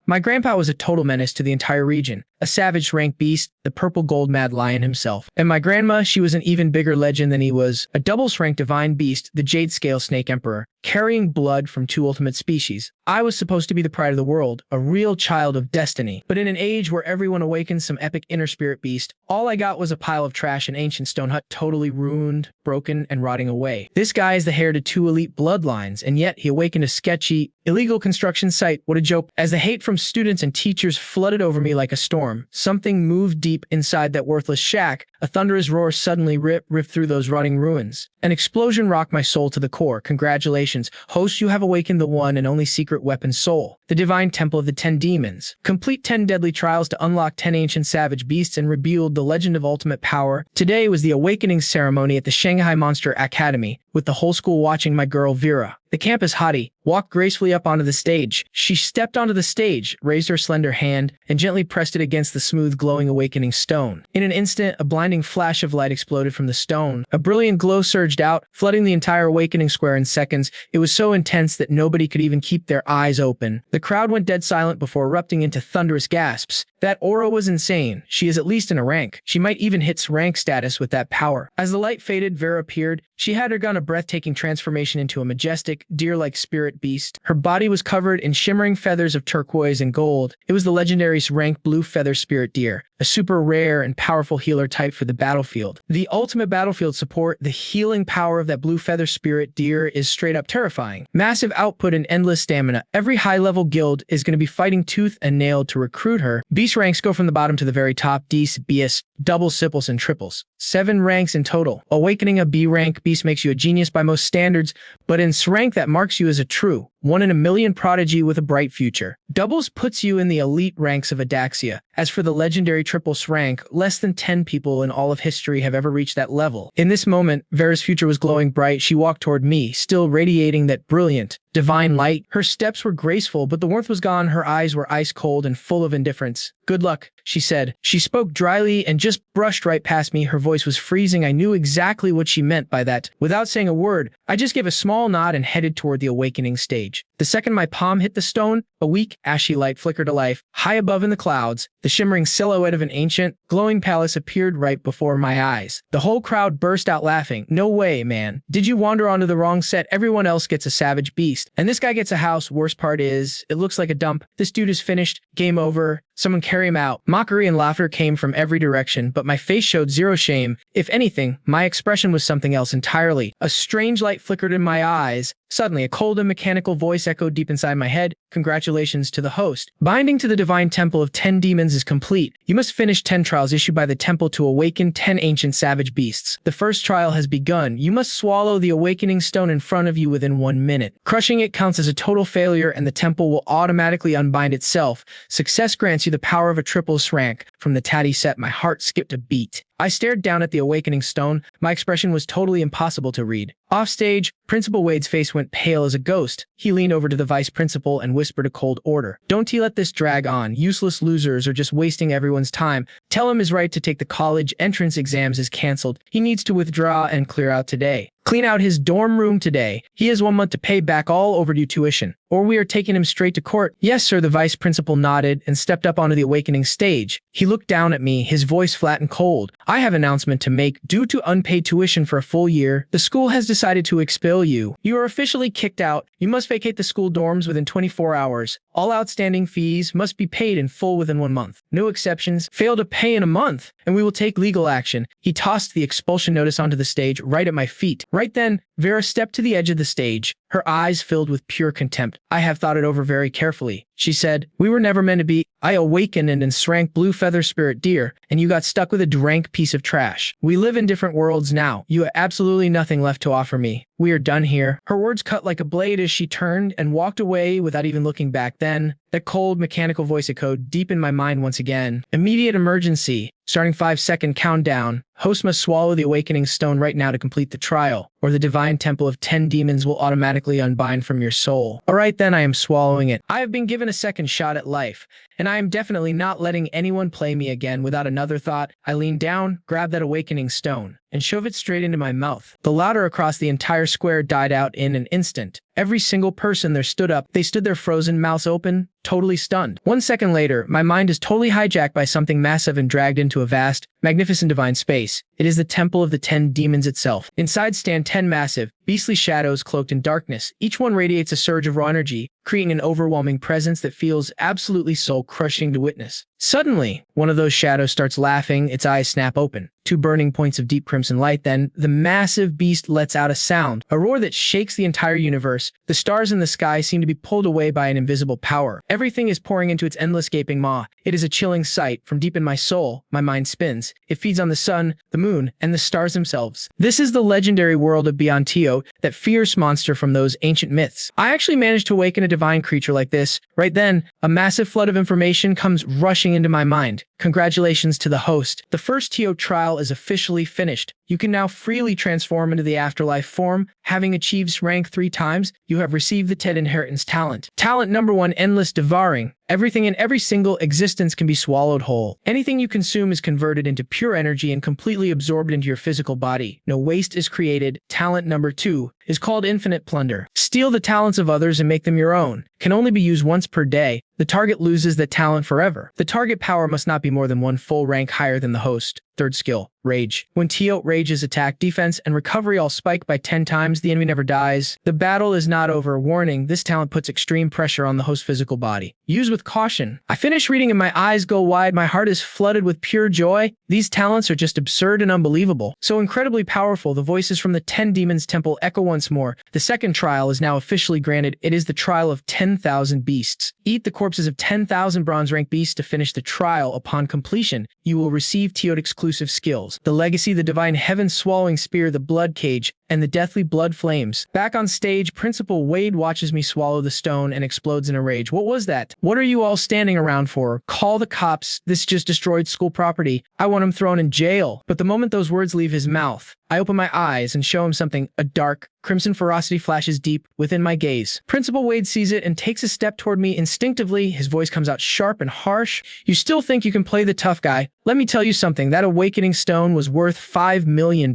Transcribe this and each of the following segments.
My grandpa was a total menace to the entire region, a savage rank beast, the purple gold mad lion himself. And my grandma, she was an even bigger legend than he was, a doubles rank divine beast, the jade scale snake emperor, carrying blood from two ultimate species. I was supposed to be the pride of the world, a real child of destiny. But in an age where everyone awakens some epic inner spirit beast, all I got was a pile of trash and ancient stone hut totally ruined, broken, and rotting away. This guy is the heir to two elite bloodlines, and yet he awakened a sketchy, illegal construction site. What a joke. As the hate from students and teachers flooded over me like a storm, something moved deep inside that worthless shack. A thunderous roar suddenly ripped through those rotting ruins. An explosion rocked my soul to the core. Congratulations, host, you have awakened the one and only secret weapon soul, the divine temple of the 10 demons. Complete 10 deadly trials to unlock 10 ancient savage beasts and rebuild the legend of ultimate power. Today was the awakening ceremony at the Shanghai Monster Academy, with the whole school watching my girl Vera, the campus hottie, walk gracefully up onto the stage. She stepped onto the stage, raised her slender hand, and gently pressed it against the smooth, glowing awakening stone. In an instant, a blinding flash of light exploded from the stone. A brilliant glow surged out, flooding the entire awakening square in seconds. It was so intense that nobody could even keep their eyes open. The crowd went dead silent before erupting into thunderous gasps. That aura was insane. She is at least in a rank. She might even hit rank status with that power. As the light faded, Vera appeared. She had undergone a breathtaking transformation into a majestic, deer-like spirit beast. Her body was covered in shimmering feathers of turquoise and gold. It was the legendary rank blue feather spirit deer, a super rare and powerful healer type for the battlefield. The ultimate battlefield support, the healing power of that blue feather spirit deer is straight up terrifying. Massive output and endless stamina. Every high-level guild is going to be fighting tooth and nail to recruit her. Beast ranks go from the bottom to the very top. Ds, BS, doubles, sipples, and triples. 7 ranks in total. Awakening a B rank beast makes you a genius by most standards, but in rank that marks you as a true 1 in a million prodigy with a bright future. Doubles puts you in the elite ranks of a Daxia. As for the legendary triples rank, less than 10 people in all of history have ever reached that level. In this moment, Vera's future was glowing bright. She walked toward me, still radiating that brilliant, divine light. Her steps were graceful, but the warmth was gone. Her eyes were ice cold and full of indifference. "Good luck," she said. She spoke dryly and just brushed right past me. Her voice was freezing. I knew exactly what she meant by that. Without saying a word, I just gave a small nod and headed toward the awakening stage. The second my palm hit the stone, a weak, ashy light flickered to life. High above in the clouds, the shimmering silhouette of an ancient, glowing palace appeared right before my eyes. The whole crowd burst out laughing. "No way, man. Did you wander onto the wrong set? Everyone else gets a savage beast, and this guy gets a house. Worst part is, it looks like a dump. This dude is finished. Game over. Someone carry him out." Mockery and laughter came from every direction, but my face showed zero shame. If anything, my expression was something else entirely. A strange light flickered in my eyes. Suddenly, a cold and mechanical voice echoed deep inside my head. "Congratulations to the host. Binding to the divine temple of 10 demons is complete. You must finish 10 trials issued by the temple to awaken 10 ancient savage beasts. The first trial has begun. You must swallow the awakening stone in front of you within 1 minute. Crushing it counts as a total failure, and the temple will automatically unbind itself. Success grants you the power of a triples rank." From the tatty set, my heart skipped a beat. I stared down at the awakening stone. My expression was totally impossible to read. Offstage, Principal Wade's face went pale as a ghost. He leaned over to the vice principal and whispered a cold order. "Don't let this drag on. Useless losers are just wasting everyone's time. Tell him his right to take the college entrance exams is canceled. He needs to withdraw and clear out today. Clean out his dorm room today. He has 1 month to pay back all overdue tuition, or we are taking him straight to court." "Yes, sir," the vice principal nodded and stepped up onto the awakening stage. He looked down at me, his voice flat and cold. "I have an announcement to make. Due to unpaid tuition for a full year, the school has decided to expel you. You are officially kicked out. You must vacate the school dorms within 24 hours. All outstanding fees must be paid in full within 1 month. No exceptions. Fail to pay in a month, and we will take legal action." He tossed the expulsion notice onto the stage right at my feet. Right then, Vera stepped to the edge of the stage, her eyes filled with pure contempt. "I have thought it over very carefully," she said. "We were never meant to be. I awakened an rank blue feather spirit deer, and you got stuck with a rank piece of trash. We live in different worlds now. You have absolutely nothing left to offer me. We are done here." Her words cut like a blade as she turned and walked away without even looking back. Then, that cold, mechanical voice echoed deep in my mind once again. "Immediate emergency. Starting 5-second countdown. Host must swallow the awakening stone right now to complete the trial, or the divine temple of 10 demons will automatically unbind from your soul." Alright then, I am swallowing it. I have been given a second shot at life, and I am definitely not letting anyone play me again. Without another thought, I leaned down, grabbed that awakening stone, and shove it straight into my mouth. The laughter across the entire square died out in an instant. Every single person there stood up. They stood there frozen, mouths open, totally stunned. 1 second later, my mind is totally hijacked by something massive and dragged into a vast, magnificent divine space. It is the temple of the 10 demons itself. Inside stand 10 massive, beastly shadows cloaked in darkness. Each one radiates a surge of raw energy, creating an overwhelming presence that feels absolutely soul-crushing to witness. Suddenly, one of those shadows starts laughing, its eyes snap open. 2 burning points of deep crimson light, then the massive beast lets out a sound, a roar that shakes the entire universe. The stars in the sky seem to be pulled away by an invisible power. Everything is pouring into its endless gaping maw. It is a chilling sight. From deep in my soul, my mind spins. It feeds on the sun, the moon, and the stars themselves. This is the legendary world of Beyond Teo, that fierce monster from those ancient myths. I actually managed to awaken a divine creature like this. Right then, a massive flood of information comes rushing into my mind. Congratulations to the host. The first Teo trial is officially finished. You can now freely transform into the afterlife form. Having achieved rank 3 times, you have received the TED Inheritance Talent. Talent number 1, Endless Devouring. Everything in every single existence can be swallowed whole. Anything you consume is converted into pure energy and completely absorbed into your physical body. No waste is created. Talent number 2 is called Infinite Plunder. Steal the talents of others and make them your own. Can only be used once per day. The target loses the talent forever. The target power must not be more than 1 full rank higher than the host. Third skill, Rage. When Teo rages, attack, defense, and recovery all spike by 10 times. The enemy never dies. The battle is not over. Warning, this talent puts extreme pressure on the host's physical body. Use with caution. I finish reading and my eyes go wide. My heart is flooded with pure joy. These talents are just absurd and unbelievable. So incredibly powerful. The voices from the 10 Demons Temple echo once more. The second trial is now officially granted. It is the trial of 10,000 beasts. Eat the corpses of 10,000 bronze rank beasts to finish the trial. Upon completion, you will receive Teo exclusive skills. The Legacy, the Divine Heaven-Swallowing Spear, the Blood Cage, and the Deathly Blood Flames. Back on stage, Principal Wade watches me swallow the stone and explodes in a rage. What was that? What are you all standing around for? Call the cops. This just destroyed school property. I want him thrown in jail. But the moment those words leave his mouth, I open my eyes and show him something. A dark, crimson ferocity flashes deep within my gaze. Principal Wade sees it and takes a step toward me. Instinctively, his voice comes out sharp and harsh. You still think you can play the tough guy? Let me tell you something. That Awakening Stone was worth $5 million.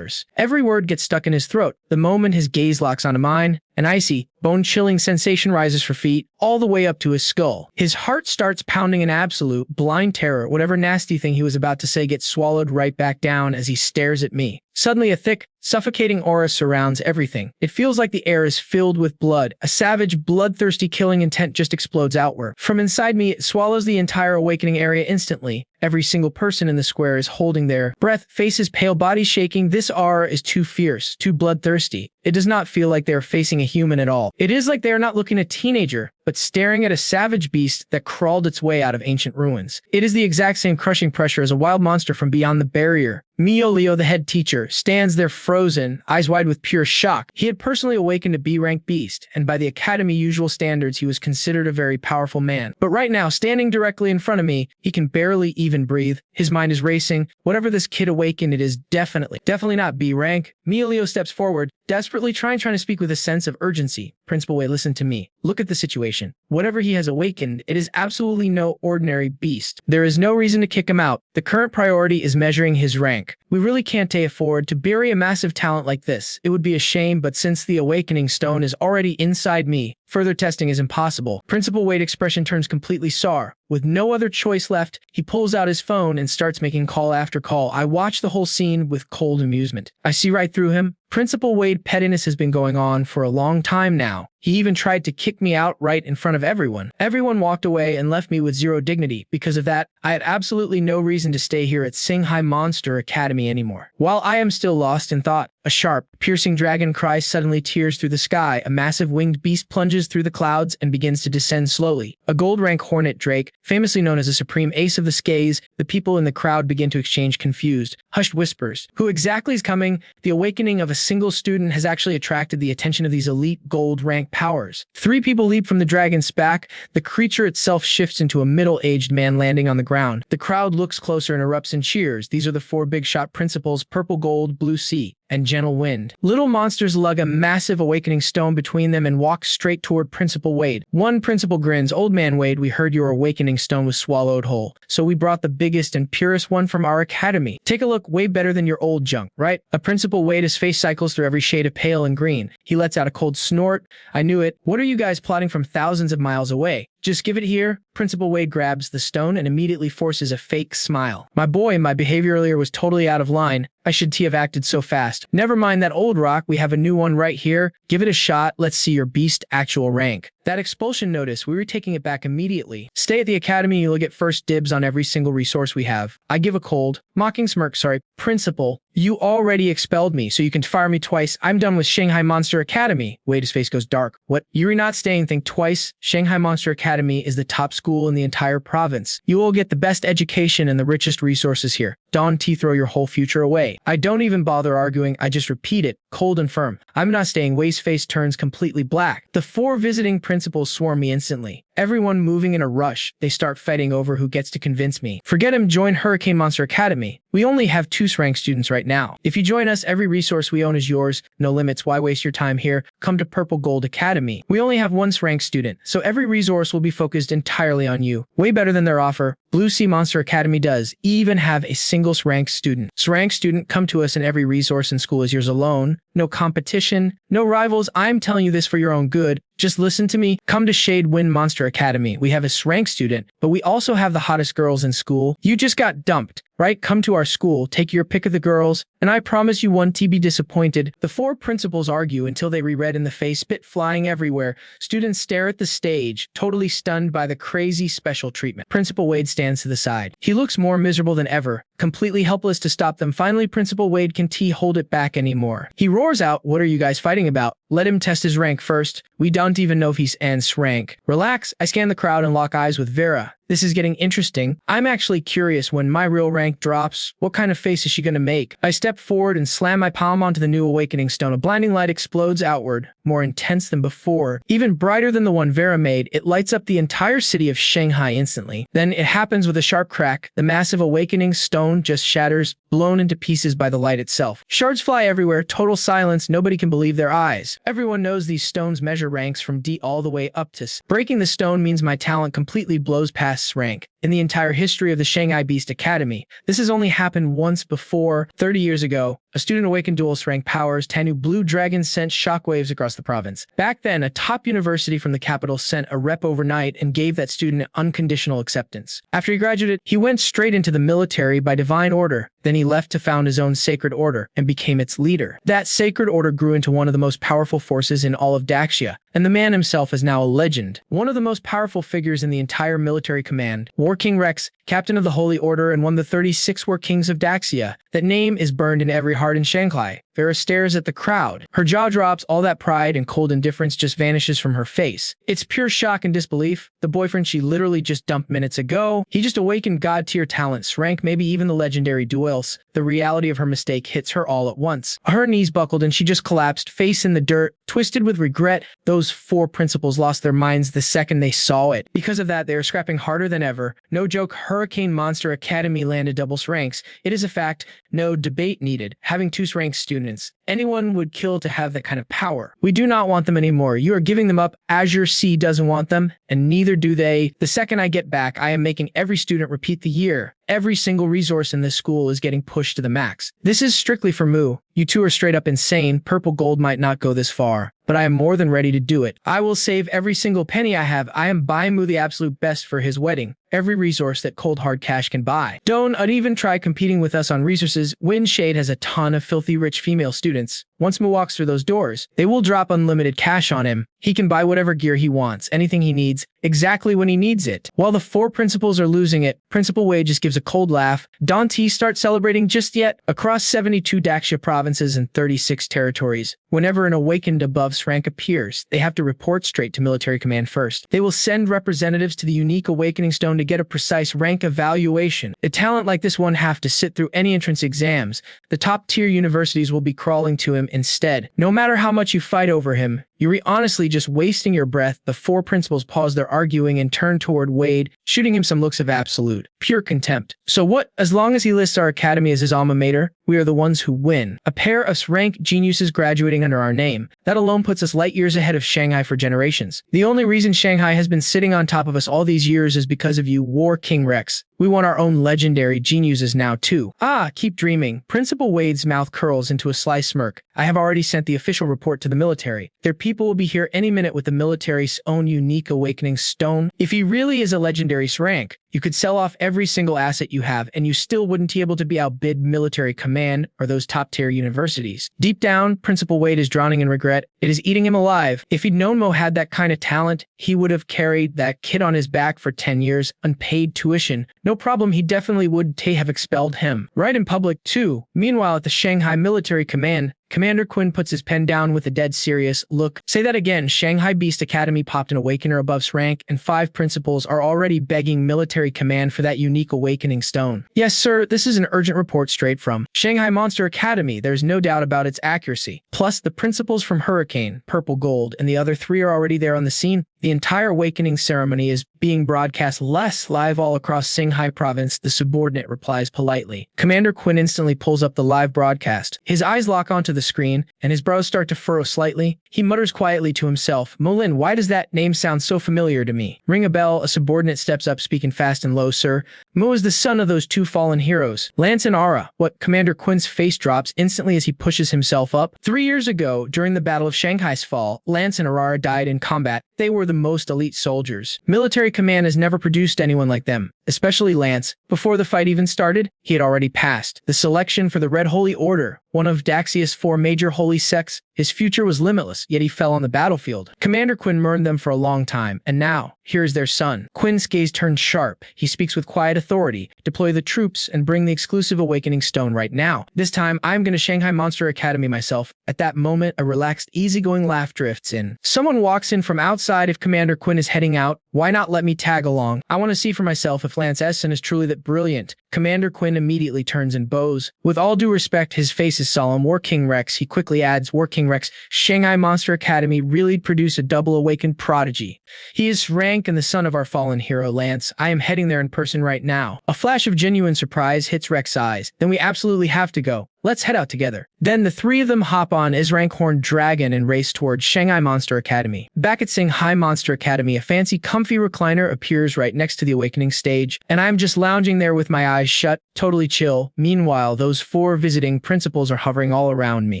Every word gets stuck in his throat. The moment his gaze locks onto mine, an icy, bone-chilling sensation rises for feet, all the way up to his skull. His heart starts pounding in absolute, blind terror. Whatever nasty thing he was about to say gets swallowed right back down as he stares at me. Suddenly, a thick, suffocating aura surrounds everything. It feels like the air is filled with blood. A savage, bloodthirsty killing intent just explodes outward. From inside me, it swallows the entire awakening area instantly. Every single person in the square is holding their breath, faces pale, bodies shaking. This aura is too fierce, too bloodthirsty. It does not feel like they are facing a human at all. It is like they are not looking at a teenager, but staring at a savage beast that crawled its way out of ancient ruins. It is the exact same crushing pressure as a wild monster from beyond the barrier. Mio Leo, the head teacher, stands there frozen, eyes wide with pure shock. He had personally awakened a B-rank beast, and by the Academy usual standards, he was considered a very powerful man. But right now, standing directly in front of me, he can barely even breathe. His mind is racing. Whatever this kid awakened, it is definitely not B-rank. Mio Leo steps forward, desperately trying to speak with a sense of urgency. Principal Wei, listen to me. Look at the situation. Whatever he has awakened, it is absolutely no ordinary beast. There is no reason to kick him out. The current priority is measuring his rank. We really can't afford to bury a massive talent like this. It would be a shame, but since the Awakening Stone is already inside me, further testing is impossible. Principal Wade's expression turns completely sour. With no other choice left, he pulls out his phone and starts making call after call. I watch the whole scene with cold amusement. I see right through him. Principal Wade pettiness has been going on for a long time now. He even tried to kick me out right in front of everyone. Everyone walked away and left me with zero dignity. Because of that, I had absolutely no reason to stay here at Singhai Monster Academy anymore. While I am still lost in thought, a sharp, piercing dragon cry suddenly tears through the sky. A massive winged beast plunges through the clouds and begins to descend slowly. A gold-rank hornet drake, famously known as a supreme ace of the skies. The people in the crowd begin to exchange confused, hushed whispers. Who exactly is coming? The awakening of a single student has actually attracted the attention of these elite gold-rank powers. 3 people leap from the dragon's back. The creature itself shifts into a middle-aged man landing on the ground. The crowd looks closer and erupts in cheers. These are the 4 big shot principals: Purple Gold, Blue Sea, and Gentle Wind. Little monsters lug a massive awakening stone between them and walk straight toward Principal Wade. One principal grins. Old man Wade, we heard your awakening stone was swallowed whole, so we brought the biggest and purest one from our academy. Take a look, way better than your old junk, right? A Principal Wade, his face cycles through every shade of pale and green. He lets out a cold snort. I knew it. What are you guys plotting from thousands of miles away? Just give it here. Principal Wade grabs the stone and immediately forces a fake smile. My boy, my behavior earlier was totally out of line. I should have acted so fast. Never mind that old rock, we have a new one right here. Give it a shot, let's see your beast actual rank. That expulsion notice, we were taking it back immediately. Stay at the academy, you'll get first dibs on every single resource we have. I give a cold, mocking smirk, Principal, you already expelled me, so you can fire me twice. I'm done with Shanghai Monster Academy. Wait, his face goes dark. What? You're not staying, think twice. Shanghai Monster Academy is the top school in the entire province. You will get the best education and the richest resources here. Don't throw your whole future away. I don't even bother arguing, I just repeat it, cold and firm. I'm not staying. Way's face turns completely black. The 4 visiting principals swarm me instantly. Everyone moving in a rush. They start fighting over who gets to convince me. Forget him, join Hurricane Monster Academy. We only have 2 rank students right now. If you join us, every resource we own is yours. No limits, why waste your time here? Come to Purple Gold Academy. We only have 1 rank student, so every resource will be focused entirely on you. Way better than their offer. Blue Sea Monster Academy does even have a single rank student. Rank student, come to us and every resource in school is yours alone. No competition, no rivals. I'm telling you this for your own good. Just listen to me. Come to Shade Wind Monster Academy. We have a rank student, but we also have the hottest girls in school. You just got dumped, right? Come to our school, take your pick of the girls, and I promise you won't be disappointed. The 4 principals argue until they re-red in the face, spit flying everywhere. Students stare at the stage, totally stunned by the crazy special treatment. Principal Wade stands to the side. He looks more miserable than ever, completely helpless to stop them. Finally, Principal Wade can't hold it back anymore. He roars out, "What are you guys fighting about? Let him test his rank first. We don't even know if he's N's rank." Relax. I scan the crowd and lock eyes with Vera. This is getting interesting. I'm actually curious when my real rank drops. What kind of face is she gonna make? I step forward and slam my palm onto the new Awakening Stone. A blinding light explodes outward, more intense than before. Even brighter than the one Vera made, it lights up the entire city of Shanghai instantly. Then it happens with a sharp crack. The massive Awakening Stone just shatters, blown into pieces by the light itself. Shards fly everywhere, total silence, nobody can believe their eyes. Everyone knows these stones measure ranks from D all the way up to S. Breaking the stone means my talent completely blows past S rank. In the entire history of the Shanghai Beast Academy, this has only happened once before. 30 years ago, a student awakened dual rank powers. Tanu blue dragons sent shockwaves across the province. Back then, a top university from the capital sent a rep overnight and gave that student unconditional acceptance. After he graduated, he went straight into the military by divine order. Then he left to found his own sacred order and became its leader. That sacred order grew into one of the most powerful forces in all of Daxia, and the man himself is now a legend. One of the most powerful figures in the entire military command. King Rex, captain of the Holy Order and one of the 36 war kings of Daxia. That name is burned in every heart in Shanghai. Vera stares at the crowd. Her jaw drops, all that pride and cold indifference just vanishes from her face. It's pure shock and disbelief. The boyfriend she literally just dumped minutes ago, he just awakened god-tier talents, rank, maybe even the legendary duels. The reality of her mistake hits her all at once. Her knees buckled and she just collapsed, face in the dirt, twisted with regret. Those 4 principals lost their minds the second they saw it. Because of that, they are scrapping harder than ever. No joke, Hurricane Monster Academy landed doubles ranks. It is a fact, no debate needed. Having 2 ranked students, anyone would kill to have that kind of power. We do not want them anymore. You are giving them up. Azure C doesn't want them, and neither do they. The second I get back, I am making every student repeat the year. Every single resource in this school is getting pushed to the max. This is strictly for Mu. You 2 are straight up insane. Purple Gold might not go this far, but I am more than ready to do it. I will save every single penny I have. I am buying Mu the absolute best for his wedding. Every resource that cold hard cash can buy. Don't even try competing with us on resources. Windshade has a ton of filthy rich female students. Once Mu walks through those doors, they will drop unlimited cash on him. He can buy whatever gear he wants, anything he needs, exactly when he needs it. While the 4 principals are losing it, Principal Wade just gives a cold laugh. Don't start celebrating just yet. Across 72 Daxia provinces and 36 territories, whenever an awakened above rank appears, they have to report straight to military command first. They will send representatives to the unique Awakening Stone to get a precise rank evaluation. A talent like this one have to sit through any entrance exams. The top tier universities will be crawling to him instead. No matter how much you fight over him, you're honestly just wasting your breath. The 4 principals pause their arguing and turn toward Wade, shooting him some looks of absolute, pure contempt. So what? As long as he lists our academy as his alma mater, we are the ones who win. A pair of rank geniuses graduating under our name. That alone puts us light years ahead of Shanghai for generations. The only reason Shanghai has been sitting on top of us all these years is because of you, War King Rex. We want our own legendary geniuses now too. Ah, keep dreaming. Principal Wade's mouth curls into a sly smirk. I have already sent the official report to the military. Their people will be here any minute with the military's own unique Awakening Stone. If he really is a legendary rank, you could sell off every single asset you have and you still wouldn't be able to be outbid military command or those top-tier universities. Deep down, Principal Wade is drowning in regret. It is eating him alive. If he'd known Mo had that kind of talent, he would have carried that kid on his back for 10 years, unpaid tuition. No problem, he definitely would have expelled him. Right in public, too. Meanwhile, at the Shanghai Military Command, Commander Quinn puts his pen down with a dead serious look. Say that again. Shanghai Beast Academy popped an Awakener above rank, and 5 principals are already begging military command for that unique Awakening Stone. Yes, sir, this is an urgent report straight from Shanghai Monster Academy. There's no doubt about its accuracy. Plus, the principals from Hurricane, Purple Gold, and the other 3 are already there on the scene. The entire awakening ceremony is being broadcast live all across Shanghai province, the subordinate replies politely. Commander Quinn instantly pulls up the live broadcast. His eyes lock onto the screen, and his brows start to furrow slightly. He mutters quietly to himself, Mo Lin, why does that name sound so familiar to me? Ring a bell, a subordinate steps up speaking fast and low, sir. Mo is the son of those 2 fallen heroes, Lance and Ara. What? Commander Quinn's face drops instantly as he pushes himself up. 3 years ago, during the Battle of Shanghai's fall, Lance and Ara died in combat. They were the most elite soldiers. Military command has never produced anyone like them, especially Lance. Before the fight even started, he had already passed the selection for the Red Holy Order, one of Daxia's 4 major holy sects. His future was limitless, yet he fell on the battlefield. Commander Quinn mourned them for a long time, and now, here is their son. Quinn's gaze turns sharp. He speaks with quiet authority. Deploy the troops and bring the exclusive Awakening Stone right now. This time, I'm going to Shanghai Monster Academy myself. At that moment, a relaxed, easygoing laugh drifts in. Someone walks in from outside. If Commander Quinn is heading out, why not let me tag along? I want to see for myself if Lance Essen is truly that brilliant. Commander Quinn immediately turns and bows. With all due respect, his face is solemn. War King Rex, he quickly adds, War King Rex, Shanghai Monster Academy really produced a double awakened prodigy. He is rank and the son of our fallen hero, Lance. I am heading there in person right now. A flash of genuine surprise hits Rex's eyes. Then we absolutely have to go. Let's head out together. Then the 3 of them hop on S-rank Horned Dragon and race towards Shanghai Monster Academy. Back at Shanghai Monster Academy, a fancy, comfy recliner appears right next to the awakening stage, and I'm just lounging there with my eyes shut, totally chill. Meanwhile, those 4 visiting principals are hovering all around me,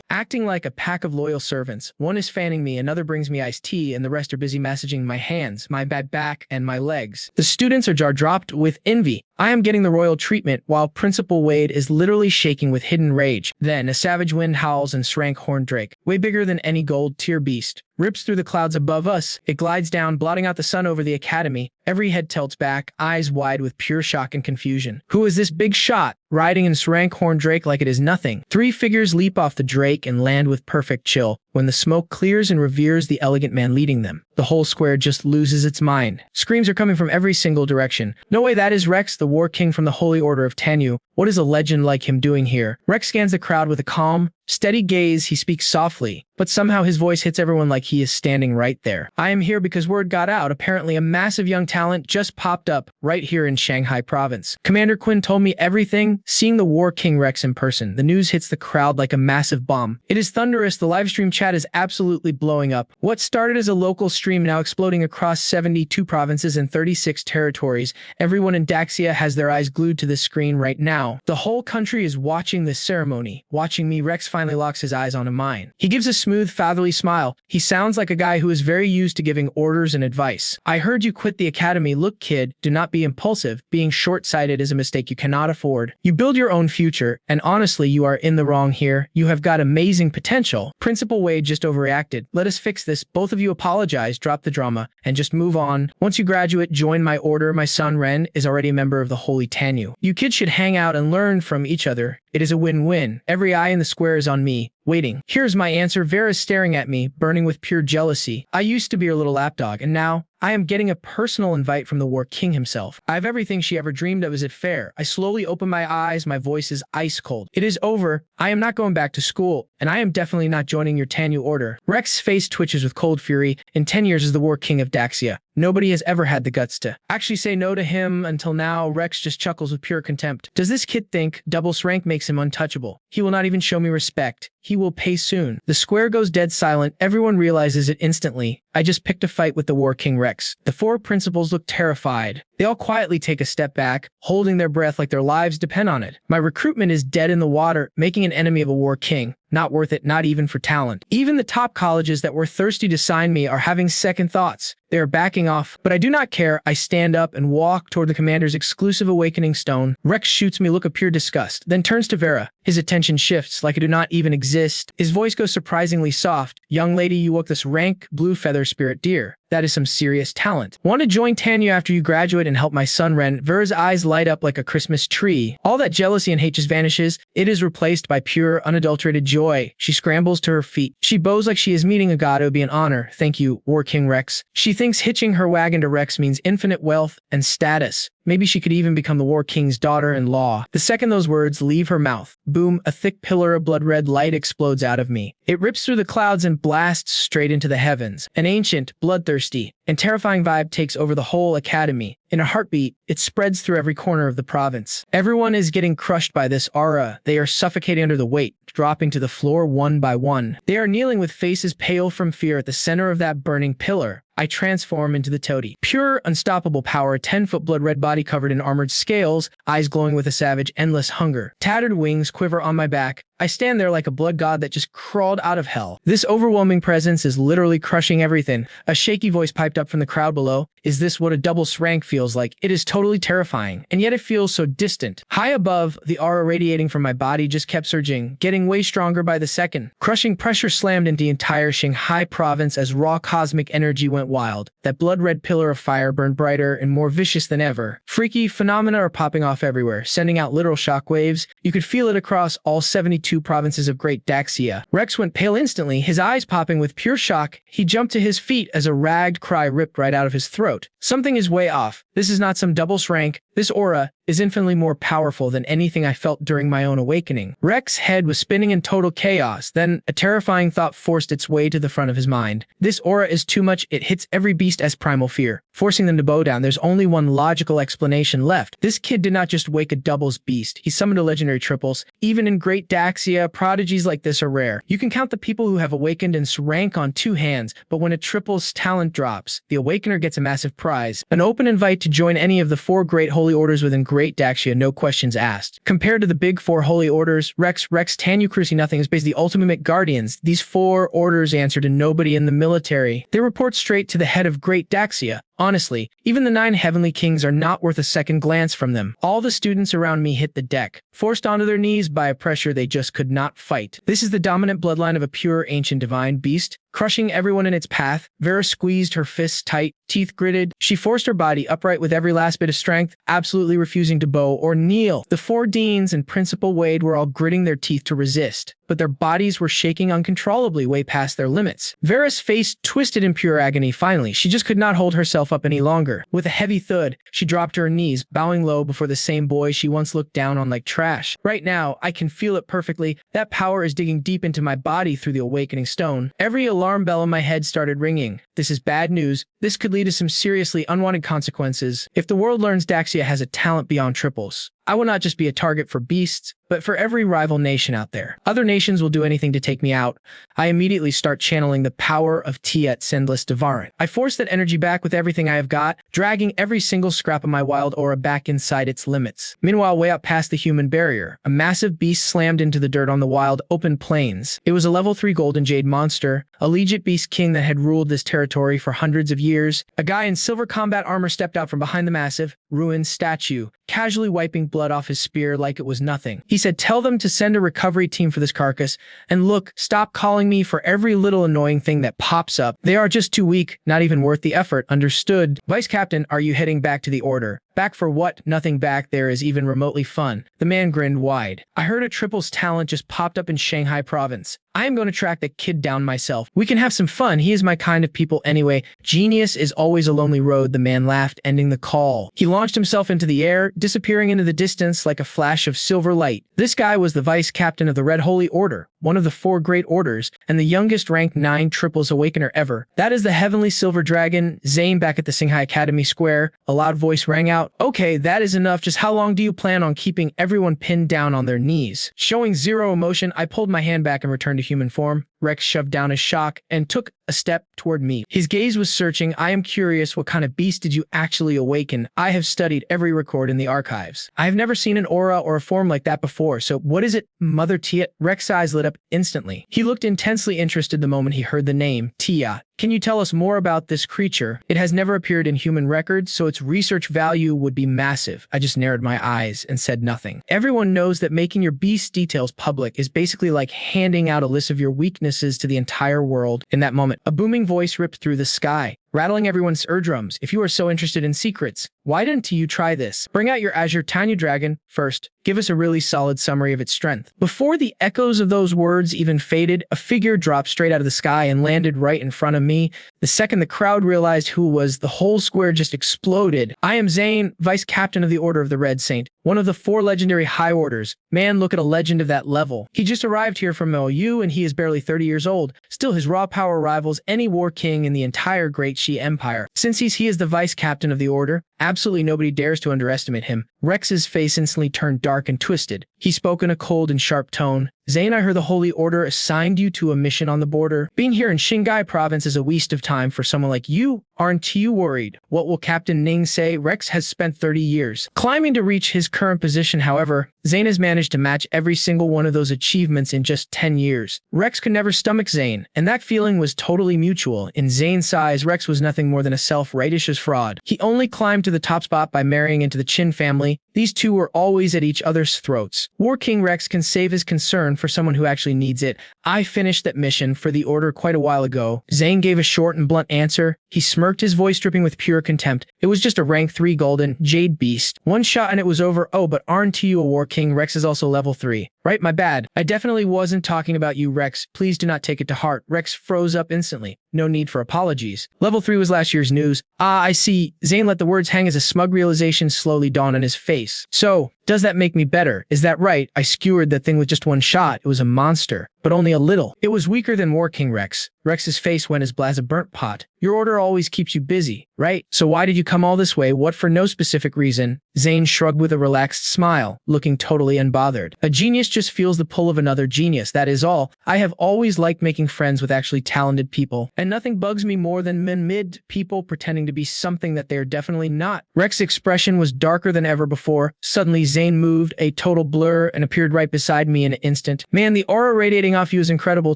acting like a pack of loyal servants. One is fanning me, another brings me iced tea, and the rest are busy massaging my hands, my bad back, and my legs. The students are jaw-dropped with envy. I am getting the royal treatment, while Principal Wade is literally shaking with hidden rage. Then, a savage wind howls and S-rank Horned Drake, way bigger than any gold-tier beast, rips through the clouds above us. It glides down, blotting out the sun over the academy. Every head tilts back, eyes wide with pure shock and confusion. Who is this big shot, riding in S-rank Horned Drake like it is nothing? 3 figures leap off the drake and land with perfect chill. When the smoke clears and reveres the elegant man leading them, the whole square just loses its mind. Screams are coming from every single direction. No way, that is Rex, the War King from the Holy Order of Tanyu. What is a legend like him doing here? Rex scans the crowd with a calm, steady gaze. He speaks softly, but somehow his voice hits everyone like he is standing right there. I am here because word got out. Apparently a massive young talent just popped up right here in Shanghai province. Commander Quinn told me everything. Seeing the War King Rex in person, the news hits the crowd like a massive bomb. It is thunderous. The live stream chat is absolutely blowing up. What started as a local stream now exploding across 72 provinces and 36 territories. Everyone in Daxia has their eyes glued to the screen right now. The whole country is watching this ceremony. Watching me, Rex finally locks his eyes onto mine. He gives a smooth, fatherly smile. He sounds like a guy who is very used to giving orders and advice. I heard you quit the academy. Look, kid, do not be impulsive. Being short-sighted is a mistake you cannot afford. You build your own future, and honestly, you are in the wrong here. You have got amazing potential. Principal Wade just overreacted. Let us fix this. Both of you apologize, drop the drama, and just move on. Once you graduate, join my order. My son Ren is already a member of the Holy Tanyu. You kids should hang out and learn from each other. It is a win-win. Every eye in the square is on me, waiting. Here's my answer. Vera is staring at me, burning with pure jealousy. I used to be her little lapdog, and now I am getting a personal invite from the War King himself. I have everything she ever dreamed of. Is it fair? I slowly open my eyes. My voice is ice cold. It is over. I am not going back to school, and I am definitely not joining your Tanyu order. Rex's face twitches with cold fury. In 10 years as the War King of Daxia, nobody has ever had the guts to actually say no to him. Until now, Rex just chuckles with pure contempt. Does this kid think double rank makes him untouchable? He will not even show me respect. He will pay soon. The square goes dead silent. Everyone realizes it instantly. I just picked a fight with the War King Rex. Rex. The four principals look terrified. They all quietly take a step back, holding their breath like their lives depend on it. My recruitment is dead in the water, making an enemy of a war king. Not worth it, not even for talent. Even the top colleges that were thirsty to sign me are having second thoughts. They are backing off, but I do not care. I stand up and walk toward the commander's exclusive Awakening Stone. Rex shoots me a look of pure disgust, then turns to Vera. His attention shifts like I do not even exist. His voice goes surprisingly soft. Young lady, you woke this rank blue feather spirit deer. That is some serious talent. Want to join Tanya after you graduate and help my son Ren? Vera's eyes light up like a Christmas tree. All that jealousy and hate just vanishes. It is replaced by pure, unadulterated joy. She scrambles to her feet. She bows like she is meeting a god. It would be an honor. Thank you, War King Rex. She thinks hitching her wagon to Rex means infinite wealth and status. Maybe she could even become the War King's daughter-in-law. The second those words leave her mouth, boom, a thick pillar of blood-red light explodes out of me. It rips through the clouds and blasts straight into the heavens. An ancient, bloodthirsty, and terrifying vibe takes over the whole academy. In a heartbeat, it spreads through every corner of the province. Everyone is getting crushed by this aura. They are suffocating under the weight, dropping to the floor one by one. They are kneeling with faces pale from fear at the center of that burning pillar. I transform into the Taotie. Pure, unstoppable power, 10-foot blood-red body covered in armored scales, eyes glowing with a savage, endless hunger. Tattered wings quiver on my back. I stand there like a blood god that just crawled out of hell. This overwhelming presence is literally crushing everything. A shaky voice piped up from the crowd below. Is this what a double rank feels like? It is totally terrifying, and yet it feels so distant. High above, the aura radiating from my body just kept surging, getting way stronger by the second. Crushing pressure slammed into the entire Shanghai province as raw cosmic energy went wild. That blood-red pillar of fire burned brighter and more vicious than ever. Freaky phenomena are popping off everywhere, sending out literal shockwaves. You could feel it across all 72 provinces of Great Daxia. Rex went pale instantly, his eyes popping with pure shock. He jumped to his feet as a ragged cry ripped right out of his throat. Something is way off. This is not some doubles rank. This aura is infinitely more powerful than anything I felt during my own awakening. Rex's head was spinning in total chaos. Then a terrifying thought forced its way to the front of his mind. This aura is too much. It hits every beast as primal fear, forcing them to bow down. There's only one logical explanation left. This kid did not just wake a doubles beast. He summoned a legendary triples. Even in Great Daxia, prodigies like this are rare. You can count the people who have awakened in rank on 2 hands, but when a triples talent drops, the awakener gets a massive prize. An open invite to join any of the 4 great holy orders within Great Daxia, no questions asked. Compared to the big 4 holy orders, Rex, Tanu, Cruci, nothing is basically the ultimate guardians. These 4 orders answer to nobody in the military. They report straight to the head of Great Daxia. Honestly, even the 9 heavenly kings are not worth a second glance from them. All the students around me hit the deck, forced onto their knees by a pressure they just could not fight. This is the dominant bloodline of a pure ancient divine beast, crushing everyone in its path. Vera squeezed her fists tight, teeth gritted. She forced her body upright with every last bit of strength, absolutely refusing to bow or kneel. The 4 deans and Principal Wade were all gritting their teeth to resist, but their bodies were shaking uncontrollably way past their limits. Vera's face twisted in pure agony. Finally, she just could not hold herself up any longer. With a heavy thud, she dropped to her knees, bowing low before the same boy she once looked down on like trash. Right now, I can feel it perfectly. That power is digging deep into my body through the Awakening Stone. Every alarm bell in my head started ringing. This is bad news. This could lead to some seriously unwanted consequences. If the world learns Daxia has a talent beyond triples, I will not just be a target for beasts, but for every rival nation out there. Other nations will do anything to take me out. I immediately start channeling the power of Tiet Sendless Devourant. I force that energy back with everything I have got, dragging every single scrap of my wild aura back inside its limits. Meanwhile, way up past the human barrier, a massive beast slammed into the dirt on the wild, open plains. It was a level 3 golden jade monster, a legit beast king that had ruled this territory for hundreds of years. A guy in silver combat armor stepped out from behind the massive, ruined statue, casually wiping blood off his spear like it was nothing. He said, "Tell them to send a recovery team for this carcass. And look, stop calling me for every little annoying thing that pops up. They are just too weak, not even worth the effort. Understood? Vice Captain, are you heading back to the order?" "Back for what? Nothing back there is even remotely fun." The man grinned wide. "I heard a triples talent just popped up in Shanghai province. I am going to track that kid down myself. We can have some fun. He is my kind of people anyway. Genius is always a lonely road," the man laughed, ending the call. He launched himself into the air, disappearing into the distance like a flash of silver light. This guy was the vice captain of the Red Holy Order, one of the 4 great orders, and the youngest ranked 9 triples awakener ever. That is the heavenly silver dragon, Zayn, back at the Shanghai Academy Square. A loud voice rang out. "Okay, that is enough. Just how long do you plan on keeping everyone pinned down on their knees?" Showing zero emotion, I pulled my hand back and returned to human form. Rex shoved down his shock and took a step toward me. His gaze was searching. I am curious, what kind of beast did you actually awaken? I have studied every record in the archives. I have never seen an aura or a form like that before, so what is it, Mother Tia? Rex's eyes lit up instantly. He looked intensely interested the moment he heard the name, Tia. Can you tell us more about this creature? It has never appeared in human records, so its research value would be massive. I just narrowed my eyes and said nothing. Everyone knows that making your beast details public is basically like handing out a list of your weaknesses to the entire world. In that moment, a booming voice ripped through the sky, rattling everyone's eardrums. If you are so interested in secrets, why didn't you try this? Bring out your Azure Tiny Dragon first. Give us a really solid summary of its strength. Before the echoes of those words even faded, a figure dropped straight out of the sky and landed right in front of me. The second the crowd realized who it was, the whole square just exploded. I am Zayn, Vice Captain of the Order of the Red Saint, one of the 4 legendary High Orders. Man, look at a legend of that level. He just arrived here from MOU and he is barely 30 years old. Still, his raw power rivals any war king in the entire Great Shi Empire. Since he is the Vice Captain of the Order, absolutely nobody dares to underestimate him. Rex's face instantly turned dark and twisted. He spoke in a cold and sharp tone. Zayn, I heard the Holy Order assigned you to a mission on the border. Being here in Xinghai province is a waste of time for someone like you. Aren't you worried? What will Captain Ning say? Rex has spent 30 years climbing to reach his current position. However, Zayn has managed to match every single one of those achievements in just 10 years. Rex could never stomach Zayn, and that feeling was totally mutual. In Zayn's eyes, Rex was nothing more than a self-righteous fraud. He only climbed to the top spot by marrying into the Qin family. These two were always at each other's throats. War King Rex can save his concern for someone who actually needs it. I finished that mission for the Order quite a while ago. Zayn gave a short and blunt answer. He smirked, his voice dripping with pure contempt. It was just a rank 3 golden jade beast. One shot and it was over. Oh, but aren't you a War King? Rex is also level 3. Right, my bad. I definitely wasn't talking about you, Rex. Please do not take it to heart. Rex froze up instantly. No need for apologies. Level 3 was last year's news. Ah, I see. Zayn let the words hang as a smug realization slowly dawned on his face. So, does that make me better? Is that right? I skewered that thing with just one shot. It was a monster, but only a little. It was weaker than War King Rex. Rex's face went as black as a burnt pot. Your order always keeps you busy, right? So why did you come all this way? What, for no specific reason? Zayn shrugged with a relaxed smile, looking totally unbothered. A genius just feels the pull of another genius, that is all. I have always liked making friends with actually talented people, and nothing bugs me more than mid people pretending to be something that they are definitely not. Rex's expression was darker than ever before. Suddenly, Zayn moved, a total blur, and appeared right beside me in an instant. Man, the aura radiating off you is incredible.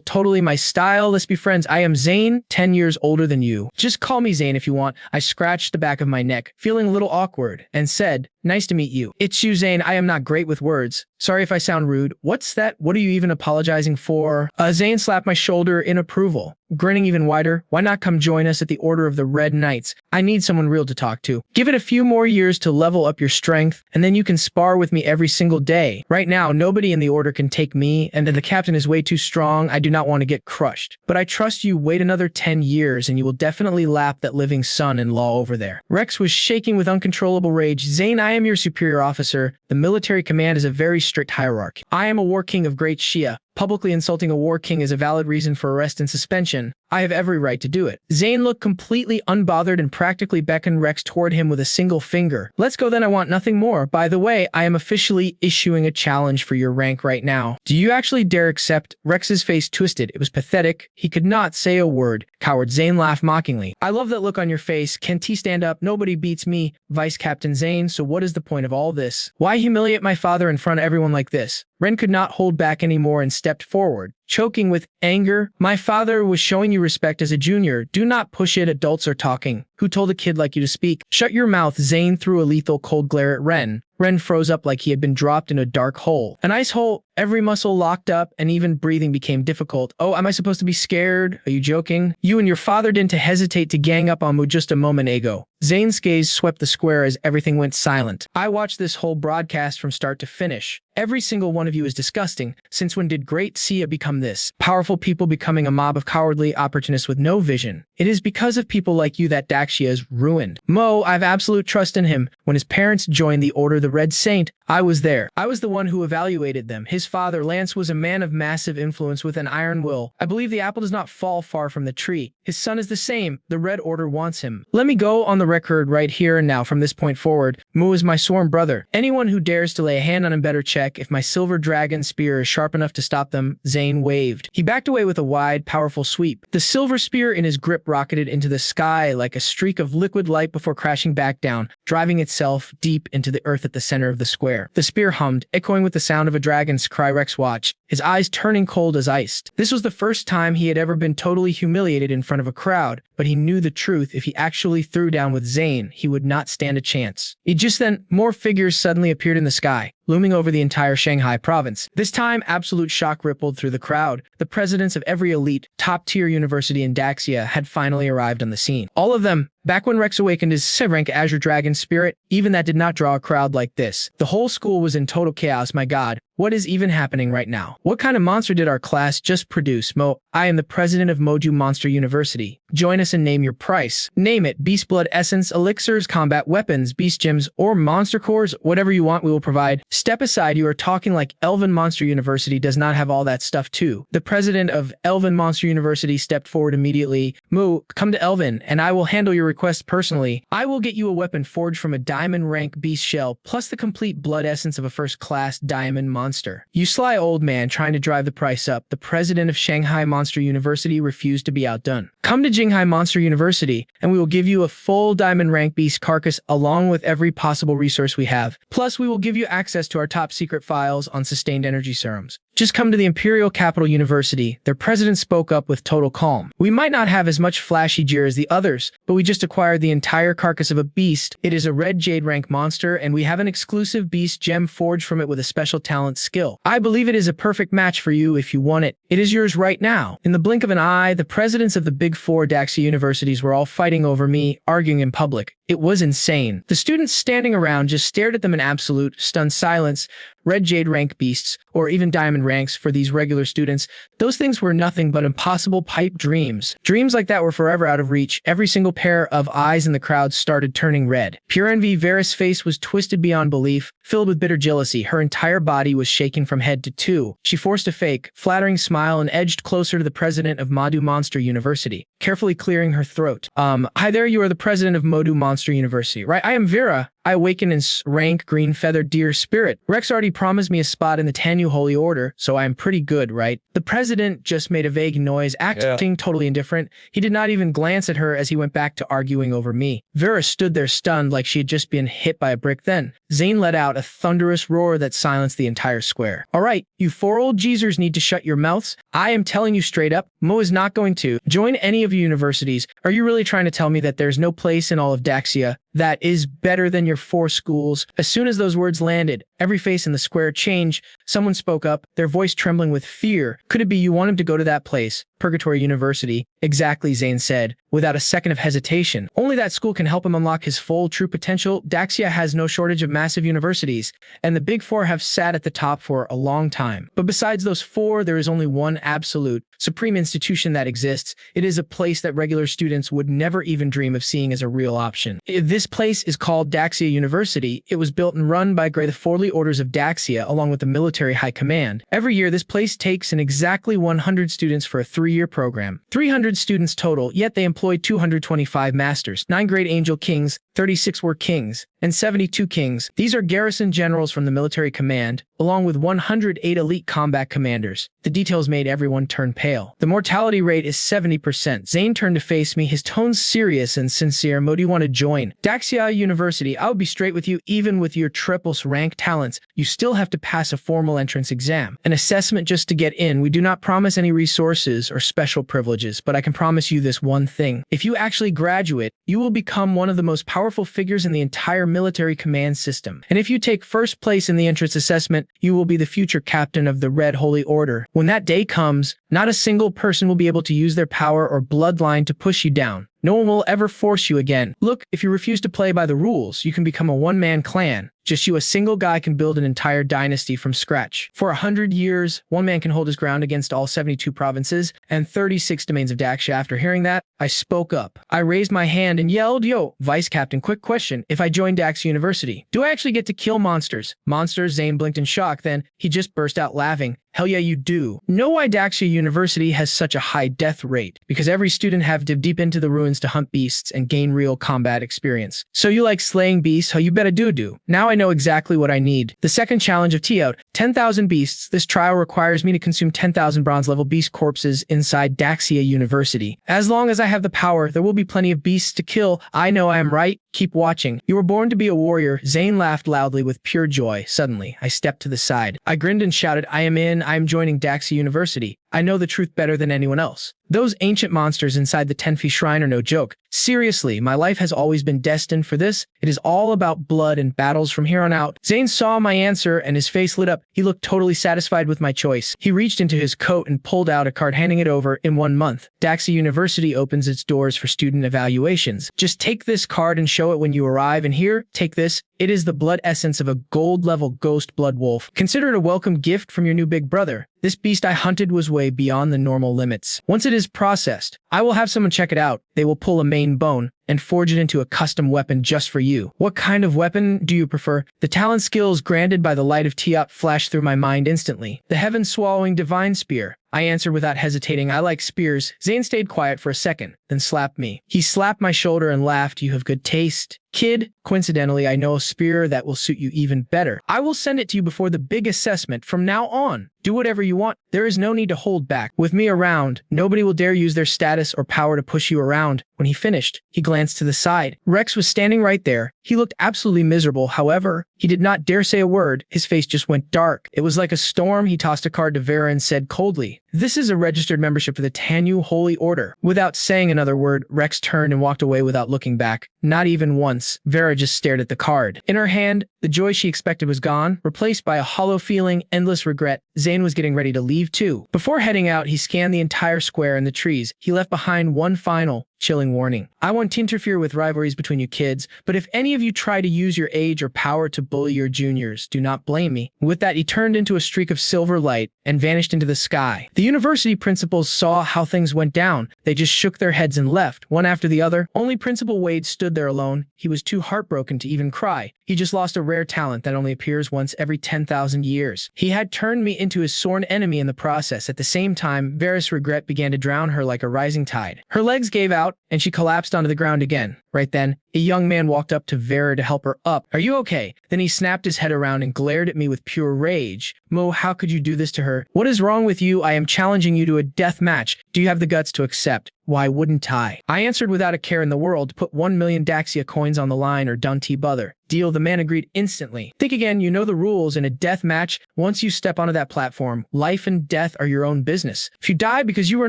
Totally my style. Let's be friends. I am Zayn, 10 years older than you. Just call me Zayn if you want. I scratched the back of my neck, feeling a little awkward, and said, nice to meet you. It's you, Zayn. I am not great with words. Sorry if I sound rude. What's that? What are you even apologizing for? Zayn slapped my shoulder in approval, grinning even wider. Why not come join us at the Order of the Red Knights? I need someone real to talk to. Give it a few more years to level up your strength, and then you can spar with me every single day. Right now, nobody in the Order can take me, and the captain is way too strong. I do not want to get crushed. But I trust you. Wait another 10 years, and you will definitely lap that living son-in-law over there. Rex was shaking with uncontrollable rage. Zayn, I am your superior officer. The military command is a very strict hierarchy. I am a war king of Great Shia. Publicly insulting a war king is a valid reason for arrest and suspension. I have every right to do it. Zayn looked completely unbothered and practically beckoned Rex toward him with a single finger. Let's go then, I want nothing more. By the way, I am officially issuing a challenge for your rank right now. Do you actually dare accept? Rex's face twisted. It was pathetic. He could not say a word. Coward. Zayn laughed mockingly. I love that look on your face. Can't he stand up? Nobody beats me, Vice Captain Zayn, so what is the point of all this? Why humiliate my father in front of everyone like this? Ren could not hold back anymore and stepped forward, choking with anger. My father was showing you respect as a junior. Do not push it. Adults are talking. Who told a kid like you to speak? Shut your mouth. Zayn threw a lethal cold glare at Ren. Ren froze up like he had been dropped in a dark hole. An ice hole. Every muscle locked up, and even breathing became difficult. Oh, am I supposed to be scared? Are you joking? You and your father didn't hesitate to gang up on me just a moment ago. Zayn's gaze swept the square as everything went silent. I watched this whole broadcast from start to finish. Every single one of you is disgusting. Since when did Great Sia become this? Powerful people becoming a mob of cowardly opportunists with no vision. It is because of people like you that Daxia is ruined. Mo, I have absolute trust in him. When his parents joined the Order of the Red Saint, I was there. I was the one who evaluated them. His father, Lance, was a man of massive influence with an iron will. I believe the apple does not fall far from the tree. His son is the same. The Red Order wants him. Let me go on the record right here and now from this point forward. Mu is my sworn brother. Anyone who dares to lay a hand on him better check if my silver dragon spear is sharp enough to stop them. Zayn waved. He backed away with a wide, powerful sweep. The silver spear in his grip rocketed into the sky like a streak of liquid light before crashing back down, driving itself deep into the earth at the center of the square. The spear hummed, echoing with the sound of a dragon's cry. Rex watched, his eyes turning cold as ice. This was the first time he had ever been totally humiliated in front of a crowd, but he knew the truth. If he actually threw down with Zayn, he would not stand a chance. Just then, more figures suddenly appeared in the sky, looming over the entire Shanghai province. This time, absolute shock rippled through the crowd. The presidents of every elite, top-tier university in Daxia had finally arrived on the scene. All of them, back when Rex awakened his SSS-rank Azure Dragon spirit, even that did not draw a crowd like this. The whole school was in total chaos. My god, what is even happening right now? What kind of monster did our class just produce? I am the president of Moju Monster University. Join us and name your price. Name it. Beast blood essence, elixirs, combat weapons, beast gems, or monster cores. Whatever you want, we will provide. Step aside, you are talking like Elven Monster University does not have all that stuff too. The president of Elven Monster University stepped forward immediately. Mu, come to Elven, and I will handle your request personally. I will get you a weapon forged from a diamond rank beast shell, plus the complete blood essence of a first-class diamond monster. You sly old man trying to drive the price up. The president of Shanghai Monster University refused to be outdone. Come to Jinghai Monster University, and we will give you a full diamond rank beast carcass along with every possible resource we have. Plus, we will give you access to our top secret files on sustained energy serums. Just come to the Imperial Capital University. Their president spoke up with total calm. We might not have as much flashy gear as the others, but we just acquired the entire carcass of a beast. It is a red jade rank monster, and we have an exclusive beast gem forged from it with a special talent skill. I believe it is a perfect match for you if you want it. It is yours right now. In the blink of an eye, the presidents of the big four Daxia universities were all fighting over me, arguing in public. It was insane. The students standing around just stared at them in absolute, stunned silence. Red jade rank beasts, or even diamond ranks for these regular students, those things were nothing but impossible pipe dreams. Dreams like that were forever out of reach. Every single pair of eyes in the crowd started turning red. Pure envy. Vera's face was twisted beyond belief, filled with bitter jealousy. Her entire body was shaking from head to toe. She forced a fake, flattering smile and edged closer to the president of Modu Monster University, carefully clearing her throat. Hi there, you are the president of Modu Monster University, right? I am Vera. I awaken in rank green feathered deer spirit. Rex already promised me a spot in the Tanu Holy Order, so I am pretty good, right? The president just made a vague noise, acting totally indifferent. He did not even glance at her as he went back to arguing over me. Vera stood there stunned like she had just been hit by a brick. Then, Zayn let out a thunderous roar that silenced the entire square. Alright, you four old geezers need to shut your mouths. I am telling you straight up, Mo is not going to join any of your universities. Are you really trying to tell me that there's no place in all of Daxia that is better than your four schools? As soon as those words landed, every face in the square changed. Someone spoke up, their voice trembling with fear. Could it be you want him to go to that place? Purgatory University. Exactly, Zayn said, without a second of hesitation. Only that school can help him unlock his full true potential. Daxia has no shortage of massive universities, and the big four have sat at the top for a long time. But besides those four, there is only one absolute, supreme institution that exists. It is a place that regular students would never even dream of seeing as a real option. This place is called Daxia University. It was built and run by the Fourly Orders of Daxia, along with the military high command. Every year, this place takes in exactly 100 students for a 3-year program. 300 students total, yet they employ 225 masters, 9 great angel kings, 36 were kings, and 72 kings. These are garrison generals from the military command, along with 108 elite combat commanders. The details made everyone turn pale. The mortality rate is 70%. Zayn turned to face me, his tone serious and sincere. Mo, do you want to join Daxia University? I'll be straight with you. Even with your triple rank talents, you still have to pass a formal entrance exam, an assessment just to get in. We do not promise any resources or special privileges, but I can promise you this one thing. If you actually graduate, you will become one of the most powerful figures in the entire military command system. And if you take first place in the entrance assessment, you will be the future captain of the Red Holy Order. When that day comes, not a single person will be able to use their power or bloodline to push you down. No one will ever force you again. Look, if you refuse to play by the rules, you can become a one-man clan. Just you, a single guy, can build an entire dynasty from scratch. For 100 years, one man can hold his ground against all 72 provinces and 36 domains of Daxia. After hearing that, I spoke up. I raised my hand and yelled, "Yo, Vice Captain, quick question. If I join Daxia University, do I actually get to kill monsters?" Monsters? Zayn blinked in shock, then he just burst out laughing. Hell yeah, you do. Know why Daxia University has such a high death rate? Because every student have dived deep into the ruins to hunt beasts and gain real combat experience. So you like slaying beasts? How you better do. Now I know exactly what I need. The second challenge of Taotie, 10,000 beasts. This trial requires me to consume 10,000 bronze-level beast corpses inside Daxia University. As long as I have the power, there will be plenty of beasts to kill. I know I am right. Keep watching. You were born to be a warrior. Zayn laughed loudly with pure joy. Suddenly, I stepped to the side. I grinned and shouted, I am joining Daxia University. I know the truth better than anyone else. Those ancient monsters inside the 10 feet shrine are no joke. Seriously, my life has always been destined for this. It is all about blood and battles from here on out. Zayn saw my answer and his face lit up. He looked totally satisfied with my choice. He reached into his coat and pulled out a card, handing it over. In 1 month, Daxia University opens its doors for student evaluations. Just take this card and show it when you arrive, and here, take this. It is the blood essence of a gold-level ghost blood wolf. Consider it a welcome gift from your new big brother. This beast I hunted was way beyond the normal limits. Once it is processed, I will have someone check it out. They will pull a main bone and forge it into a custom weapon just for you. What kind of weapon do you prefer? The talent skills granted by the light of Taotie flashed through my mind instantly. The heaven-swallowing divine spear. I answered without hesitating, I like spears. Zayn stayed quiet for a second, then slapped me. He slapped my shoulder and laughed, you have good taste. Kid, coincidentally, I know a spear that will suit you even better. I will send it to you before the big assessment. From now on, do whatever you want. There is no need to hold back. With me around, nobody will dare use their status or power to push you around. When he finished, he glanced to the side. Rex was standing right there. He looked absolutely miserable. However, he did not dare say a word. His face just went dark. It was like a storm. He tossed a card to Vera and said coldly, "This is a registered membership for the Tang Holy Order." Without saying another word, Rex turned and walked away without looking back. Not even once. Vera just stared at the card. In her hand, the joy she expected was gone, replaced by a hollow feeling, endless regret. Zayn was getting ready to leave too. Before heading out, he scanned the entire square and the trees. He left behind one final, chilling warning. I won't interfere with rivalries between you kids, but if any of you try to use your age or power to bully your juniors, do not blame me. With that, he turned into a streak of silver light and vanished into the sky. The university principals saw how things went down. They just shook their heads and left, one after the other. Only Principal Wade stood there alone. He was too heartbroken to even cry. He just lost a rare talent that only appears once every 10,000 years. He had turned me into his sworn enemy in the process. At the same time, Vera's regret began to drown her like a rising tide. Her legs gave out, and she collapsed onto the ground again. Right then, a young man walked up to Vera to help her up. "Are you okay?" Then he snapped his head around and glared at me with pure rage. "Mo, how could you do this to her? What is wrong with you? I am challenging you to a death match. Do you have the guts to accept?" "Why wouldn't I?" I answered without a care in the world. "Put 1 million Daxia coins on the line or done bother." "Deal." The man agreed instantly. "Think again, you know the rules in a death match. Once you step onto that platform, life and death are your own business. If you die because you were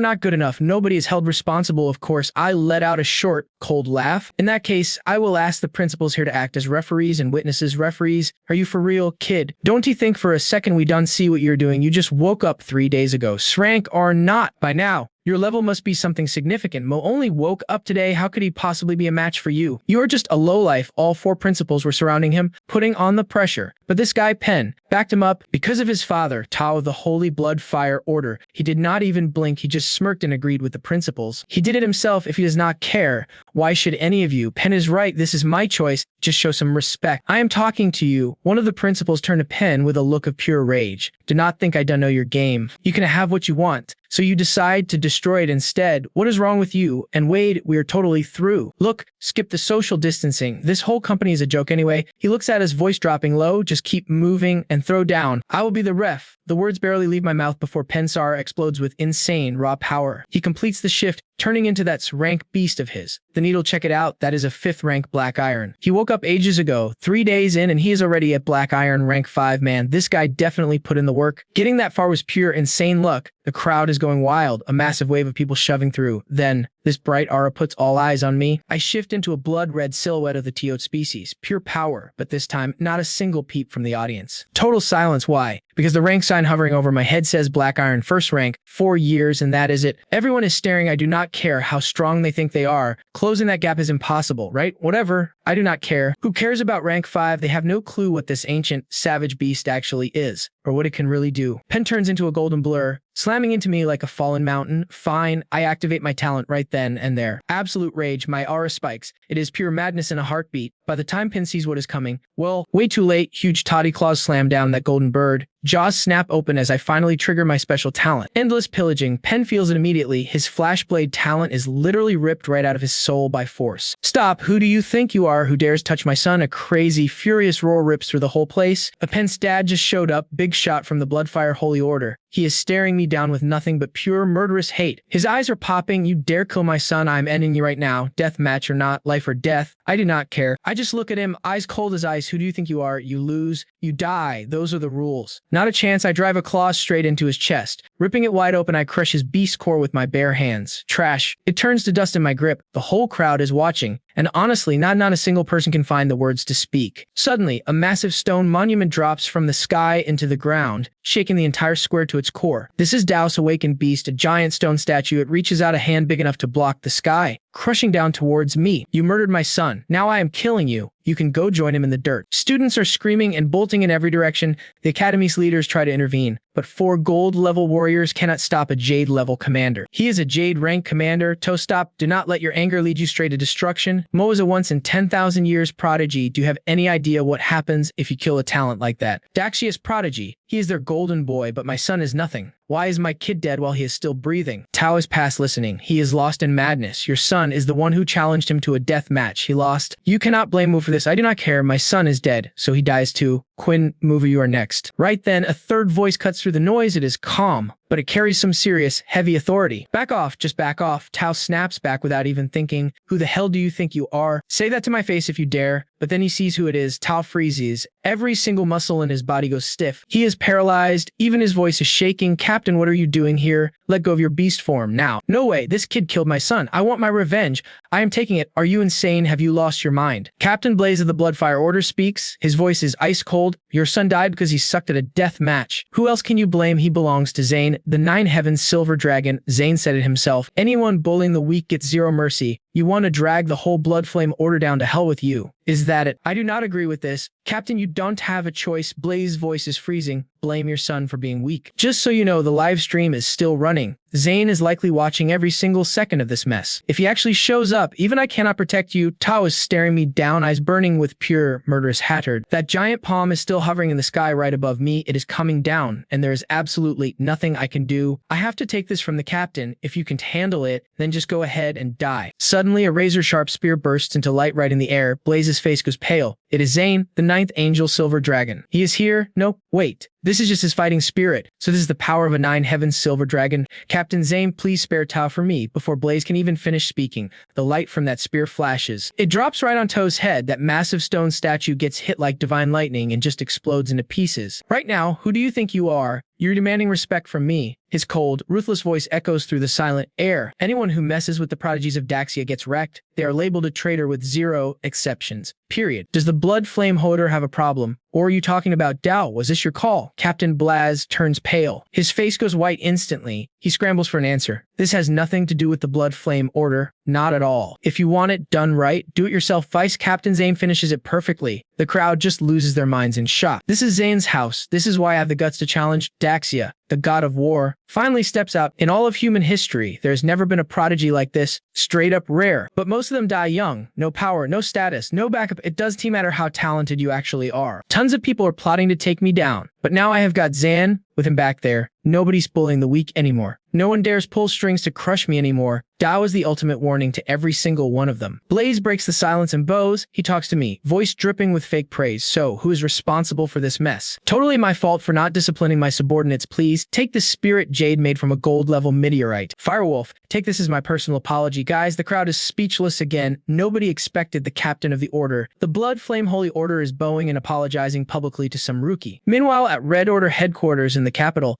not good enough, nobody is held responsible, of course." I let out a short, cold laugh. "In that case, I will ask the principals here to act as referees and witnesses." "Referees? Are you for real, kid? Don't you think for a second we done see what you're doing? You just woke up 3 days ago. S-rank or not, by now, your level must be something significant. Mo only woke up today. How could he possibly be a match for you? You're just a lowlife." All 4 principals were surrounding him, putting on the pressure. But this guy, Penn, backed him up. Because of his father, Tao of the Holy Blood Fire Order, he did not even blink. He just smirked and agreed with the principals. He did it himself. If he does not care, why should any of you? Penn is right. This is my choice. Just show some respect. I am talking to you. One of the principals turned to Penn with a look of pure rage. "Do not think I don't know your game. You can have what you want. So you decide to destroy it instead. What is wrong with you? And Wade, we are totally through. Look, skip the social distancing. This whole company is a joke anyway." He looks at his voice dropping low. "Just keep moving and throw down. I will be the ref." The words barely leave my mouth before Pensar explodes with insane raw power. He completes the shift, turning into that rank beast of his. The needle, check it out. That is a 5th rank black iron. He woke up ages ago, 3 days in, and he is already at black iron rank 5. Man, this guy definitely put in the work. Getting that far was pure insane luck. The crowd is going wild, a massive wave of people shoving through. Then, this bright aura puts all eyes on me. I shift into a blood-red silhouette of the Taotie species. Pure power, but this time, not a single peep from the audience. Total silence. Why? because the rank sign hovering over my head says Black Iron first rank, 4 years, and that is it. Everyone is staring. I do not care how strong they think they are. Closing that gap is impossible, right? Whatever. I do not care. Who cares about rank 5? They have no clue what this ancient, savage beast actually is, or what it can really do. Pen turns into a golden blur, slamming into me like a fallen mountain. Fine, I activate my talent right then and there. Absolute rage, my aura spikes. It is pure madness in a heartbeat. By the time Pen sees what is coming, well, way too late. Huge Taotie claws slam down that golden bird. Jaws snap open as I finally trigger my special talent. Endless pillaging. Pen feels it immediately. His flashblade talent is literally ripped right out of his soul by force. Stop! Who do you think you are? Who dares touch my son? A crazy, furious roar rips through the whole place. A Pen's dad just showed up. Big shot from the Bloodfire Holy Order. He is staring me down with nothing but pure murderous hate. His eyes are popping. You dare kill my son? I'm ending you right now. Death match or not, life or death. I do not care. I just look at him, eyes cold as ice. Who do you think you are? You lose. You die. Those are the rules. Not a chance. I drive a claw straight into his chest. Ripping it wide open, I crush his beast core with my bare hands. Trash. It turns to dust in my grip. The whole crowd is watching. And honestly, not a single person can find the words to speak. Suddenly, a massive stone monument drops from the sky into the ground, shaking the entire square to its core. This is Dao's awakened beast, a giant stone statue. It reaches out a hand big enough to block the sky, crushing down towards me. You murdered my son. Now I am killing you. You can go join him in the dirt. Students are screaming and bolting in every direction. The Academy's leaders try to intervene, but 4 gold-level warriors cannot stop a Jade-level commander. He is a Jade-rank commander. Stop. Do not let your anger lead you straight to destruction. Mo is a once-in-10,000-years prodigy. Do you have any idea what happens if you kill a talent like that? Daxia's prodigy. He is their golden boy, but my son is nothing. Why is my kid dead while he is still breathing? Tao is past listening. He is lost in madness. Your son is the one who challenged him to a death match. He lost. You cannot blame me for this. I do not care. My son is dead, so he dies too. Quinn, mover, you are next. Right then, a third voice cuts through the noise. It is calm, but it carries some serious, heavy authority. Back off, just back off. Tao snaps back without even thinking. Who the hell do you think you are? Say that to my face if you dare. But then he sees who it is. Tao freezes. Every single muscle in his body goes stiff. He is paralyzed. Even his voice is shaking. Captain, what are you doing here? Let go of your beast form now. No way. This kid killed my son. I want my revenge. I am taking it. Are you insane? Have you lost your mind? Captain Blaze of the Bloodfire Order speaks. His voice is ice cold. Your son died because he sucked at a death match. Who else can you blame? He belongs to Zayn, the 9 Heavens Silver Dragon. Zayn said it himself. Anyone bullying the weak gets zero mercy. You want to drag the whole Bloodflame Order down to hell with you. Is that it? I do not agree with this. Captain, you don't have a choice. Blaze's voice is freezing. Blame your son for being weak. Just so you know, the live stream is still running. Zayn is likely watching every single second of this mess. If he actually shows up, even I cannot protect you. Tao is staring me down, eyes burning with pure, murderous hatred. That giant palm is still hovering in the sky right above me. It is coming down, and there is absolutely nothing I can do. I have to take this from the captain. If you can handle it, then just go ahead and die. Suddenly, a razor-sharp spear bursts into light right in the air. Blaze's face goes pale. It is Zayn, the 9th Angel Silver Dragon. He is here? Nope. Wait. This is just his fighting spirit. So this is the power of a 9 Heavens Silver Dragon. Captain Zayn, please spare Tao for me. Before Blaze can even finish speaking, the light from that spear flashes. It drops right on Tao's head. That massive stone statue gets hit like divine lightning and just explodes into pieces. Right now, who do you think you are? You're demanding respect from me. His cold, ruthless voice echoes through the silent air. Anyone who messes with the prodigies of Daxia gets wrecked. They are labeled a traitor with 0 exceptions. Period. Does the blood flame holder have a problem? Or are you talking about Dao? Was this your call? Captain Blaz turns pale. His face goes white instantly. He scrambles for an answer. This has nothing to do with the blood flame order. Not at all. If you want it done right, do it yourself. Vice Captain Zayn finishes it perfectly. The crowd just loses their minds in shock. This is Zayn's house. This is why I have the guts to challenge Daxia, the god of war, finally steps out. In all of human history, there's never been a prodigy like this. Straight up rare. But most of them die young. No power, no status, no backup. It doesn't matter how talented you actually are. Tons of people are plotting to take me down. But now I have got Zayn with him back there. Nobody's bullying the weak anymore. No one dares pull strings to crush me anymore. Dao is the ultimate warning to every single one of them. Blaze breaks the silence and bows. He talks to me, voice dripping with fake praise. So, who is responsible for this mess? Totally my fault for not disciplining my subordinates. Please, take this spirit jade made from a gold-level meteorite. Firewolf, take this as my personal apology. Guys, the crowd is speechless again. Nobody expected the captain of the order. The Blood Flame Holy Order is bowing and apologizing publicly to some rookie. Meanwhile, at Red Order headquarters in the capital,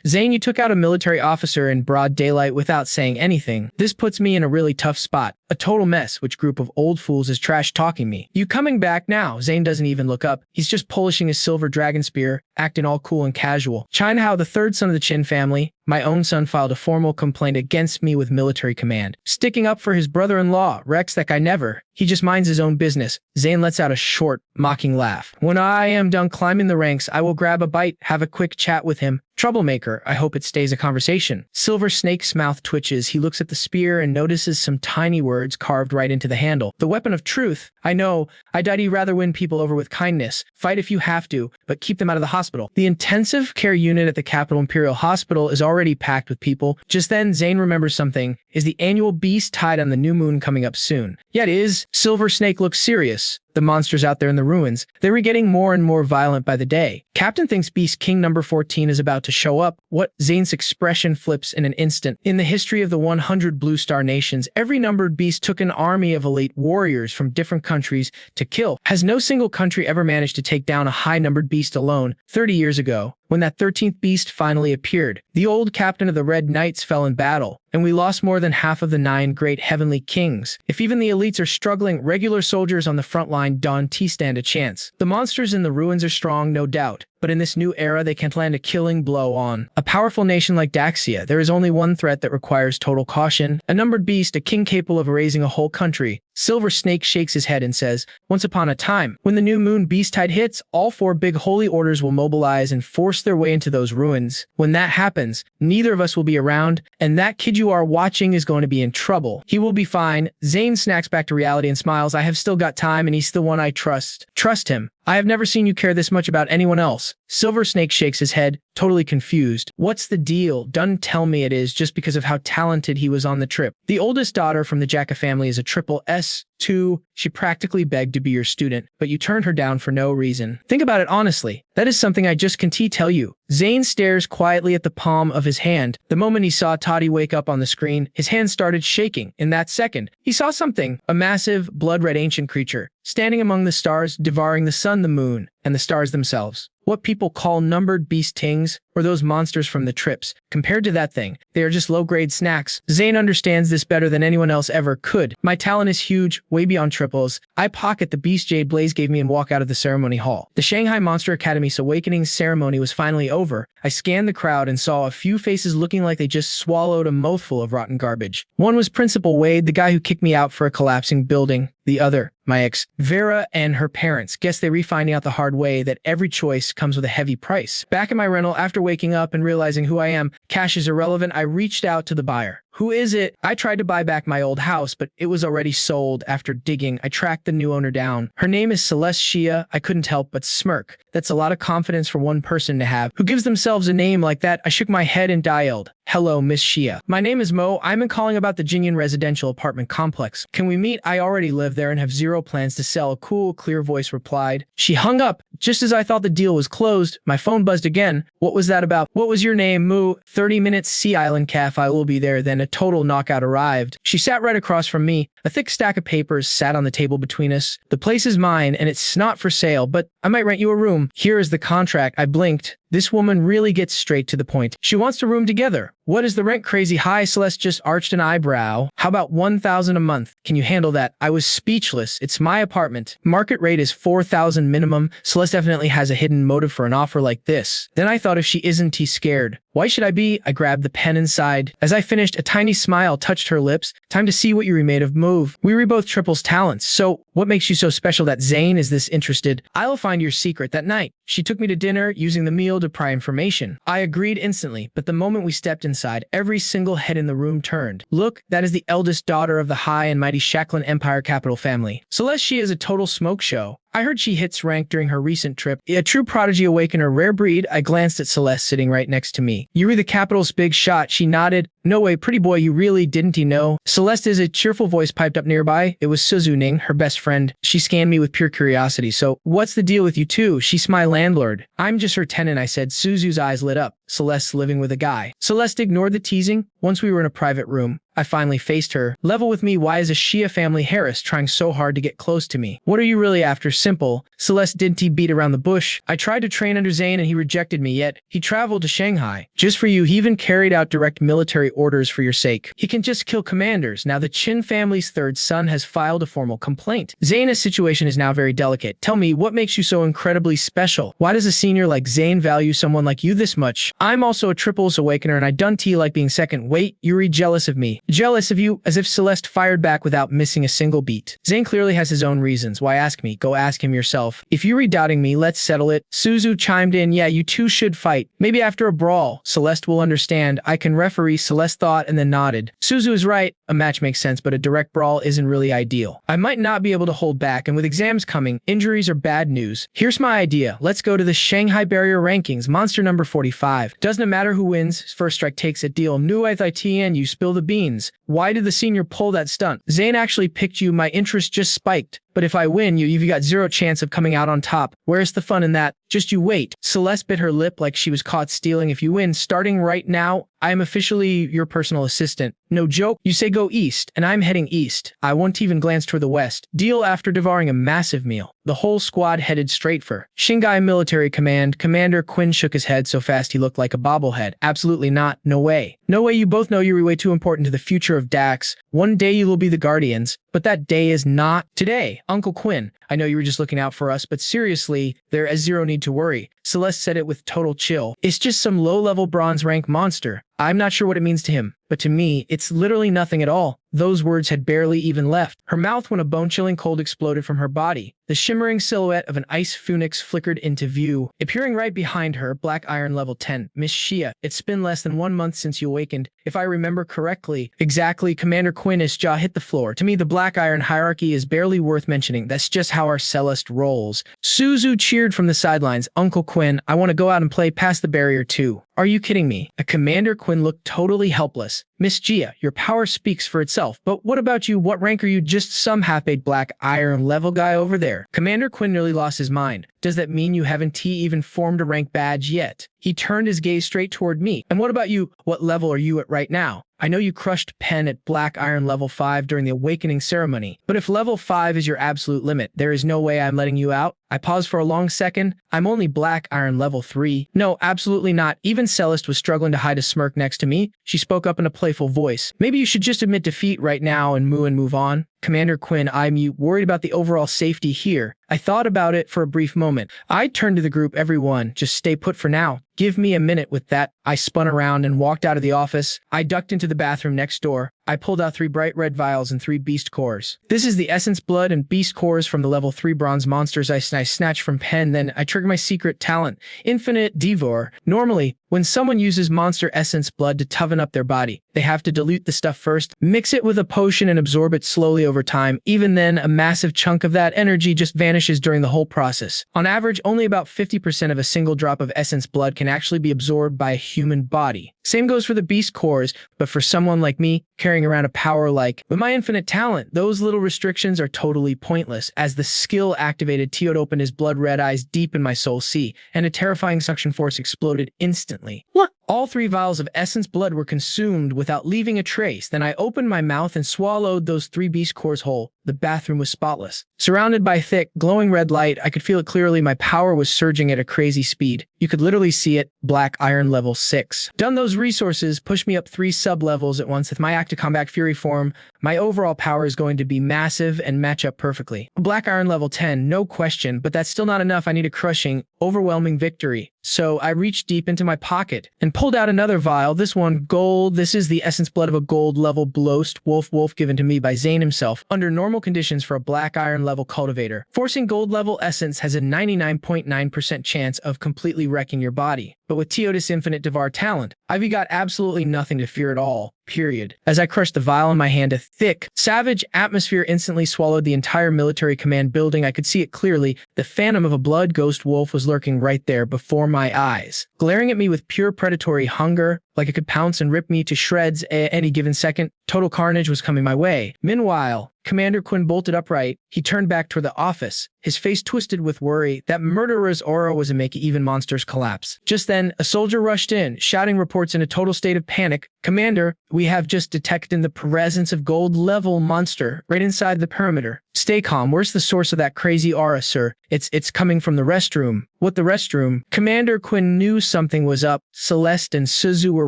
Zayn, you took out a military officer closer in broad daylight without saying anything. This puts me in a really tough spot. A total mess. Which group of old fools is trash-talking me? You coming back now? Zayn doesn't even look up. He's just polishing his silver dragon spear, acting all cool and casual. China Hao, the third son of the Qin family, my own son, filed a formal complaint against me with military command. Sticking up for his brother-in-law, Rex, that guy never. He just minds his own business. Zayn lets out a short, mocking laugh. When I am done climbing the ranks, I will grab a bite, have a quick chat with him. Troublemaker, I hope it stays a conversation. Silver Snake's mouth twitches. He looks at the spear and notices some tiny words carved right into the handle. The weapon of truth. I know. I'd rather win people over with kindness. Fight if you have to, but keep them out of the hospital. The intensive care unit at the Capital Imperial Hospital is already packed with people. Just then, Zayn remembers something. Is the annual beast tide on the new moon coming up soon? Yeah, it is. Silver Snake looks serious. The monsters out there in the ruins, they were getting more and more violent by the day. Captain thinks Beast King number 14 is about to show up. What? Zayn's expression flips in an instant. In the history of the 100 Blue Star nations, every numbered beast took an army of elite warriors from different countries to kill. Has no single country ever managed to take down a high-numbered beast alone? 30 years ago, when that 13th beast finally appeared, the old captain of the Red Knights fell in battle, and we lost more than half of the 9 great heavenly kings. If even the elites are struggling, regular soldiers on the front line don't stand a chance. The monsters in the ruins are strong, no doubt, but in this new era, they can't land a killing blow on a powerful nation like Daxia. There is only one threat that requires total caution. A numbered beast, a king capable of erasing a whole country. Silver Snake shakes his head and says, once upon a time, when the new moon beast tide hits, all 4 big holy orders will mobilize and force their way into those ruins. When that happens, neither of us will be around, and that kid you are watching is going to be in trouble. He will be fine. Zayn snacks back to reality and smiles. I have still got time, and he's the one I trust. Trust him. I have never seen you care this much about anyone else. Silver Snake shakes his head, totally confused. What's the deal? Don't tell me it is just because of how talented he was on the trip. The oldest daughter from the Jacka family is a triple S2. She practically begged to be your student, but you turned her down for no reason. Think about it honestly. That is something I just can't tell you. Zayn stares quietly at the palm of his hand. The moment he saw Taotie wake up on the screen, his hand started shaking. In that second, he saw something. A massive, blood-red ancient creature, standing among the stars, devouring the sun, the moon, and the stars themselves. What people call numbered beast tings, or those monsters from the trips, compared to that thing, they are just low-grade snacks. Zayn understands this better than anyone else ever could. My talent is huge, way beyond triples. I pocket the beast Jade Blaze gave me and walk out of the ceremony hall. The Shanghai Monster Academy's Awakening ceremony was finally over. I scanned the crowd and saw a few faces looking like they just swallowed a mouthful of rotten garbage. One was Principal Wade, the guy who kicked me out for a collapsing building. The other, my ex, Vera, and her parents. Guess they finding out the hard way that every choice comes with a heavy price. Back in my rental, after waking up and realizing who I am, cash is irrelevant, I reached out to the buyer. Who is it? I tried to buy back my old house, but it was already sold. After digging, I tracked the new owner down. Her name is Celestia. I couldn't help but smirk. That's a lot of confidence for one person to have. Who gives themselves a name like that? I shook my head and dialed. Hello, Miss Shia. My name is Mo. I'm calling about the Jingyan residential apartment complex. Can we meet? I already live there and have zero plans to sell. A cool, clear voice replied. She hung up. Just as I thought the deal was closed, my phone buzzed again. What was that about? What was your name, Moo? 30 minutes, Sea Island Cafe. I will be there. Then a total knockout arrived. She sat right across from me. A thick stack of papers sat on the table between us. The place is mine, and it's not for sale, but I might rent you a room. Here is the contract. I blinked. This woman really gets straight to the point. She wants to room together. What is the rent? Crazy high? Celeste just arched an eyebrow. How about $1,000 a month? Can you handle that? I was speechless. It's my apartment. Market rate is $4,000 minimum. Celeste definitely has a hidden motive for an offer like this. Then I thought, if she isn't he scared. Why should I be? I grabbed the pen and sighed. As I finished, a tiny smile touched her lips. Time to see what you remade of move. We both triples talents. So what makes you so special that Zayn is this interested? I'll find your secret. That night, she took me to dinner, using the meal to pry information. I agreed instantly, but the moment we stepped inside, every single head in the room turned. Look, that is the eldest daughter of the high and mighty Shaklin Empire capital family. Celeste, she is a total smoke show. I heard she hits rank during her recent trip. A true prodigy awakener, rare breed. I glanced at Celeste sitting right next to me. You were the capital's big shot. She nodded. No way, pretty boy, you really didn't know? Celeste, is a cheerful voice piped up nearby. It was Suzu Ning, her best friend. She scanned me with pure curiosity. So, what's the deal with you two? She's my landlord. I'm just her tenant, I said. Suzu's eyes lit up. Celeste living with a guy. Celeste ignored the teasing. Once we were in a private room, I finally faced her. Level with me, why is a Shia family Harris trying so hard to get close to me? What are you really after? Simple. Celeste didn't he beat around the bush. I tried to train under Zayn and he rejected me, yet he traveled to Shanghai. Just for you, he even carried out direct military orders for your sake. He can just kill commanders. Now the Qin family's third son has filed a formal complaint. Zayn's situation is now very delicate. Tell me, what makes you so incredibly special? Why does a senior like Zayn value someone like you this much? I'm also a triples awakener and I done tea like being second. Wait, you're jealous of me. Jealous of you? As if Celeste fired back without missing a single beat. Zayn clearly has his own reasons. Why ask me? Go ask him yourself. If you're redoubting me, let's settle it. Suzu chimed in, yeah, you two should fight. Maybe after a brawl. Celeste will understand. I can referee. Celeste thought and then nodded. Suzu is right. A match makes sense, but a direct brawl isn't really ideal. I might not be able to hold back, and with exams coming, injuries are bad news. Here's my idea. Let's go to the Shanghai Barrier Rankings, monster number 45. Doesn't matter who wins, first strike takes it deal. New ITN, you spill the beans. Why did the senior pull that stunt? Zayn actually picked you, my interest just spiked. But if I win, you've got zero chance of coming out on top. Where's the fun in that? Just you wait. Celeste bit her lip like she was caught stealing. If you win, starting right now, I am officially your personal assistant. No joke. You say go east, and I'm heading east. I won't even glance toward the west. Deal after devouring a massive meal. The whole squad headed straight for Shanghai Military Command. Commander Quinn shook his head so fast he looked like a bobblehead. Absolutely not. No way. No way. You both know you're way too important to the future of Dax. One day you will be the Guardians, but that day is not today. Uncle Quinn, I know you were just looking out for us, but seriously, there is zero need to worry. Celeste said it with total chill. It's just some low-level bronze rank monster. I'm not sure what it means to him, but to me, it's literally nothing at all. Those words had barely even left her mouth when a bone-chilling cold exploded from her body. The shimmering silhouette of an ice phoenix flickered into view. Appearing right behind her, black iron level 10. Miss Shia, it's been less than 1 month since you awakened, if I remember correctly. Exactly, Commander Quinn's jaw hit the floor. To me, the black iron hierarchy is barely worth mentioning. That's just how our Celeste rolls. Suzu cheered from the sidelines. Uncle Quinn, I want to go out and play past the barrier too. Are you kidding me? Commander Quinn looked totally helpless. Miss Gia, your power speaks for itself, but what about you? What rank are you? Just some half-baked black iron level guy over there. Commander Quinn nearly lost his mind. Does that mean you haven't even formed a rank badge yet? He turned his gaze straight toward me. And what about you? What level are you at right now? I know you crushed Penn at Black Iron level 5 during the Awakening ceremony, but if level 5 is your absolute limit, there is no way I'm letting you out. I paused for a long second. I'm only Black Iron level 3. No, absolutely not. Even Celeste was struggling to hide a smirk next to me. She spoke up in a playful voice. Maybe you should just admit defeat right now and move on. Commander Quinn, I'm worried about the overall safety here. I thought about it for a brief moment. I turned to the group, everyone, just stay put for now. Give me a minute with that. I spun around and walked out of the office. I ducked into the bathroom next door. I pulled out 3 bright red vials and 3 beast cores. This is the essence blood and beast cores from the level 3 bronze monsters I snatched from Penn. Then I trigger my secret talent, infinite devour. Normally, when someone uses monster essence blood to toughen up their body, they have to dilute the stuff first, mix it with a potion and absorb it slowly over time. Even then, a massive chunk of that energy just vanishes during the whole process. On average, only about 50% of a single drop of essence blood can actually be absorbed by a human body. Same goes for the beast cores, but for someone like me, carrying around a power like with my infinite talent, those little restrictions are totally pointless. As the skill activated, Teot opened his blood-red eyes deep in my soul sea, and a terrifying suction force exploded instantly. What? All 3 vials of essence blood were consumed without leaving a trace. Then I opened my mouth and swallowed those 3 beast cores whole. The bathroom was spotless. Surrounded by thick, glowing red light, I could feel it clearly. My power was surging at a crazy speed. You could literally see it. Black Iron level 6. Done those resources pushed me up 3 sub-levels at once. With my Act to Combat Fury form, my overall power is going to be massive and match up perfectly. Black Iron level 10, no question, but that's still not enough. I need a crushing, overwhelming victory. So I reached deep into my pocket and pulled out another vial. This one, gold. This is the essence blood of a gold level Bloast Wolf given to me by Zayn himself under normal conditions for a Black Iron level cultivator. Forcing gold level essence has a 99.9% chance of completely wrecking your body. But with Teot's infinite devour talent, I've got absolutely nothing to fear at all. Period. As I crushed the vial in my hand, a thick, savage atmosphere instantly swallowed the entire military command building. I could see it clearly. The phantom of a blood ghost wolf was lurking right there before my eyes, glaring at me with pure predatory hunger. like it could pounce and rip me to shreds at any given second. Total carnage was coming my way. Meanwhile, Commander Quinn bolted upright. He turned back toward the office, his face twisted with worry. That murderer's aura was a make even monsters collapse. Just then, a soldier rushed in, shouting reports in a total state of panic. Commander, we have just detected the presence of gold-level monster right inside the perimeter. Stay calm. Where's the source of that crazy aura, sir? It's coming from the restroom. What, the restroom? Commander Quinn knew something was up. Celeste and Suzu were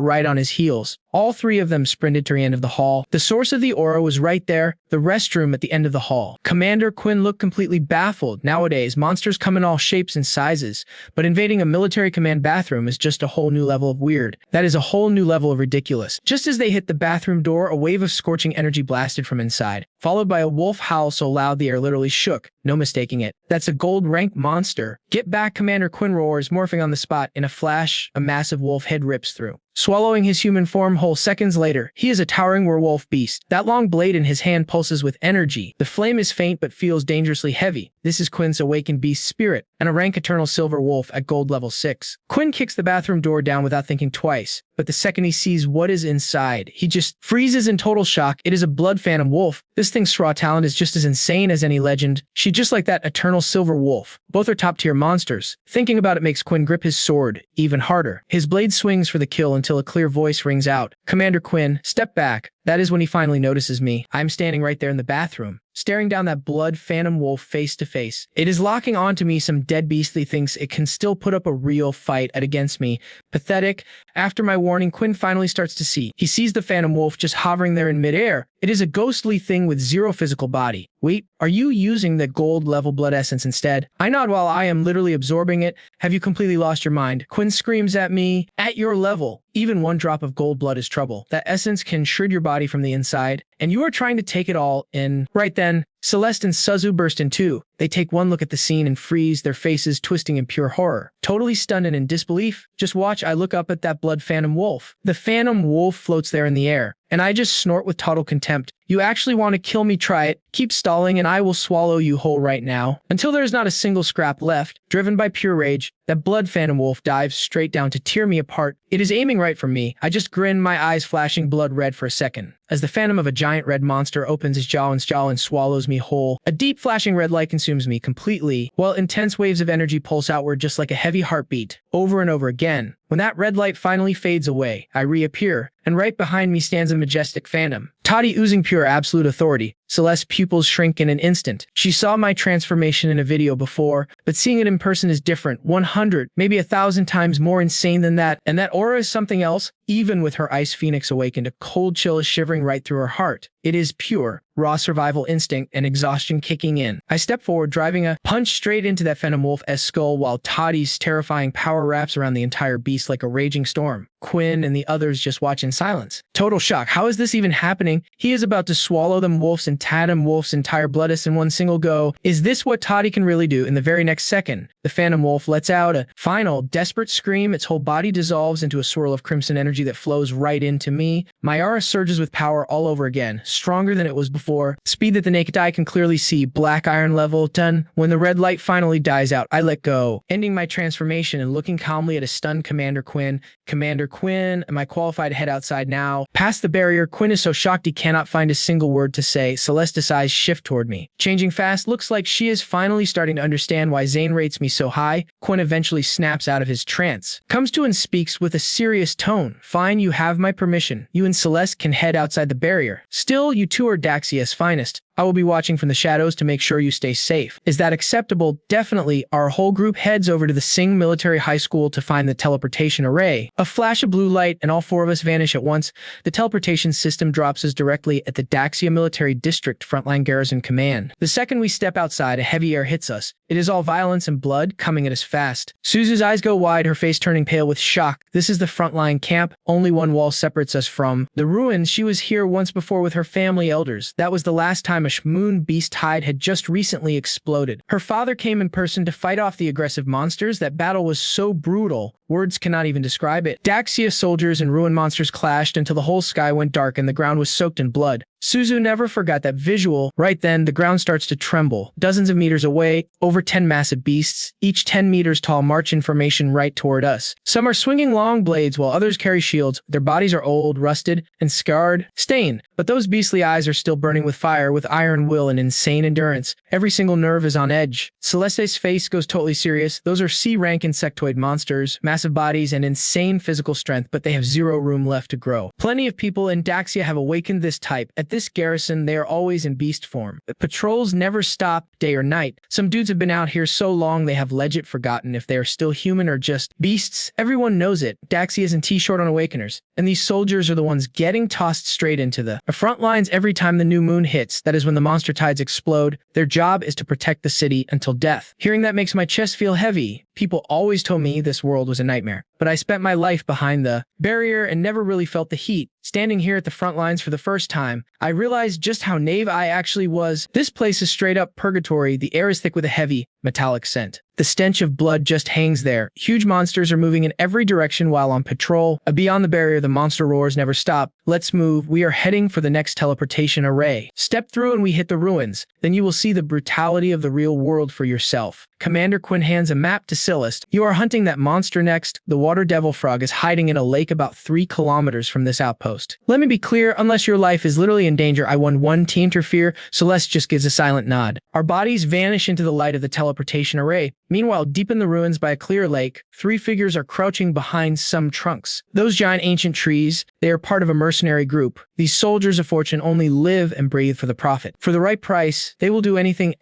right on his heels. All three of them sprinted to the end of the hall. The source of the aura was right there, the restroom at the end of the hall. Commander Quinn looked completely baffled. Nowadays, monsters come in all shapes and sizes, but invading a military command bathroom is just a whole new level of weird. That is a whole new level of ridiculous. Just as they hit the bathroom door, a wave of scorching energy blasted from inside, followed by a wolf howl so loud the air literally shook. No mistaking it. That's a gold-rank monster. Get back, Commander Quinn roars, morphing on the spot. In a flash, a massive wolf head rips through, swallowing his human form whole. Seconds later, he is a towering werewolf beast. That long blade in his hand pulses with energy. The flame is faint but feels dangerously heavy. This is Quinn's awakened beast spirit, and a rank eternal silver wolf at gold level 6. Quinn kicks the bathroom door down without thinking twice, but the second he sees what is inside, he just freezes in total shock. It is a blood phantom wolf. This thing's raw talent is just as insane as any legend. She just like that eternal silver wolf. Both are top-tier monsters. Thinking about it makes Quinn grip his sword even harder. His blade swings for the kill until a clear voice rings out. Commander Quinn, step back. That is when he finally notices me. I'm standing right there in the bathroom, staring down that blood phantom wolf face to face. It is locking onto me. Some dead beastly thinks it can still put up a real fight against me. Pathetic. After my warning, Quinn finally starts to see. He sees the phantom wolf just hovering there in midair. It is a ghostly thing with zero physical body. Wait, are you using the gold level blood essence instead? I nod while I am literally absorbing it. Have you completely lost your mind? Quinn screams at me. At your level, even one drop of gold blood is trouble. That essence can shred your body from the inside, and you are trying to take it all in. Right then, Celeste and Suzu burst in too. They take one look at the scene and freeze, their faces twisting in pure horror. Totally stunned and in disbelief. Just watch, I look up at that blood phantom wolf. The phantom wolf floats there in the air, and I just snort with total contempt. You actually want to kill me? Try it. Keep stalling and I will swallow you whole right now. Until there is not a single scrap left. Driven by pure rage, that blood phantom wolf dives straight down to tear me apart. It is aiming right for me. I just grin, my eyes flashing blood red for a second, as the phantom of a giant red monster opens his jaw and swallows me whole. A deep flashing red light consumes me completely, while intense waves of energy pulse outward just like a heavy heartbeat, over and over again. When that red light finally fades away, I reappear, and right behind me stands a majestic phantom, Taotie oozing pure absolute authority. Celeste's pupils shrink in an instant. She saw my transformation in a video before, but seeing it in person is different. 100, maybe 1,000 times more insane than that. And that aura is something else. Even with her ice phoenix awakened, a cold chill is shivering right through her heart. It is pure, raw survival instinct and exhaustion kicking in. I step forward, driving a punch straight into that phantom wolf's skull, while Taotie's terrifying power wraps around the entire beast like a raging storm. Quinn and the others just watch in silence. Total shock. How is this even happening? He is about to swallow them wolves and Tatum wolf's entire bloodus in one single go. Is this what Taotie can really do? In the very next second, the phantom wolf lets out a final, desperate scream. Its whole body dissolves into a swirl of crimson energy that flows right into me. My aura surges with power all over again, stronger than it was before. Speed that the naked eye can clearly see. Black iron level done. When the red light finally dies out, I let go, ending my transformation and looking calmly at a stunned Commander Quinn. Commander Quinn, am I qualified to head outside now? Past the barrier, Quinn is so shocked he cannot find a single word to say. Celeste's eyes shift toward me, changing fast. Looks like she is finally starting to understand why Zayn rates me so high. Quinn eventually snaps out of his trance, comes to and speaks with a serious tone. Fine, you have my permission. You and Celeste can head outside the barrier. Still, you two are Daxia's finest. I will be watching from the shadows to make sure you stay safe. Is that acceptable? Definitely. Our whole group heads over to the Sing Military High School to find the teleportation array. A flash of blue light and all four of us vanish at once. The teleportation system drops us directly at the Daxia Military District Frontline Garrison Command. The second we step outside, a heavy air hits us. It is all violence and blood coming at us fast. Suzu's eyes go wide, her face turning pale with shock. This is the frontline camp. Only one wall separates us from the ruins. She was here once before with her family elders. That was the last time a moon beast hide had just recently exploded. Her father came in person to fight off the aggressive monsters. That battle was so brutal. Words cannot even describe it. Daxia soldiers and ruin monsters clashed until the whole sky went dark and the ground was soaked in blood. Suzu never forgot that visual. Right then, the ground starts to tremble. Dozens of meters away, over 10 massive beasts, each 10 meters tall, march in formation right toward us. Some are swinging long blades while others carry shields. Their bodies are old, rusted, and scarred, stained. But those beastly eyes are still burning with fire, with iron will and insane endurance. Every single nerve is on edge. Celeste's face goes totally serious. Those are C-rank insectoid monsters, massive bodies and insane physical strength, but they have zero room left to grow. Plenty of people in Daxia have awakened this type. At this garrison, they are always in beast form. The patrols never stop, day or night. Some dudes have been out here so long they have legit forgotten if they are still human or just beasts. Everyone knows it. Daxia isn't T-short on awakeners, and these soldiers are the ones getting tossed straight into the front lines every time the new moon hits. That is when the monster tides explode. Their job is to protect the city until death. Hearing that makes my chest feel heavy. People always told me this world was a nightmare, but I spent my life behind the barrier and never really felt the heat. Standing here at the front lines for the first time, I realized just how naive I actually was. This place is straight up purgatory. The air is thick with a heavy, metallic scent. The stench of blood just hangs there. Huge monsters are moving in every direction while on patrol. Beyond the barrier, the monster roars never stop. Let's move. We are heading for the next teleportation array. Step through and we hit the ruins. Then you will see the brutality of the real world for yourself. Commander Quinn hands a map to Celeste. You are hunting that monster next. The water devil frog is hiding in a lake about 3 kilometers from this outpost. Let me be clear, unless your life is literally in danger, I want one to interfere. Celeste just gives a silent nod. Our bodies vanish into the light of the teleportation array. Meanwhile, deep in the ruins by a clear lake, 3 figures are crouching behind some trunks. Those giant ancient trees, they are part of a mercenary group. These soldiers of fortune only live and breathe for the profit. For the right price, they will do anything.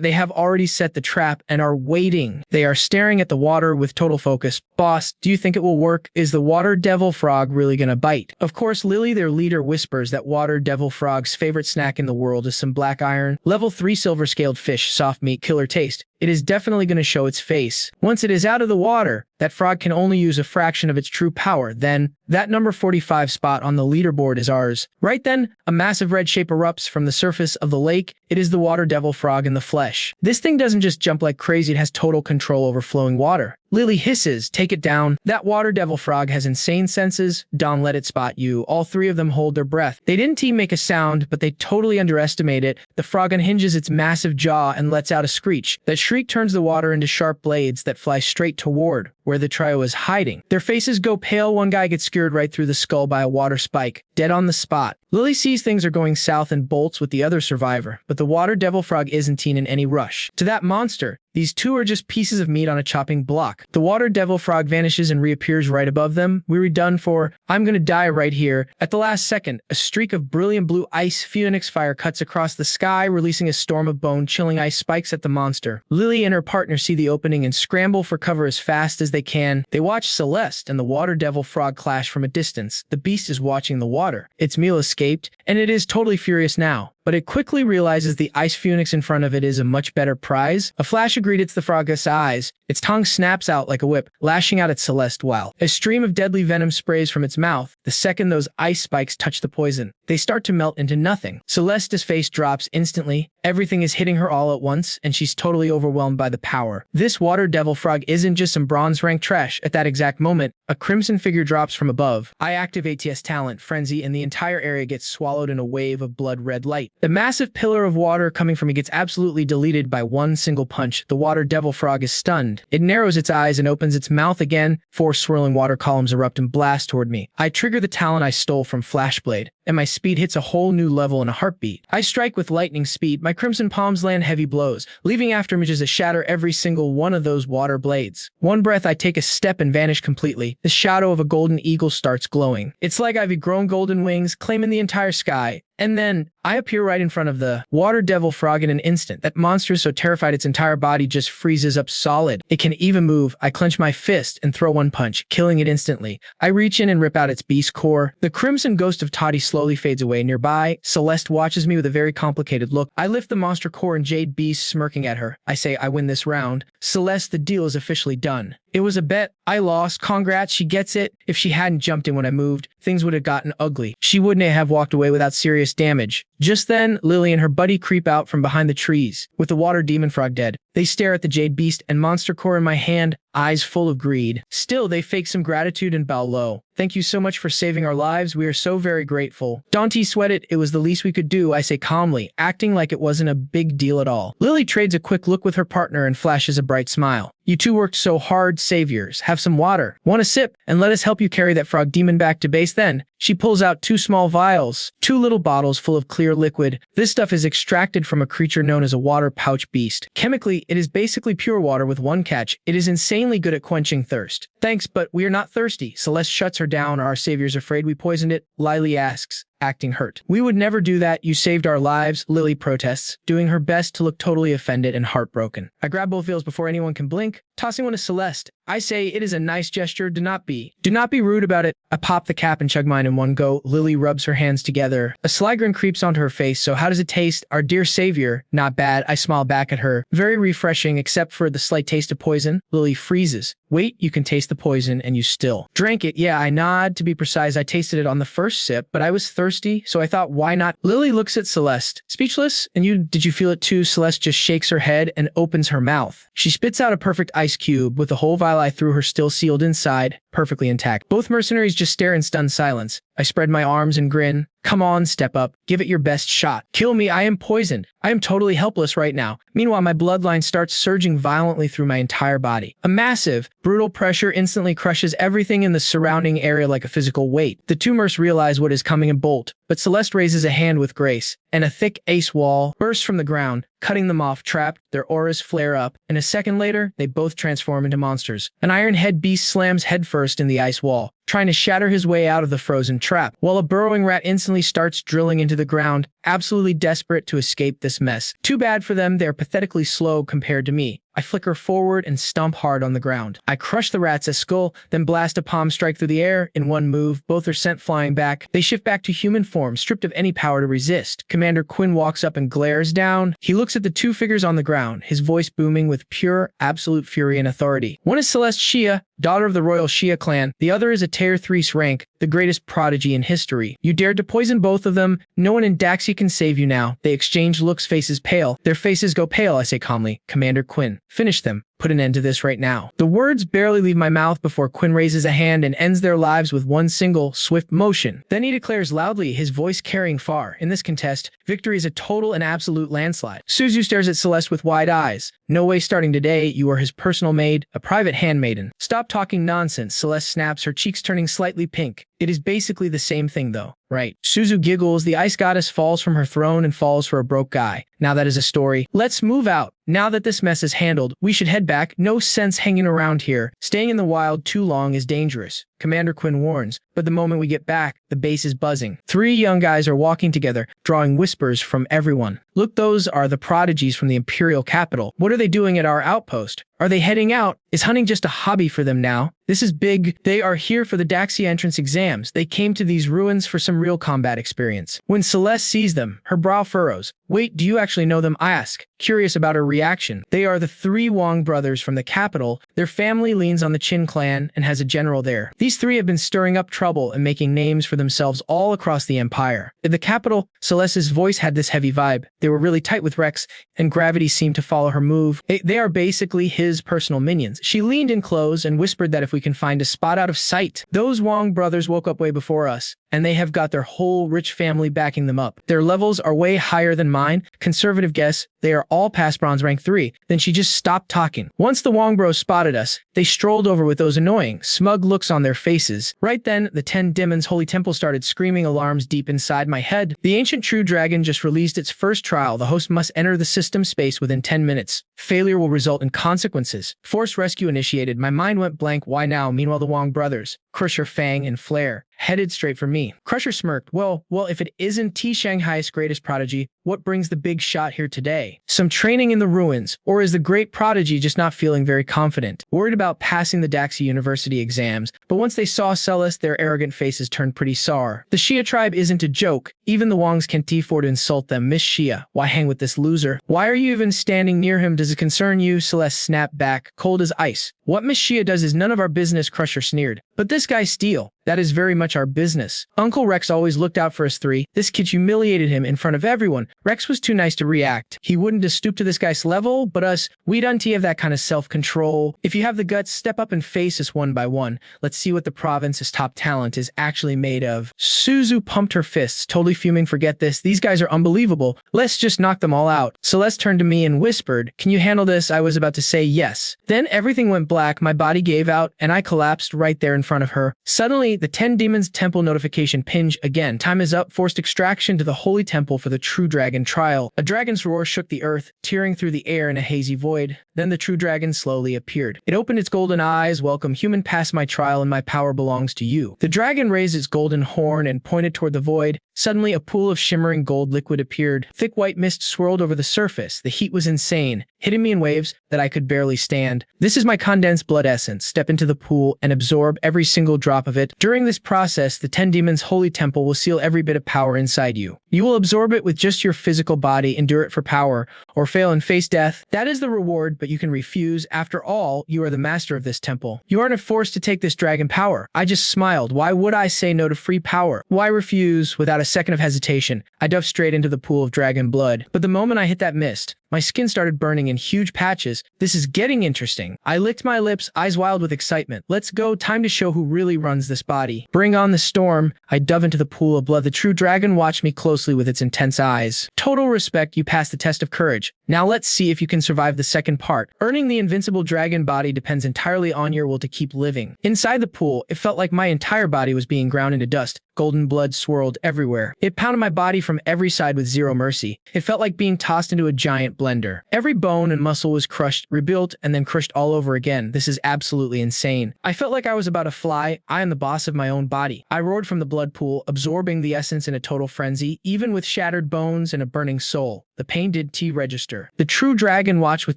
They have already set the trap and are waiting. They are staring at the water with total focus. Boss, do you think it will work? Is the water devil frog really gonna bite? Of course, Lily, their leader, whispers that water devil frog's favorite snack in the world is some black iron, level 3 silver-scaled fish, soft meat, killer taste. It is definitely going to show its face. Once it is out of the water, that frog can only use a fraction of its true power. Then, that number 45 spot on the leaderboard is ours. Right then, a massive red shape erupts from the surface of the lake. It is the water devil frog in the flesh. This thing doesn't just jump like crazy, it has total control over flowing water. Lily hisses, take it down. That water devil frog has insane senses. Don't let it spot you. All 3 of them hold their breath. They didn't even make a sound, but they totally underestimate it. The frog unhinges its massive jaw and lets out a screech. That shriek turns the water into sharp blades that fly straight toward where the trio is hiding. Their faces go pale. One guy gets skewered right through the skull by a water spike, dead on the spot. Lily sees things are going south and bolts with the other survivor, but the water devil frog isn't in any rush. To that monster, these 2 are just pieces of meat on a chopping block. The water devil frog vanishes and reappears right above them. We're done for. I'm gonna die right here. At the last second, a streak of brilliant blue ice phoenix fire cuts across the sky, releasing a storm of bone-chilling ice spikes at the monster. Lily and her partner see the opening and scramble for cover as fast as they can. They watch Celeste and the water devil frog clash from a distance. The beast is watching the water. Its meal escaped, and it is totally furious now. But it quickly realizes the ice phoenix in front of it is a much better prize. A flash of greed hits the frog's eyes. Its tongue snaps out like a whip, lashing out at Celeste while a stream of deadly venom sprays from its mouth. The second those ice spikes touch the poison, they start to melt into nothing. Celeste's face drops instantly. Everything is hitting her all at once, and she's totally overwhelmed by the power. This water devil frog isn't just some bronze rank trash. At that exact moment, a crimson figure drops from above. I activate TS talent, Frenzy, and the entire area gets swallowed in a wave of blood-red light. The massive pillar of water coming from it gets absolutely deleted by one single punch. The water devil frog is stunned. It narrows its eyes and opens its mouth again. 4 swirling water columns erupt and blast toward me. I trigger the talent I stole from Flashblade, and my speed hits a whole new level in a heartbeat. I strike with lightning speed. My crimson palms land heavy blows, leaving afterimages that shatter every single one of those water blades. One breath, I take a step and vanish completely. The shadow of a golden eagle starts glowing. It's like I've grown golden wings, claiming the entire sky. And then, I appear right in front of the water devil frog in an instant. That monster is so terrified its entire body just freezes up solid. It can even move. I clench my fist and throw one punch, killing it instantly. I reach in and rip out its beast core. The crimson ghost of Taotie slowly fades away. Nearby, Celeste watches me with a very complicated look. I lift the monster core and jade beast smirking at her. I say, I win this round. Celeste, the deal is officially done. It was a bet. I lost. Congrats, she gets it. If she hadn't jumped in when I moved, things would have gotten ugly. She wouldn't have walked away without serious damage. Just then, Lily and her buddy creep out from behind the trees. With the water demon frog dead, they stare at the jade beast and monster core in my hand. eyes full of greed. Still, they fake some gratitude and bow low. Thank you so much for saving our lives. We are so very grateful. Daunty sweat it. It was the least we could do, I say calmly, acting like it wasn't a big deal at all. Lily trades a quick look with her partner and flashes a bright smile. You two worked so hard, saviors. Have some water. Want a sip? And let us help you carry that frog demon back to base then. She pulls out 2 small vials, 2 little bottles full of clear liquid. This stuff is extracted from a creature known as a water pouch beast. Chemically, it is basically pure water with one catch. It is insanely good at quenching thirst. Thanks, but we are not thirsty. Celeste shuts her down. Are our saviors afraid we poisoned it? Lily asks, acting hurt. We would never do that. You saved our lives, Lily protests, doing her best to look totally offended and heartbroken. I grab both vials before anyone can blink, tossing one to Celeste. I say it is a nice gesture. Do not be rude about it. I pop the cap and chug mine in one go. Lily rubs her hands together. A sly grin creeps onto her face. So how does it taste? Our dear savior. Not bad. I smile back at her. Very refreshing, except for the slight taste of poison. Lily freezes. Wait, you can taste the poison and you still drank it. Yeah, I nod. To be precise, I tasted it on the first sip, but I was thirsty, so I thought, why not? Lily looks at Celeste. Speechless? And you, did you feel it too? Celeste just shakes her head and opens her mouth. She spits out a perfect ice cube with the whole vial I threw her still sealed inside, perfectly intact. Both mercenaries just stare in stunned silence. I spread my arms and grin. Come on, step up. Give it your best shot. Kill me. I am poisoned. I am totally helpless right now. Meanwhile, my bloodline starts surging violently through my entire body. A massive, brutal pressure instantly crushes everything in the surrounding area like a physical weight. The 2 mercs realize what is coming and bolt, but Celeste raises a hand with grace, and a thick ice wall bursts from the ground, cutting them off. Trapped, their auras flare up, and a second later, they both transform into monsters. An iron-head beast slams headfirst in the ice wall, trying to shatter his way out of the frozen trap, while a burrowing rat instantly starts drilling into the ground, absolutely desperate to escape this mess. Too bad for them, they are pathetically slow compared to me. I flicker forward and stomp hard on the ground. I crush the rat's skull, then blast a palm strike through the air. In one move, both are sent flying back. They shift back to human form, stripped of any power to resist. Commander Quinn walks up and glares down. He looks at the 2 figures on the ground, his voice booming with pure, absolute fury and authority. One is Celeste Shia, daughter of the royal Shia clan. The other is a Tier 3 rank, the greatest prodigy in history. You dared to poison both of them. No one in Daxia can save you now. They exchange looks, faces pale. Their faces go pale, I say calmly. Commander Quinn, finish them. Put an end to this right now. The words barely leave my mouth before Quinn raises a hand and ends their lives with one single, swift motion. Then he declares loudly, his voice carrying far. In this contest, victory is a total and absolute landslide. Suzu stares at Celeste with wide eyes. No way starting today, you are his personal maid, a private handmaiden. Stop talking nonsense, Celeste snaps, her cheeks turning slightly pink. It is basically the same thing though, right? Suzu giggles, the ice goddess falls from her throne and falls for a broke guy. Now that is a story. Let's move out. Now that this mess is handled, we should head back. No sense hanging around here. Staying in the wild too long is dangerous, Commander Quinn warns. But the moment we get back, the base is buzzing. 3 young guys are walking together, drawing whispers from everyone. Look, those are the prodigies from the Imperial capital. What are they doing at our outpost? Are they heading out? Is hunting just a hobby for them now? This is big. They are here for the Daxia entrance exams. They came to these ruins for some real combat experience. When Celeste sees them, her brow furrows. Wait, do you actually know them? I ask, curious about her reaction. They are the 3 Wong brothers from the capital. Their family leans on the Qin clan and has a general there. These 3 have been stirring up trouble and making names for themselves all across the empire. In the capital, Celeste's voice had this heavy vibe. They were really tight with Rex, and gravity seemed to follow her move. They are basically his personal minions. She leaned in close and whispered that if we can find a spot out of sight. Those Wong brothers woke up way before us, and they have got their whole rich family backing them up. Their levels are way higher than mine. Conservative guess, they are all past bronze rank 3. Then she just stopped talking. Once the Wong bros spotted us, they strolled over with those annoying, smug looks on their faces. Right then, the 10 Demons Holy Temple started screaming alarms deep inside my head. The ancient True Dragon just released its first trial. The host must enter the system space within 10 minutes. Failure will result in consequences. Forced rescue initiated. My mind went blank. Why now? Meanwhile, the Wong brothers, Crusher, Fang, and Flare, headed straight for me. Crusher smirked. Well, if it isn't T. Shanghai's greatest prodigy, what brings the big shot here today? Some training in the ruins, or is the great prodigy just not feeling very confident? Worried about passing the Daxia University exams, but once they saw Celeste, their arrogant faces turned pretty sour. The Shia tribe isn't a joke. Even the Wongs can't afford to insult them. Miss Shia, why hang with this loser? Why are you even standing near him? Does it concern you? Celeste snapped back, cold as ice. What Miss Shia does is none of our business, Crusher sneered. But this guy's steal. That is very much our business. Uncle Rex always looked out for us three. This kid humiliated him in front of everyone. Rex was too nice to react. He wouldn't have stooped to this guy's level, but us, we don't have that kind of self-control. If you have the guts, step up and face us one by one. Let's see what the province's top talent is actually made of. Suzu pumped her fists, totally fuming. Forget this. These guys are unbelievable. Let's just knock them all out. Celeste turned to me and whispered, "Can you handle this?" I was about to say yes. Then everything went black. My body gave out and I collapsed right there in front of her. Suddenly, the 10 Demons Temple notification pinged again. Time is up. Forced extraction to the Holy Temple for the True Dragon trial. A dragon's roar shook the earth, tearing through the air in a hazy void. Then the True Dragon slowly appeared. It opened its golden eyes. "Welcome, human, past my trial and my power belongs to you." The dragon raised its golden horn and pointed toward the void. Suddenly, a pool of shimmering gold liquid appeared. Thick white mist swirled over the surface. The heat was insane, hitting me in waves that I could barely stand. "This is my condensed blood essence. Step into the pool and absorb every single drop of it. During this process, the 10 Demons' Holy Temple will seal every bit of power inside you. You will absorb it with just your physical body, endure it for power, or fail and face death. That is the reward, but you can refuse. After all, you are the master of this temple. You aren't forced to take this dragon power." I just smiled. Why would I say no to free power? Why refuse? Without a second of hesitation, I dove straight into the pool of dragon blood. But the moment I hit that mist, my skin started burning in huge patches. This is getting interesting. I licked my lips, eyes wild with excitement. Let's go. Time to show who really runs this body. Bring on the storm. I dove into the pool of blood. The true dragon watched me closely with its intense eyes. Total respect. You passed the test of courage. Now let's see if you can survive the second part. Earning the invincible dragon body depends entirely on your will to keep living. Inside the pool, it felt like my entire body was being ground into dust. Golden blood swirled everywhere. It pounded my body from every side with zero mercy. It felt like being tossed into a giant blender. Every bone and muscle was crushed, rebuilt, and then crushed all over again. This is absolutely insane. I felt like I was about to fly. I am the boss of my own body. I roared from the blood pool, absorbing the essence in a total frenzy, even with shattered bones and a burning soul. The pain did register. The true dragon watched with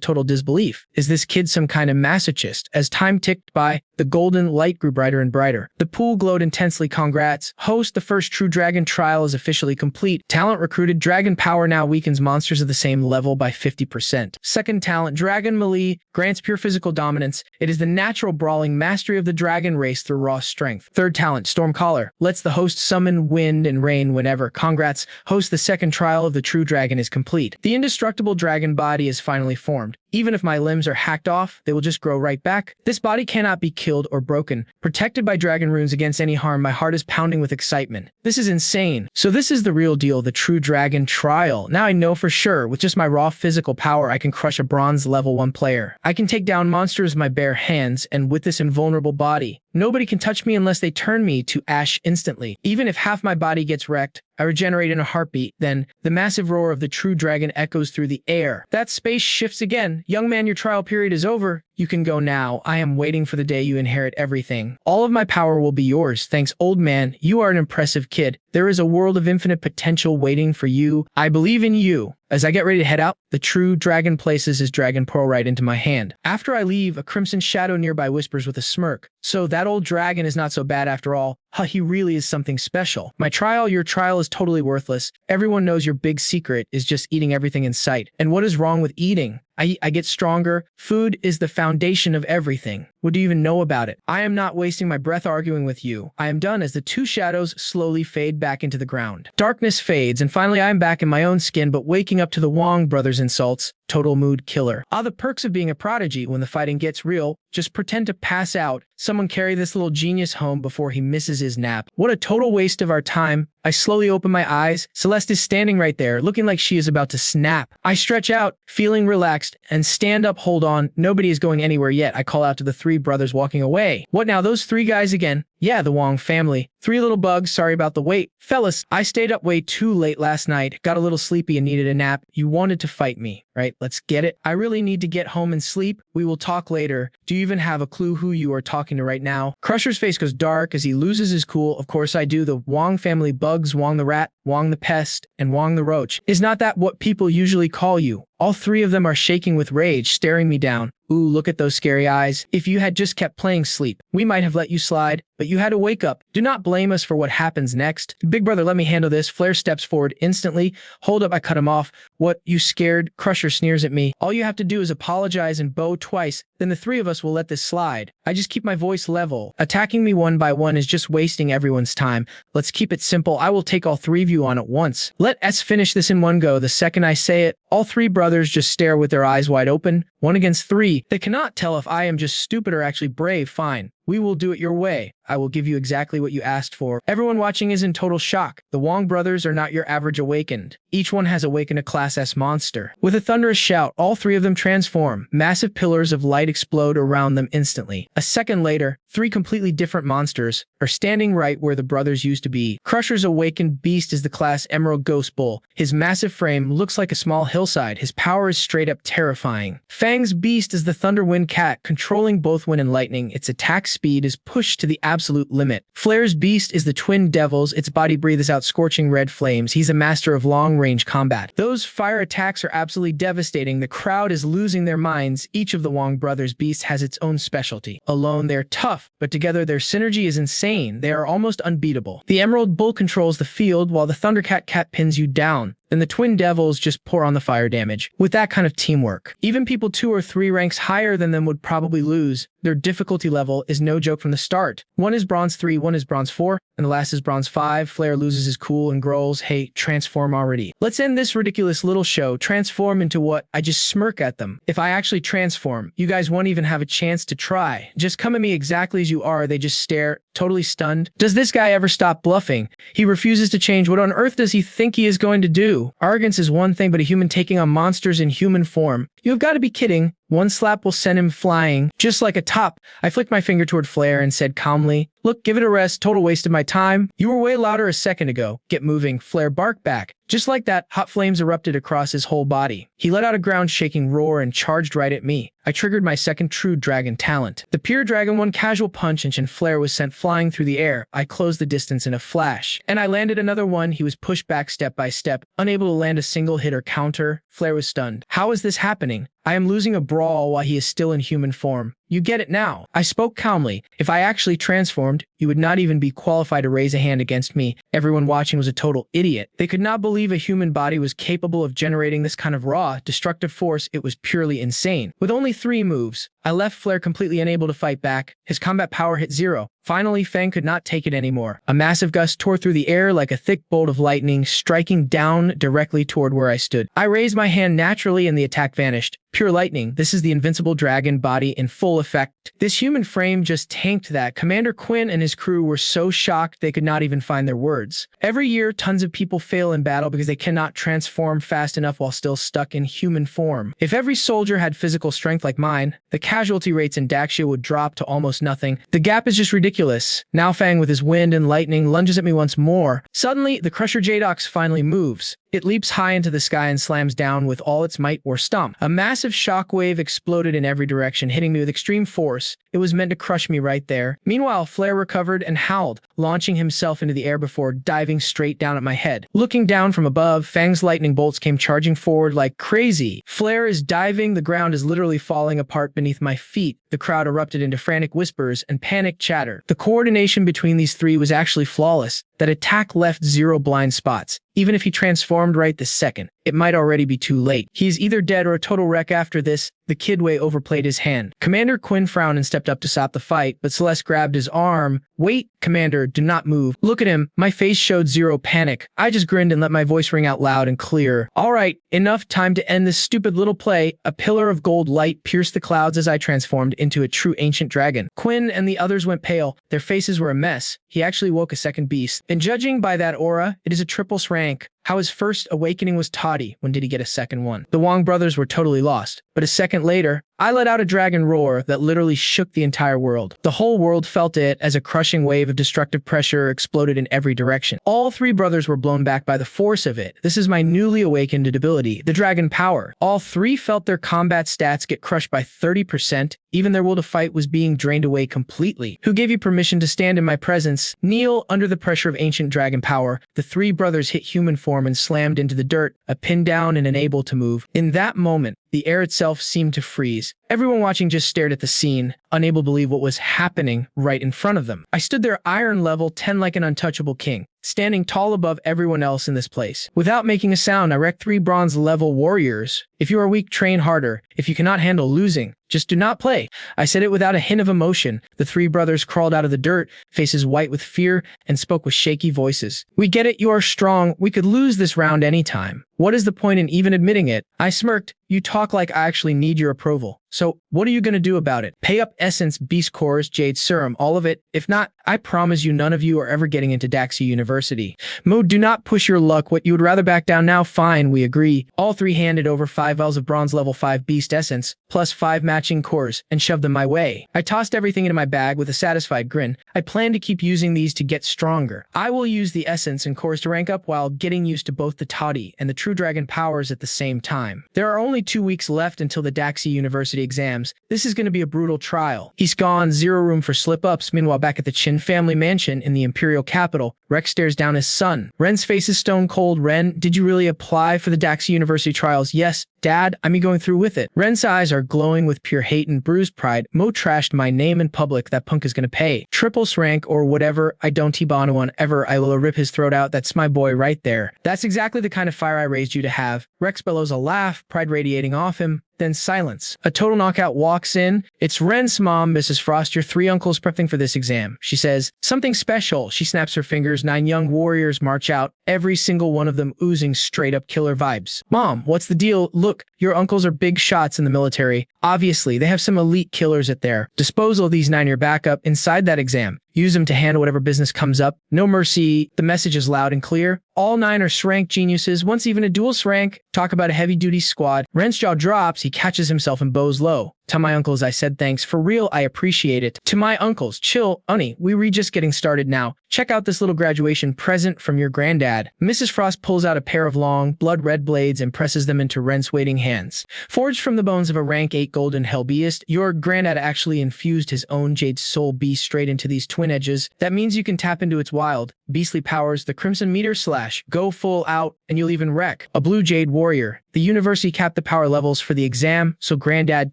total disbelief. Is this kid some kind of masochist? As time ticked by, the golden light grew brighter and brighter. The pool glowed intensely. Congrats. Host, the first true dragon trial is officially complete. Talent recruited. Dragon power now weakens monsters of the same level by 50%. Second talent, Dragon Melee, grants pure physical dominance. It is the natural brawling mastery of the dragon race through raw strength. Third talent, Stormcaller, lets the host summon wind and rain whenever. Congrats. Host, the second trial of the true dragon is complete. The indestructible dragon body is finally formed. Even if my limbs are hacked off, they will just grow right back. This body cannot be killed or broken. Protected by dragon runes against any harm, my heart is pounding with excitement. This is insane. So this is the real deal, the true dragon trial. Now I know for sure, with just my raw physical power, I can crush a bronze level 1 player. I can take down monsters with my bare hands, and with this invulnerable body, nobody can touch me unless they turn me to ash instantly. Even if half my body gets wrecked, I regenerate in a heartbeat. Then, the massive roar of the true dragon echoes through the air. That space shifts again. Young man, your trial period is over. You can go now. I am waiting for the day you inherit everything. All of my power will be yours. Thanks, old man. You are an impressive kid. There is a world of infinite potential waiting for you. I believe in you. As I get ready to head out, the true dragon places his dragon pearl right into my hand. After I leave, a crimson shadow nearby whispers with a smirk. So that old dragon is not so bad after all. Huh, he really is something special. My trial, your trial is totally worthless. Everyone knows your big secret is just eating everything in sight. And what is wrong with eating? I get stronger. Food is the foundation of everything. What do you even know about it? I am not wasting my breath arguing with you. I am done as the two shadows slowly fade back into the ground. Darkness fades, and finally I am back in my own skin, but waking up to the Wong brothers' insults. Total mood killer. The perks of being a prodigy when the fighting gets real. Just pretend to pass out. Someone carry this little genius home before he misses his nap. What a total waste of our time. I slowly open my eyes. Celeste is standing right there, looking like she is about to snap. I stretch out, feeling relaxed, and stand up. Hold on, nobody is going anywhere yet. I call out to the three brothers walking away. What now, those three guys again? Yeah, the Wong family. Three little bugs, sorry about the wait. Fellas, I stayed up way too late last night, got a little sleepy and needed a nap. You wanted to fight me, right? Let's get it. I really need to get home and sleep. We will talk later. Do you even have a clue who you are talking to right now? Crusher's face goes dark as he loses his cool. Of course I do. The Wong family bugs, Wong the rat, Wong the pest, and Wong the roach. Is not that what people usually call you? All three of them are shaking with rage, staring me down. Ooh, look at those scary eyes. If you had just kept playing sleep, we might have let you slide, but you had to wake up. Do not blame us for what happens next. Big brother, let me handle this. Flare steps forward instantly. Hold up, I cut him off. What, you scared? Crusher sneers at me. All you have to do is apologize and bow twice. then the three of us will let this slide. I just keep my voice level. Attacking me one by one is just wasting everyone's time. Let's keep it simple. I will take all three of you on at once. Let us finish this in one go. The second I say it, all three brothers just stare with their eyes wide open. 1 against 3. They cannot tell if I am just stupid or actually brave. Fine. We will do it your way. I will give you exactly what you asked for. Everyone watching is in total shock. The Wong brothers are not your average awakened. Each one has awakened a Class S monster. With a thunderous shout, all three of them transform. Massive pillars of light explode around them instantly. A second later, 3 completely different monsters are standing right where the brothers used to be. Crusher's awakened beast is the Class Emerald Ghost Bull. His massive frame looks like a small hillside. His power is straight up terrifying. Fang's beast is the Thunderwind Cat, controlling both wind and lightning. Its attack speed is pushed to the absolute limit. Flare's beast is the Twin Devils. Its body breathes out scorching red flames. He's a master of long-range combat. Those fire attacks are absolutely devastating. The crowd is losing their minds. Each of the Wong brothers' beasts has its own specialty. Alone, they're tough, but together their synergy is insane. They are almost unbeatable. The Emerald Bull controls the field, while the Thundercat Cat pins you down. Then the Twin Devils just pour on the fire damage. With that kind of teamwork, even people 2 or 3 ranks higher than them would probably lose. Their difficulty level is no joke from the start. One is Bronze 3, one is Bronze 4, and the last is Bronze 5. Flare loses his cool and growls, "Hey, transform already. Let's end this ridiculous little show. Transform into what?" I just smirk at them. If I actually transform, you guys won't even have a chance to try. Just come at me exactly as you are. They just stare, totally stunned. Does this guy ever stop bluffing? He refuses to change. What on earth does he think he is going to do? Arrogance is one thing, but a human taking on monsters in human form. You have got to be kidding. One slap will send him flying, just like a top. I flicked my finger toward Flare and said calmly, "Look, give it a rest. Total waste of my time. You were way louder a second ago. Get moving." Flare barked back. Just like that, hot flames erupted across his whole body. He let out a ground-shaking roar and charged right at me. I triggered my second true dragon talent. The pure dragon, one casual punch and Flare was sent flying through the air. I closed the distance in a flash. And I landed another one. He was pushed back step by step, unable to land a single hit or counter. Flare was stunned. How is this happening? I am losing a brawl while he is still in human form. You get it now. I spoke calmly. If I actually transformed, you would not even be qualified to raise a hand against me. Everyone watching was a total idiot. They could not believe a human body was capable of generating this kind of raw, destructive force. It was purely insane. With only 3 moves, I left Flare completely unable to fight back. His combat power hit 0. Finally, Fang could not take it anymore. A massive gust tore through the air like a thick bolt of lightning, striking down directly toward where I stood. I raised my hand naturally and the attack vanished. Pure lightning. This is the invincible dragon body in full effect. This human frame just tanked that. Commander Quinn and his crew were so shocked they could not even find their words. Every year, tons of people fail in battle because they cannot transform fast enough while still stuck in human form. If every soldier had physical strength like mine, the casualty rates in Daxia would drop to almost nothing. The gap is just ridiculous. Now Fang with his wind and lightning lunges at me once more. Suddenly, the Crusher Jadox finally moves. It leaps high into the sky and slams down with all its might or stomp. A massive shockwave exploded in every direction, hitting me with extreme force. It was meant to crush me right there. Meanwhile, Flare recovered and howled, launching himself into the air before diving straight down at my head. Looking down from above, Fang's lightning bolts came charging forward like crazy. Flare is diving, the ground is literally falling apart beneath my feet. The crowd erupted into frantic whispers and panicked chatter. The coordination between these 3 was actually flawless. That attack left 0 blind spots. Even if he transformed right this second, it might already be too late. He is either dead or a total wreck after this. The kid way overplayed his hand. Commander Quinn frowned and stepped up to stop the fight, but Celeste grabbed his arm. "Wait, Commander, do not move." Look at him. My face showed 0 panic. I just grinned and let my voice ring out loud and clear. "All right, enough. Time to end this stupid little play." A pillar of gold light pierced the clouds as I transformed into a true ancient dragon. Quinn and the others went pale. Their faces were a mess. He actually woke a second beast. And judging by that aura, it is a triple rank. How his first awakening was Taotie, when did he get a second one? The Wong brothers were totally lost. But a second later, I let out a dragon roar that literally shook the entire world. The whole world felt it as a crushing wave of destructive pressure exploded in every direction. All 3 brothers were blown back by the force of it. This is my newly awakened ability, the dragon power. All 3 felt their combat stats get crushed by 30%. Even their will to fight was being drained away completely. Who gave you permission to stand in my presence? Kneel under the pressure of ancient dragon power. The 3 brothers hit human form and slammed into the dirt, a pin down and unable to move. In that moment, the air itself seemed to freeze. Everyone watching just stared at the scene, unable to believe what was happening right in front of them. I stood there iron level 10 like an untouchable king, standing tall above everyone else in this place. Without making a sound, I wrecked 3 bronze level warriors. If you are weak, train harder. If you cannot handle losing, Just do not play. I said it without a hint of emotion. The three brothers crawled out of the dirt, faces white with fear, and spoke with shaky voices. We get it, you are strong. We could lose this round anytime. What is the point in even admitting it? I smirked. You talk like I actually need your approval. So, what are you gonna do about it? Pay up essence, beast cores, jade serum, all of it? If not, I promise you none of you are ever getting into Daxia University. Mo, do not push your luck. What, you would rather back down now? Fine, we agree. All three handed over 5 vials of bronze level 5 beast essence, plus 5 matching cores, and shoved them my way. I tossed everything into my bag with a satisfied grin. I plan to keep using these to get stronger. I will use the essence and cores to rank up while getting used to both the Taotie and the true dragon powers at the same time. There are only 2 weeks left until the Daxia University exams. This is going to be a brutal trial. He's gone, zero room for slip-ups. Meanwhile, back at the Qin family mansion in the imperial capital, Rex stares down his son. Ren's face is stone cold. Ren, did you really apply for the Daxia University trials? Yes, Dad, I'm going through with it. Ren's eyes are glowing with pure hate and bruised pride. Mo trashed my name in public. That punk is gonna pay. Triples rank or whatever. I don't T-bone anyone ever. I will rip his throat out. That's my boy right there. That's exactly the kind of fire I raised you to have. Rex bellows a laugh, pride radiating off him. Then silence. A total knockout walks in. It's Ren's mom, Mrs. Frost, your 3 uncles prepping for this exam. She says, something special. She snaps her fingers. 9 young warriors march out, every single one of them oozing straight up killer vibes. Mom, what's the deal? Look, your uncles are big shots in the military. Obviously, they have some elite killers at their disposal. These 9 are backup inside that exam. Use them to handle whatever business comes up. No mercy. The message is loud and clear. All 9 are S-rank geniuses, once even a dual S-rank. Talk about a heavy-duty squad. Ren's jaw drops. He catches himself and bows low. Tell my uncles I said thanks. For real, I appreciate it. To my uncles, chill, Unnie, we just getting started now. Check out this little graduation present from your granddad. Mrs. Frost pulls out a pair of long, blood-red blades and presses them into Ren's waiting hands. Forged from the bones of a rank 8 golden hellbeast, your granddad actually infused his own jade soul beast straight into these twin edges. That means you can tap into its wild, beastly powers, the crimson meter slash, go full out, and you'll even wreck. A blue jade warrior. The university capped the power levels for the exam, so Granddad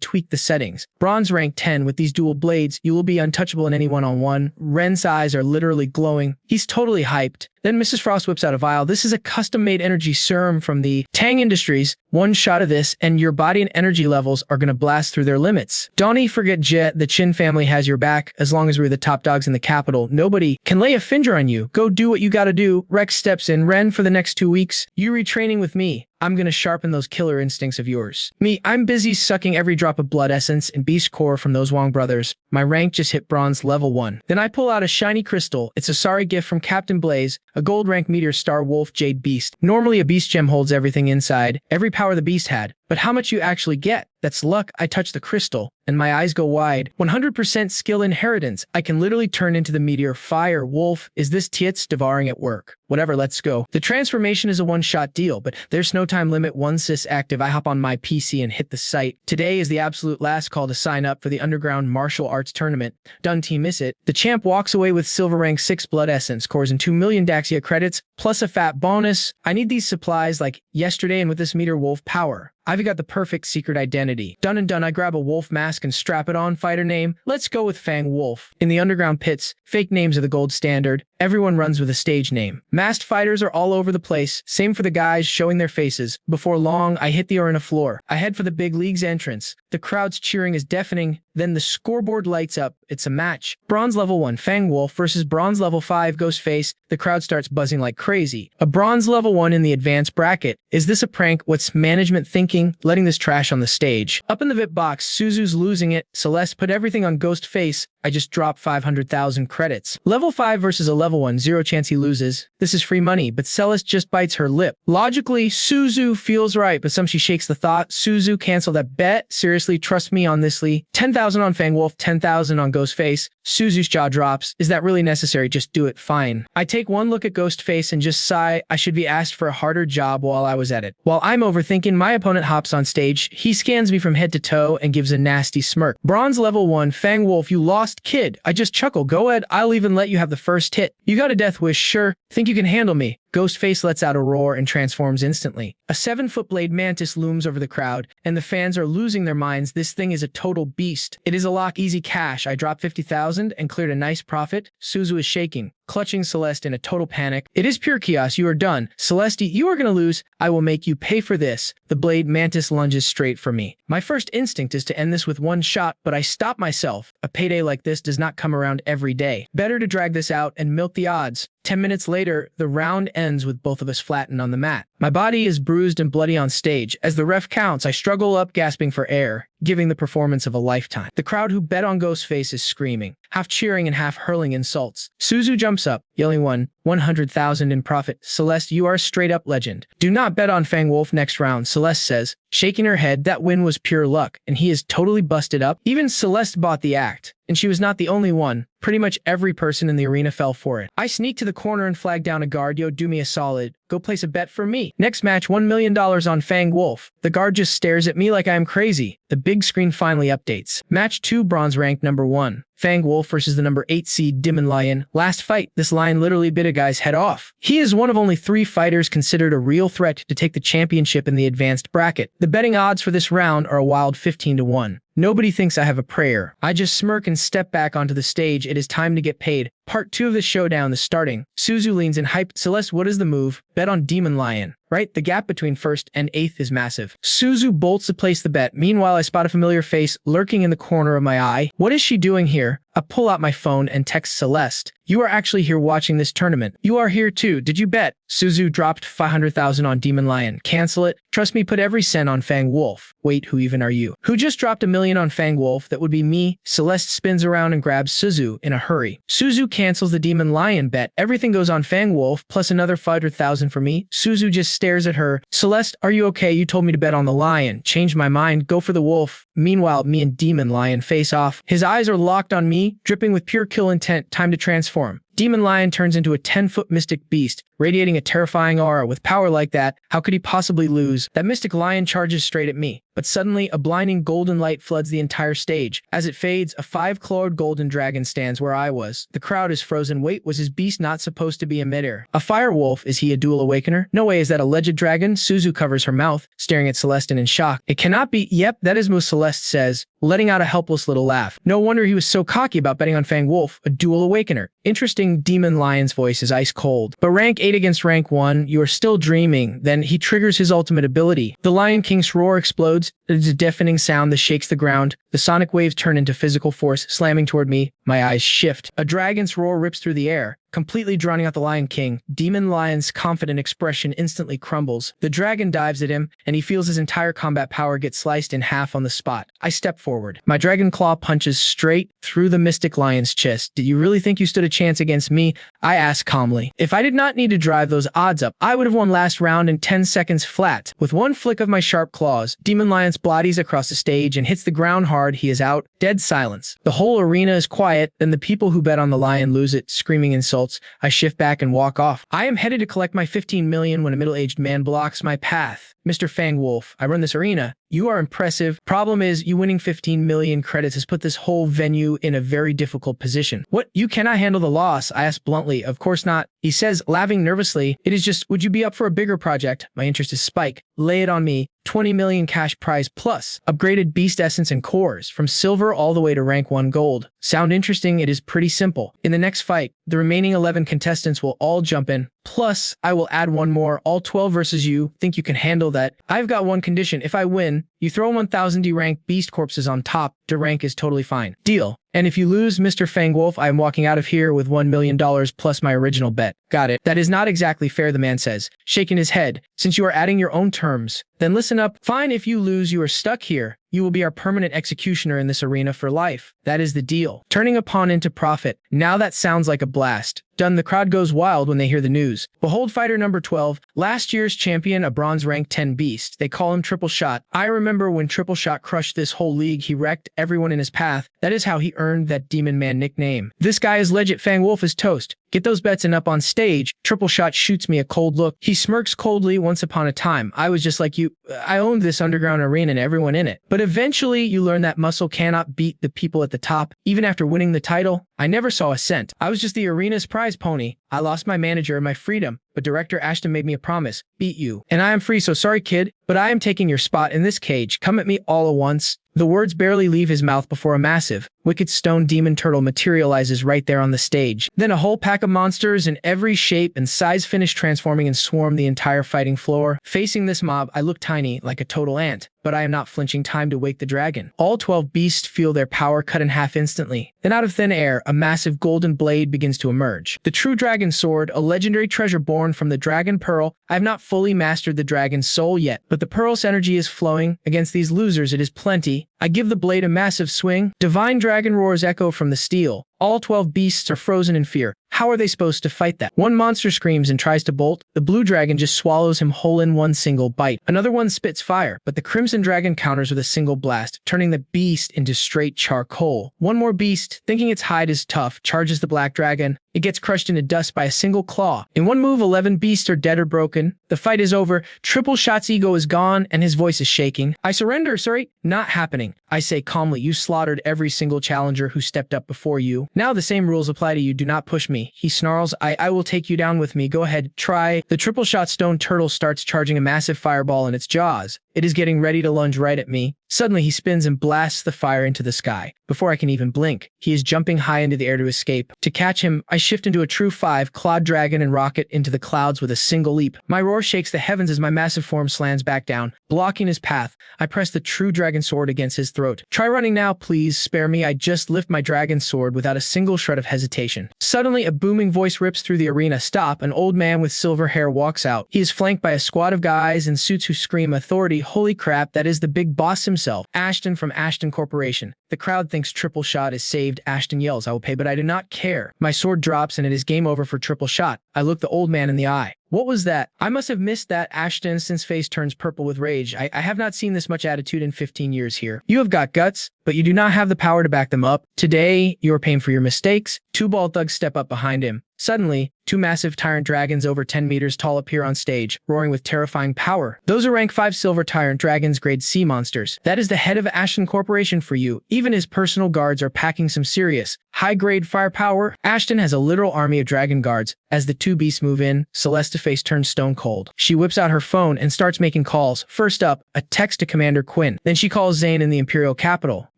tweaked the settings. Bronze rank 10 with these dual blades, you will be untouchable in any one-on-one. Ren's eyes are literally glowing. He's totally hyped. Then Mrs. Frost whips out a vial. This is a custom-made energy serum from the Tang Industries. 1 shot of this, and your body and energy levels are gonna blast through their limits. Donnie, forget Jet. The Qin family has your back. As long as we're the top dogs in the capital, nobody can lay a finger on you. Go do what you gotta do. Rex steps in. Ren, for the next 2 weeks, you retraining with me. I'm gonna sharpen those killer instincts of yours. Me, I'm busy sucking every drop of blood essence and beast core from those Wong brothers. My rank just hit bronze level 1. Then I pull out a shiny crystal. It's a sorry gift from Captain Blaze, a gold rank meteor star wolf jade beast. Normally a beast gem holds everything inside, every power the beast had. But how much you actually get? That's luck. I touch the crystal, and my eyes go wide. 100% skill inheritance. I can literally turn into the meteor fire wolf. Is this tits devouring at work? Whatever, let's go. The transformation is a one-shot deal, but there's no time limit. Once this active, I hop on my PC and hit the site. Today is the absolute last call to sign up for the underground martial arts tournament. Done team miss it. The champ walks away with silver rank 6 blood essence cores and 2 million Daxia credits, plus a fat bonus. I need these supplies like yesterday, and with this meteor wolf power, I've got the perfect secret identity. Done and done, I grab a wolf mask and strap it on. Fighter name, let's go with Fang Wolf. In the underground pits, fake names are the gold standard. Everyone runs with a stage name. Masked fighters are all over the place. Same for the guys showing their faces. Before long, I hit the arena floor. I head for the big league's entrance. The crowd's cheering is deafening. Then the scoreboard lights up. It's a match. Bronze level 1 Fang Wolf versus bronze level 5 Ghostface. The crowd starts buzzing like crazy. A bronze level 1 in the advanced bracket. Is this a prank? What's management thinking? Letting this trash on the stage. Up in the VIP box, Suzu's losing it. Celeste put everything on Ghostface. I just dropped 500,000 credits. Level 5 versus a level 1, 0 chance he loses. This is free money, but Celeste just bites her lip. Logically, Suzu feels right, but she shakes the thought. Suzu, cancel that bet. Seriously, trust me on this, Lee. 10,000 on Fang Wolf, 10,000 on Ghostface. Suzu's jaw drops. Is that really necessary? Just do it. Fine. I take one look at Ghostface and just sigh. I should be asked for a harder job while I was at it. While I'm overthinking, my opponent hops on stage. He scans me from head to toe and gives a nasty smirk. Bronze level 1, Fang Wolf, you lost, kid. I just chuckle. Go ahead. I'll even let you have the first hit. You got a death wish, sure. Think you can handle me? Ghostface lets out a roar and transforms instantly. A 7-foot blade mantis looms over the crowd, and the fans are losing their minds. This thing is a total beast. It is a lock, easy cash. I dropped 50,000 and cleared a nice profit. Suzu is shaking, clutching Celeste in a total panic. It is pure chaos. You are done. Celeste, you are gonna lose. I will make you pay for this. The blade mantis lunges straight for me. My first instinct is to end this with one shot, but I stop myself. A payday like this does not come around every day. Better to drag this out and milk the odds. 10 minutes later, the round ends with both of us flattened on the mat. My body is bruised and bloody on stage. As the ref counts, I struggle up, gasping for air, giving the performance of a lifetime. The crowd who bet on Ghostface is screaming, half cheering and half hurling insults. Suzu jumps up, yelling 100,000 in profit. Celeste, you are a straight-up legend. Do not bet on Fang Wolf next round, Celeste says, shaking her head. That win was pure luck, and he is totally busted up. Even Celeste bought the act, and she was not the only one. Pretty much every person in the arena fell for it. I sneak to the corner and flag down a guard. Yo, do me a solid. Go place a bet for me. Next match, $1 million on Fang Wolf. The guard just stares at me like I am crazy. The big screen finally updates. Match 2, bronze rank number 1. Fang Wolf versus the number 8 seed Demon Lion. Last fight, this lion literally bit a guy's head off. He is one of only 3 fighters considered a real threat to take the championship in the advanced bracket. The betting odds for this round are a wild 15-1. Nobody thinks I have a prayer. I just smirk and step back onto the stage. It is time to get paid. Part 2 of the showdown is starting. Suzu leans in hype. Celeste, what is the move? Bet on Demon Lion. Right? The gap between 1st and 8th is massive. Suzu bolts to place the bet. Meanwhile, I spot a familiar face lurking in the corner of my eye. What is she doing here? I pull out my phone and text Celeste. You are actually here watching this tournament. You are here too. Did you bet? Suzu dropped 500,000 on Demon Lion. Cancel it. Trust me, put every cent on Fang Wolf. Wait, who even are you? Who just dropped $1 million on Fang Wolf? That would be me. Celeste spins around and grabs Suzu in a hurry. Suzu cancels the Demon Lion bet. Everything goes on Fang Wolf, plus another 500,000 for me. Suzu just stares at her. Celeste, are you okay? You told me to bet on the lion. Changed my mind. Go for the wolf. Meanwhile, me and Demon Lion face off. His eyes are locked on me, dripping with pure kill intent. Time to transform. Demon Lion turns into a 10-foot mystic beast, radiating a terrifying aura. With power like that, how could he possibly lose? That mystic lion charges straight at me, but suddenly a blinding golden light floods the entire stage. As it fades, a 5-clawed golden dragon stands where I was. The crowd is frozen. Wait, was his beast not supposed to be in midair? A fire wolf? Is he a dual awakener? No way, is that a alleged dragon? Suzu covers her mouth, staring at Celeste in shock. It cannot be. Yep, that is Mo, Celeste says, letting out a helpless little laugh. No wonder he was so cocky about betting on Fang Wolf, a dual awakener. Interesting. Demon Lion's voice is ice cold. But rank 8 against rank 1, you are still dreaming. Then he triggers his ultimate ability. The Lion King's roar explodes. It is a deafening sound that shakes the ground. The sonic waves turn into physical force, slamming toward me. My eyes shift. A dragon's roar rips through the air, completely drowning out the Lion King. Demon Lion's confident expression instantly crumbles. The dragon dives at him, and he feels his entire combat power get sliced in half on the spot. I step forward. My dragon claw punches straight through the mystic lion's chest. Did you really think you stood a chance against me? I ask calmly. If I did not need to drive those odds up, I would have won last round in 10 seconds flat. With one flick of my sharp claws, Demon Lion bloodies across the stage and hits the ground hard. He is out. Dead silence. The whole arena is quiet. Then the people who bet on the lion lose it, screaming insults. I shift back and walk off. I am headed to collect my 15 million when a middle-aged man blocks my path. Mr. Fang Wolf, I run this arena. You are impressive. Problem is, you winning 15 million credits has put this whole venue in a very difficult position. What? You cannot handle the loss? I ask bluntly. Of course not. He says, laughing nervously. It is just, would you be up for a bigger project? My interest is spike. Lay it on me. 20 million cash prize plus upgraded beast essence and cores from silver all the way to rank 1 gold. Sound interesting? It is pretty simple. In the next fight, the remaining 11 contestants will all jump in. Plus, I will add one more, all 12 versus you. Think you can handle that? I've got one condition. If I win, you throw 1,000 D-rank beast corpses on top. D-rank is totally fine. Deal. And if you lose, Mr. Fang Wolf, I am walking out of here with $1 million plus my original bet. Got it. That is not exactly fair, the man says, shaking his head. Since you are adding your own terms, then listen up. Fine, if you lose, you are stuck here. You will be our permanent executioner in this arena for life. That is the deal. Turning a pawn into profit. Now that sounds like a blast. Done. The crowd goes wild when they hear the news. Behold fighter number 12, last year's champion, a bronze rank 10 beast. They call him Triple Shot. I remember when Triple Shot crushed this whole league. He wrecked everyone in his path. That is how he earned that Demon Man nickname. This guy is legit. Fang Wolf is toast. Get those bets and up on stage. Triple Shot shoots me a cold look. He smirks coldly. Once upon a time, I was just like you. I owned this underground arena and everyone in it. But eventually you learn that muscle cannot beat the people at the top. Even after winning the title, I never saw a cent. I was just the arena's prize pony. I lost my manager and my freedom, but Director Ashton made me a promise. Beat you. And I am free, so sorry, kid, but I am taking your spot in this cage. Come at me all at once. The words barely leave his mouth before a massive, wicked stone demon turtle materializes right there on the stage. Then a whole pack of monsters in every shape and size finish transforming and swarm the entire fighting floor. Facing this mob, I look tiny, like a total ant, but I am not flinching. Time to wake the dragon. All 12 beasts feel their power cut in half instantly. Then out of thin air, a massive golden blade begins to emerge. The true dragon sword, a legendary treasure born from the dragon pearl. I have not fully mastered the dragon's soul yet, but the pearl's energy is flowing. Against these losers, it is plenty. I give the blade a massive swing. Divine dragon roars echo from the steel. All 12 beasts are frozen in fear. How are they supposed to fight that? One monster screams and tries to bolt. The blue dragon just swallows him whole in one single bite. Another one spits fire, but the crimson dragon counters with a single blast, turning the beast into straight charcoal. One more beast, thinking its hide is tough, charges the black dragon. It gets crushed into dust by a single claw. In one move, 11 beasts are dead or broken. The fight is over. Triple Shot's ego is gone, and his voice is shaking. I surrender, sorry. Not happening. I say calmly, you slaughtered every single challenger who stepped up before you. Now the same rules apply to you. Do not push me. He snarls, I will take you down with me. Go ahead, try. The triple shot stone turtle starts charging a massive fireball in its jaws. It is getting ready to lunge right at me. Suddenly, he spins and blasts the fire into the sky. Before I can even blink, he is jumping high into the air to escape. To catch him, I shift into a true 5-clawed dragon and rocket into the clouds with a single leap. My roar shakes the heavens as my massive form slams back down, blocking his path. I press the true dragon sword against his throat. Try running now, please. Spare me. I just lift my dragon sword without a single shred of hesitation. Suddenly, a booming voice rips through the arena. Stop. An old man with silver hair walks out. He is flanked by a squad of guys in suits who scream authority. Holy crap, that is the big boss himself, Ashton from Ashton Corporation. The crowd thinks Triple Shot is saved. Ashton yells, I will pay, but I do not care. My sword drops and it is game over for Triple Shot. I look the old man in the eye. What was that? I must have missed that. Ashton's face turns purple with rage. I have not seen this much attitude in 15 years here. You have got guts, but you do not have the power to back them up. Today, you are paying for your mistakes. Two bald thugs step up behind him. Suddenly, two massive tyrant dragons over 10 meters tall appear on stage, roaring with terrifying power. Those are rank 5 silver tyrant dragons, grade C monsters. That is the head of Ashton Corporation for you. Even his personal guards are packing some serious, high-grade firepower. Ashton has a literal army of dragon guards. As the two beasts move in, Celeste's face turns stone cold. She whips out her phone and starts making calls. First up, a text to Commander Quinn. Then she calls Zayn in the Imperial capital.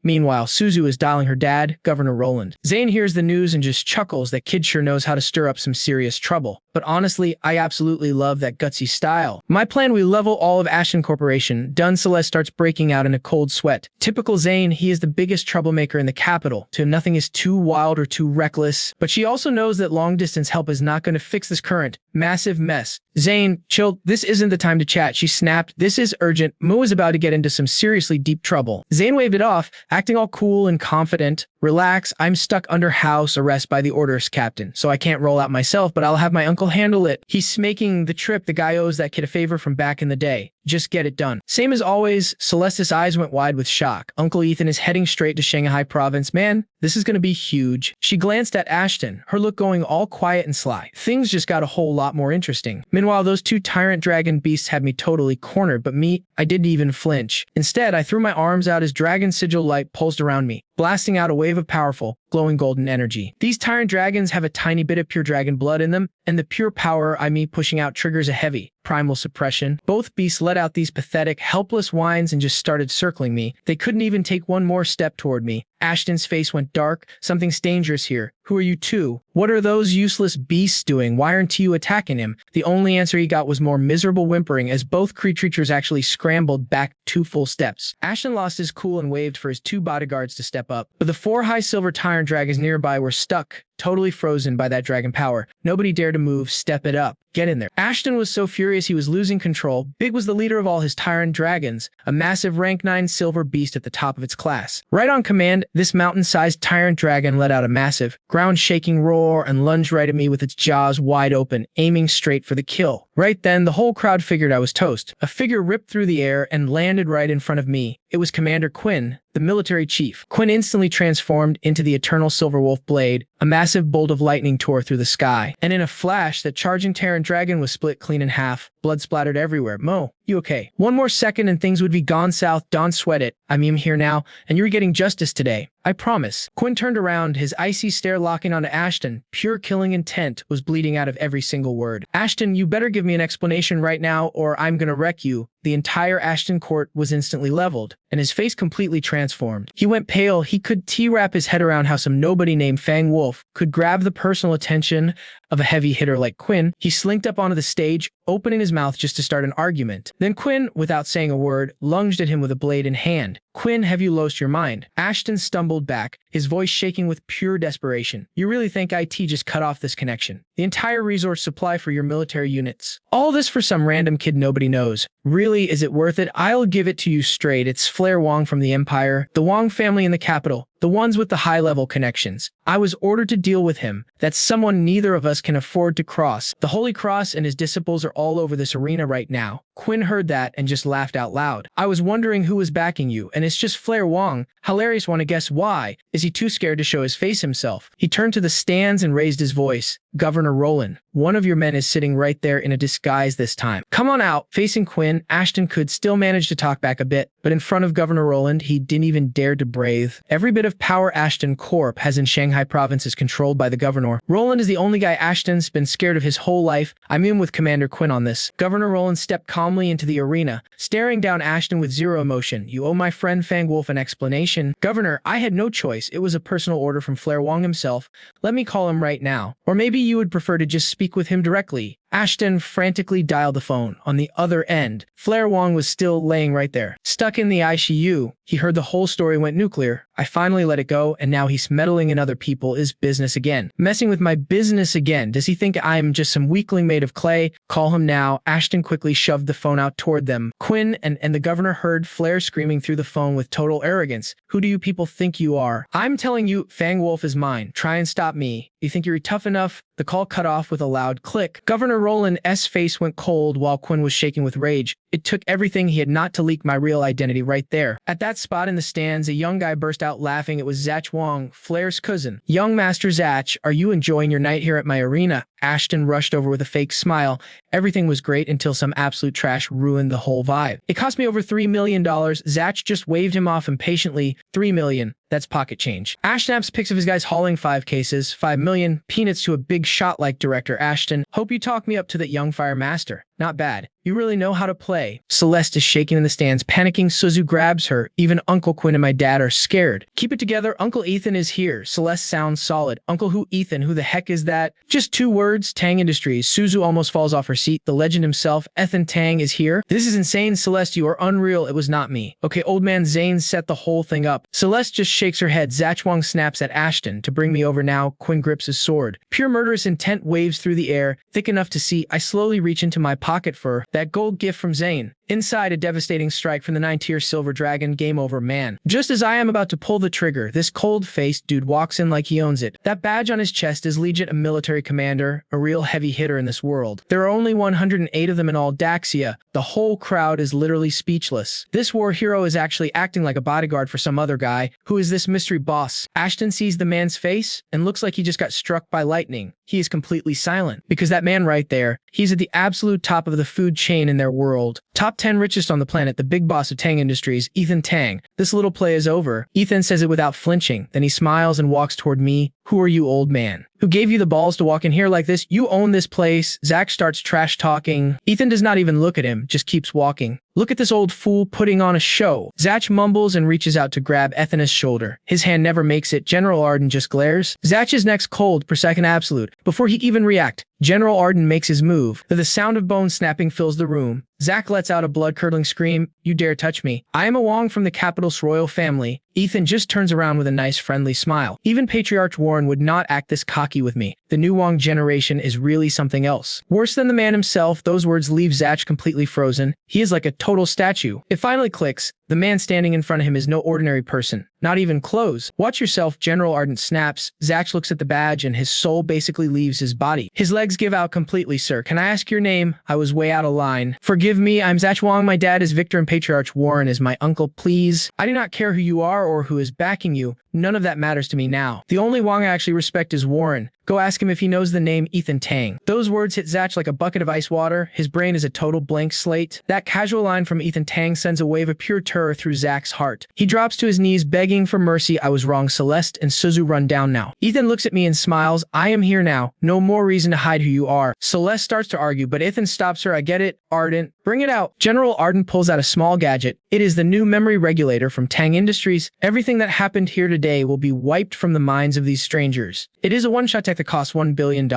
Meanwhile, Suzu is dialing her dad, Governor Roland. Zayn hears the news and just chuckles. That kid sure knows how to stir up some serious trouble. But honestly, I absolutely love that gutsy style. My plan, we level all of Ashton Corporation. Done. Celeste starts breaking out in a cold sweat. Typical Zayn, he is the biggest troublemaker in the capital. To him, nothing is too wild or too reckless. But she also knows that long-distance help is not going to fix this current massive mess. Zayn, chill. This isn't the time to chat. She snapped. This is urgent. Mo is about to get into some seriously deep trouble. Zayn waved it off, acting all cool and confident. Relax, I'm stuck under house arrest by the orders captain, so I can't roll out myself, but I'll have my uncle handle it. He's making the trip. The guy owes that kid a favor from back in the day. Just get it done. Same as always, Celeste's eyes went wide with shock. Uncle Ethan is heading straight to Shanghai province. Man, this is going to be huge. She glanced at Ashton, her look going all quiet and sly. Things just got a whole lot more interesting. Meanwhile, those two tyrant dragon beasts had me totally cornered, but me, I didn't even flinch. Instead, I threw my arms out as dragon sigil light pulsed around me, blasting out a wave of powerful, glowing golden energy. These tyrant dragons have a tiny bit of pure dragon blood in them, and the pure power pushing out triggers a heavy, primal suppression. Both beasts let out these pathetic, helpless whines and just started circling me. They couldn't even take one more step toward me. Ashton's face went dark. Something's dangerous here. Who are you two? What are those useless beasts doing? Why aren't you attacking him? The only answer he got was more miserable whimpering as both creatures actually scrambled back 2 full steps. Ashton lost his cool and waved for his 2 bodyguards to step up, but the 4 high silver tyrant dragons nearby were stuck, totally frozen by that dragon power. Nobody dared to move. Step it up. Get in there. Ashton was so furious he was losing control. Big was the leader of all his tyrant dragons, a massive rank 9 silver beast at the top of its class. Right on command, this mountain-sized tyrant dragon let out a massive, ground-shaking roar and lunged right at me with its jaws wide open, aiming straight for the kill. Right then, the whole crowd figured I was toast. A figure ripped through the air and landed right in front of me. It was Commander Quinn, the military chief. Quinn instantly transformed into the eternal silver wolf blade. A massive bolt of lightning tore through the sky, and in a flash, that charging tyrant dragon was split clean in half. Blood splattered everywhere. Mo, you okay? One more second and things would be gone south. Don't sweat it. I'm here now, and you're getting justice today. I promise. Quinn turned around, his icy stare locking onto Ashton. Pure killing intent was bleeding out of every single word. Ashton, you better give me an explanation right now or I'm gonna wreck you. The entire Ashton court was instantly leveled, and his face completely transformed. He went pale. He could wrap his head around how some nobody named Fang Wolf could grab the personal attention of a heavy hitter like Quinn. He slinked up onto the stage, opening his mouth just to start an argument. Then Quinn, without saying a word, lunged at him with a blade in hand. Quinn, have you lost your mind? Ashton stumbled back, his voice shaking with pure desperation. You really think IT just cut off this connection? The entire resource supply for your military units. All this for some random kid nobody knows. Really, is it worth it? I'll give it to you straight. It's Flair Wong from the Empire, the Wong family in the capital, the ones with the high-level connections. I was ordered to deal with him. That's someone neither of us can afford to cross. The Holy Cross and his disciples are all over this arena right now. Quinn heard that and just laughed out loud. I was wondering who was backing you, and it's just Flair Wong. Hilarious, want to guess why? Is he too scared to show his face himself? He turned to the stands and raised his voice. Governor Roland, one of your men is sitting right there in a disguise this time. Come on out. Facing Quinn, Ashton could still manage to talk back a bit, but in front of Governor Roland, he didn't even dare to breathe. Every bit of power Ashton Corp has in Shanghai province is controlled by the governor. Roland is the only guy Ashton's been scared of his whole life. I'm in with Commander Quinn on this. Governor Roland stepped calmly into the arena, staring down Ashton with zero emotion. You owe my friend Fang Wolf an explanation. Governor, I had no choice. It was a personal order from Flair Wong himself. Let me call him right now. Or maybe you would prefer to just speak with him directly. Ashton frantically dialed the phone. On the other end, Flair Wong was still laying right there, stuck in the ICU. He heard the whole story went nuclear. I finally let it go, and now he's meddling in other people's business again. Messing with my business again. Does he think I'm just some weakling made of clay? Call him now. Ashton quickly shoved the phone out toward them. Quinn and the governor heard Flair screaming through the phone with total arrogance. Who do you people think you are? I'm telling you, Fang Wolf is mine. Try and stop me. You think you're tough enough? The call cut off with a loud click. Governor Roland's face went cold while Quinn was shaking with rage. It took everything he had not to leak my real identity right there. At that spot in the stands, a young guy burst out laughing. It was Zach Wong, Flair's cousin. Young Master Zach, are you enjoying your night here at my arena? Ashton rushed over with a fake smile. Everything was great until some absolute trash ruined the whole vibe. It cost me over $3 million. Zach just waved him off impatiently. $3 million. That's pocket change. Ash snaps pics of his guys hauling 5 cases, 5 million, peanuts to a big shot like director Ashton. Hope you talk me up to that young fire master. Not bad. You really know how to play. Celeste is shaking in the stands, panicking. Suzu grabs her. Even Uncle Quinn and my dad are scared. Keep it together. Uncle Ethan is here. Celeste sounds solid. Uncle who? Ethan? Who the heck is that? Just 2 words. Tang Industries. Suzu almost falls off her seat. The legend himself, Ethan Tang, is here. This is insane. Celeste, you are unreal. It was not me. Okay, old man Zayn set the whole thing up. Celeste just shakes her head. Zach Wong snaps at Ashton. To bring me over now. Quinn grips his sword. Pure murderous intent waves through the air, thick enough to see. I slowly reach into my pocket for that gold gift from Zayn. Inside, a devastating strike from the 9-tier silver dragon. Game over, man. Just as I am about to pull the trigger, this cold-faced dude walks in like he owns it. That badge on his chest is legit a military commander, a real heavy hitter in this world. There are only 108 of them in all Daxia. The whole crowd is literally speechless. This war hero is actually acting like a bodyguard for some other guy. Who is this mystery boss? Ashton sees the man's face and looks like he just got struck by lightning. He is completely silent, because that man right there, he's at the absolute top of the food chain in their world. Top 10 richest on the planet, the big boss of Tang Industries, Ethan Tang. This little play is over. Ethan says it without flinching, then he smiles and walks toward me. Who are you, old man? Who gave you the balls to walk in here like this? You own this place. Zach starts trash talking. Ethan does not even look at him, just keeps walking. Look at this old fool putting on a show. Zach mumbles and reaches out to grab Ethan's shoulder. His hand never makes it. General Arden just glares. Zach's neck's cold per second absolute. Before he even react, General Arden makes his move. The sound of bone snapping fills the room. Zach lets out a blood-curdling scream. You dare touch me. I am a Wong from the capital's royal family. Ethan just turns around with a nice friendly smile. Even Patriarch Warren would not act this cocky with me. The new Wong generation is really something else. Worse than the man himself. Those words leave Zach completely frozen. He is like a total statue. It finally clicks. The man standing in front of him is no ordinary person. Not even clothes. Watch yourself, General Arden snaps. Zach looks at the badge and his soul basically leaves his body. His legs give out completely. Sir, can I ask your name? I was way out of line. Forgive me, I'm Zach Wong. My dad is Victor and Patriarch Warren is my uncle. Please. I do not care who you are or who is backing you. None of that matters to me now. The only Wong I actually respect is Warren. Go ask him if he knows the name Ethan Tang. Those words hit Zach like a bucket of ice water. His brain is a total blank slate. That casual line from Ethan Tang sends a wave of pure terror through Zach's heart. He drops to his knees begging for mercy. I was wrong. Celeste and Suzu run down now. Ethan looks at me and smiles. I am here now. No more reason to hide who you are. Celeste starts to argue, but Ethan stops her. I get it, Ardent. Bring it out. General Ardent pulls out a small gadget. It is the new memory regulator from Tang Industries. Everything that happened here today will be wiped from the minds of these strangers. It is a one-shot tech that costs $1 billion.